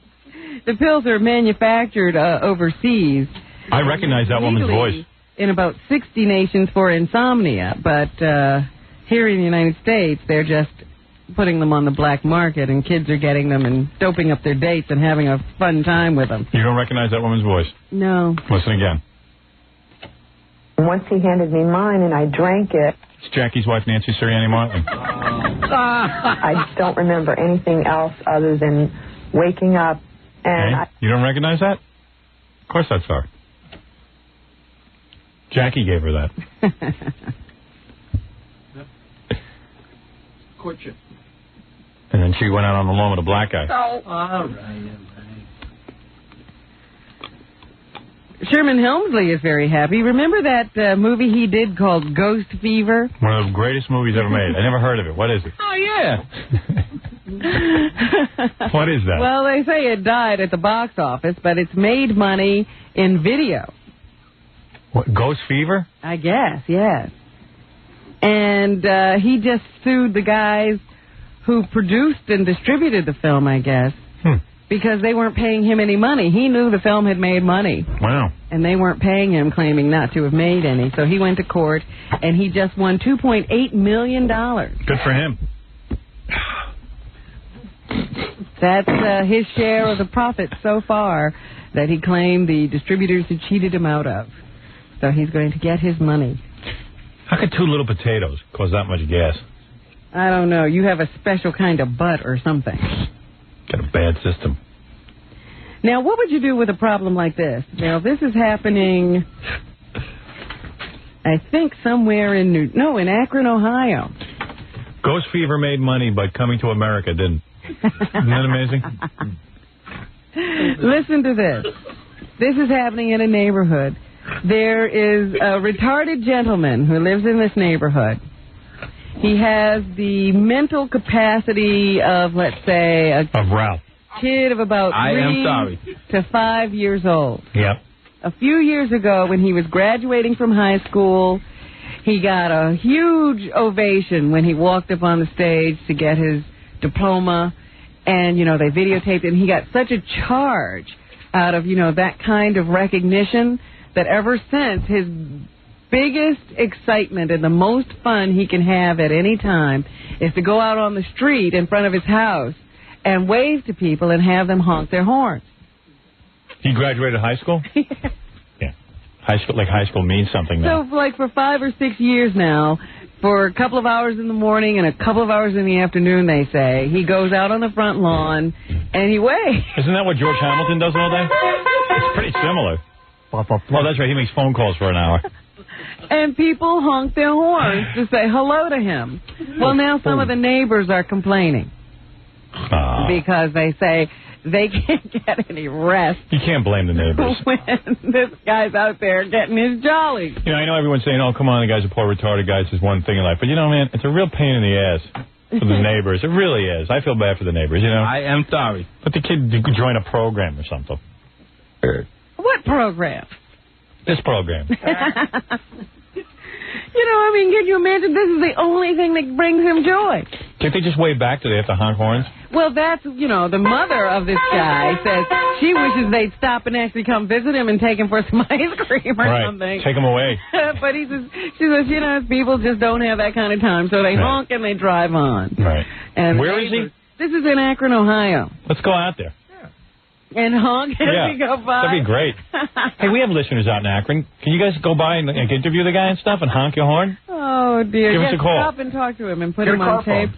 The pills are manufactured overseas. I recognize that woman's voice. In about 60 nations for insomnia, but here in the United States, they're just putting them on the black market, and kids are getting them and doping up their dates and having a fun time with them. You don't recognize that woman's voice? No. Listen again. Once he handed me mine and I drank it. It's Jackie's wife, Nancy Sirianni Martin. I don't remember anything else other than waking up and... You don't recognize that? Of course that's her. Jackie gave her that. Courtship. And then she went out on the lawn with a black guy. Oh, all right. Sherman Helmsley is very happy. Remember that movie he did called Ghost Fever? One of the greatest movies ever made. I never heard of it. What is it? Oh, yeah. What is that? Well, they say it died at the box office, but it's made money in video. What, Ghost Fever? I guess, yes. And he just sued the guys who produced and distributed the film, I guess, because they weren't paying him any money. He knew the film had made money. Wow. And they weren't paying him, claiming not to have made any. So he went to court, and he just won $2.8 million. Good for him. That's his share of the profit so far that he claimed the distributors had cheated him out of. So he's going to get his money. How could 2 little potatoes cause that much gas? I don't know. You have a special kind of butt or something. Got a bad system. Now, what would you do with a problem like this? Now, this is happening, I think, somewhere in Akron, Ohio. Ghost Fever made money, but Coming to America didn't. Isn't that amazing? Listen to this. This is happening in a neighborhood. There is a retarded gentleman who lives in this neighborhood. He has the mental capacity of, let's say, a Ralph. Kid of about 3 to 5 years old. Yep. A few years ago, when he was graduating from high school, he got a huge ovation when he walked up on the stage to get his diploma. And, they videotaped it, and he got such a charge out of, that kind of recognition that ever since, his biggest excitement and the most fun he can have at any time is to go out on the street in front of his house and wave to people and have them honk their horns. He graduated high school? Yeah. High school means something now. So, for 5 or 6 years now, for a couple of hours in the morning and a couple of hours in the afternoon, they say, he goes out on the front lawn and he waves. Isn't that what George Hamilton does all day? It's pretty similar. Oh, that's right. He makes phone calls for an hour. And people honk their horns to say hello to him. Well, now some of the neighbors are complaining. Because they say they can't get any rest. You can't blame the neighbors. When this guy's out there getting his jolly. I know everyone's saying, oh, come on, the guy's a poor retarded guy. It's just one thing in life. But, man, it's a real pain in the ass for the neighbors. It really is. I feel bad for the neighbors, I am sorry. But the kid join a program or something. What program? This program. Can you imagine this is the only thing that brings him joy? Can't they just wave back? Do they have to honk horns? Well, that's, the mother of this guy says she wishes they'd stop and actually come visit him and take him for some ice cream or something. Take him away. But she says, people just don't have that kind of time, so they honk and they drive on. Right. And where is he? This is in Akron, Ohio. Let's go out there. And honk as we go by. That'd be great. Hey, we have listeners out in Akron. Can you guys go by and interview the guy and stuff and honk your horn? Oh, dear. Give us a call. Stop and talk to him and put him on tape.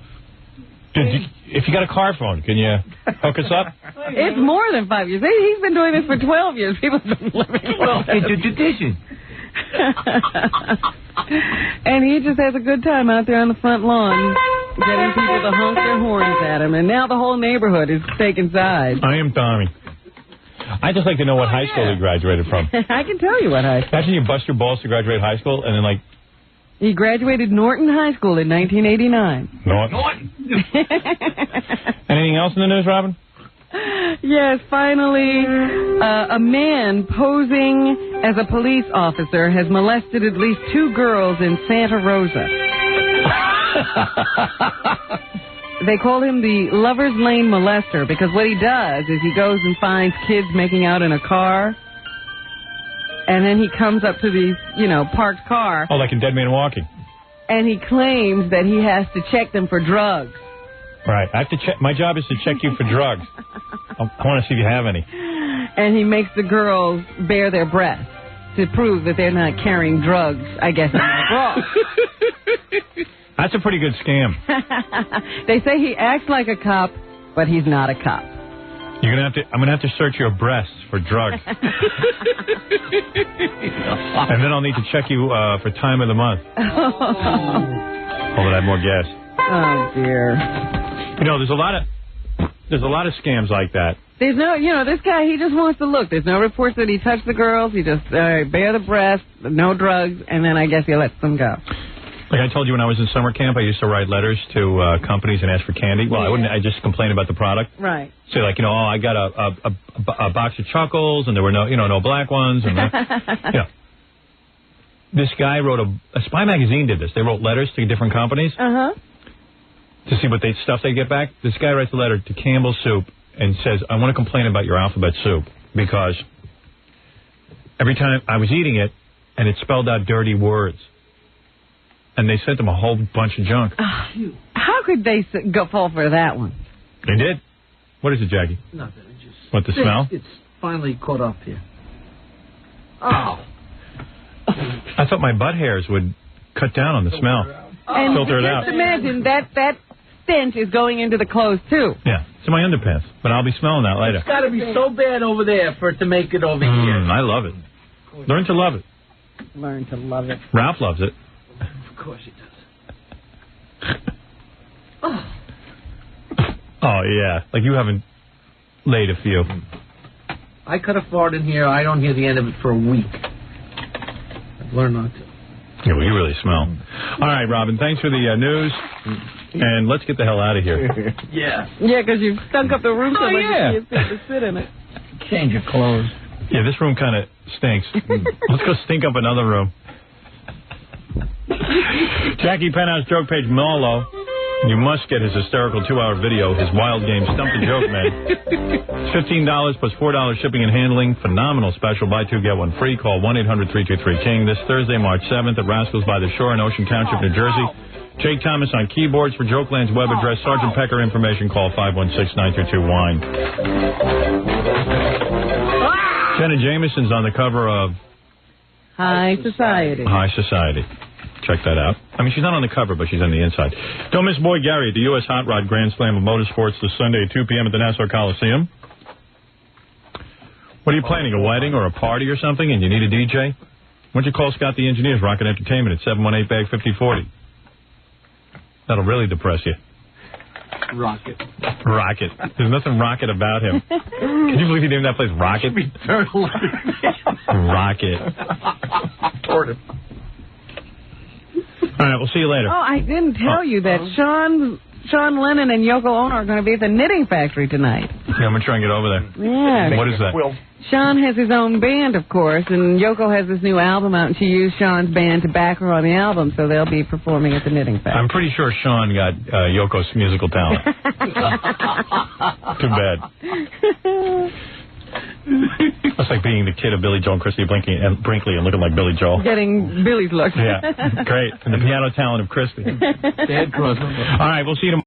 If you got a car phone, can you hook us up? It's more than 5 years. He's been doing this for 12 years. People have been living it's a tradition. And he just has a good time out there on the front lawn getting people to honk their horns at him. And now the whole neighborhood is taking sides. I am Tommy. I'd just like to know what high school he graduated from. I can tell you what high school. Imagine you bust your balls to graduate high school and then, He graduated Norton High School in 1989. Norton. Anything else in the news, Robin? Yes, finally, a man posing as a police officer has molested at least 2 girls in Santa Rosa. They call him the Lover's Lane Molester because what he does is he goes and finds kids making out in a car, and then he comes up to the, parked car. Oh, like in Dead Man Walking. And he claims that he has to check them for drugs. Right. I have to check. My job is to check you for drugs. I want to see if you have any. And he makes the girls bare their breasts to prove that they're not carrying drugs, I guess, in their bra. That's a pretty good scam. They say he acts like a cop, but he's not a cop. I'm gonna have to search your breasts for drugs. And then I'll need to check you for time of the month. Hold on, I have more gas. Oh dear. There's a lot of scams like that. There's no, this guy, he just wants to look. There's no reports that he touched the girls. He just bare the breast, no drugs, and then I guess he lets them go. Like I told you when I was in summer camp, I used to write letters to companies and ask for candy. Well, I just complained about the product. Right. Say I got a box of Chuckles and there were no black ones. And this guy wrote a Spy magazine did this. They wrote letters to different companies. To see what stuff they get back. This guy writes a letter to Campbell's Soup and says, I want to complain about your alphabet soup because every time I was eating it and it spelled out dirty words. And they sent them a whole bunch of junk. How could they fall for that one? They did. What is it, Jackie? Nothing. What, the smell? It's finally caught up here. Oh. I thought my butt hairs would cut down on the smell. And filter it out. Just imagine that stench is going into the clothes, too. Yeah, it's in my underpants, but I'll be smelling that later. It's got to be so bad over there for it to make it over here. I love it. Learn to love it. Learn to love it. Ralph loves it. Of course he does. Oh, yeah. Like you haven't laid a few. I cut a fart in here. I don't hear the end of it for a week. I've learned not to. Yeah, well, you really smell. All right, Robin, thanks for the news. And let's get the hell out of here. Yeah. Yeah, because you've stunk up the room so much yeah. you can't seem to sit in it. Change your clothes. Yeah, this room kind of stinks. Let's go stink up another room. Jackie Penthouse joke page Marlowe. You must get his hysterical 2-hour video, his wild game Stump the Joke Man. It's $15 plus $4 shipping and handling. Phenomenal special. Buy two, get one free. Call 1-800-323-KING this Thursday, March 7th at Rascals by the Shore in Ocean Township, New Jersey. Jake Thomas on keyboards. For Jokeland's web address, Sergeant Pecker information, call 516-922-WINE. Jenna Jameson's on the cover of High Society. High Society. Check that out. I mean, she's not on the cover, but she's on the inside. Don't miss Boy Gary at the U.S. Hot Rod Grand Slam of Motorsports this Sunday at 2 p.m. at the Nassau Coliseum. What are you planning, a wedding or a party or something, and you need a DJ? Why don't you call Scott the Engineer's Rocket Entertainment at 718-BAG-5040. That'll really depress you. Rocket. Rocket. There's nothing rocket about him. Can you believe he named that place Rocket? Rocket. All right, we'll see you later. Oh, I didn't tell you that Sean Lennon and Yoko Ono are going to be at the Knitting Factory tonight. Yeah, I'm going to try and get over there. Yeah. What is that? Sean has his own band, of course, and Yoko has this new album out, and she used Sean's band to back her on the album, so they'll be performing at the Knitting Factory. I'm pretty sure Sean got Yoko's musical talent. Too bad. That's like being the kid of Billy Joel and Christy Brinkley and looking like Billy Joel. Getting Billy's look. Yeah, great. And the piano talent of Christy. Dad crossed. All right, we'll see you tomorrow.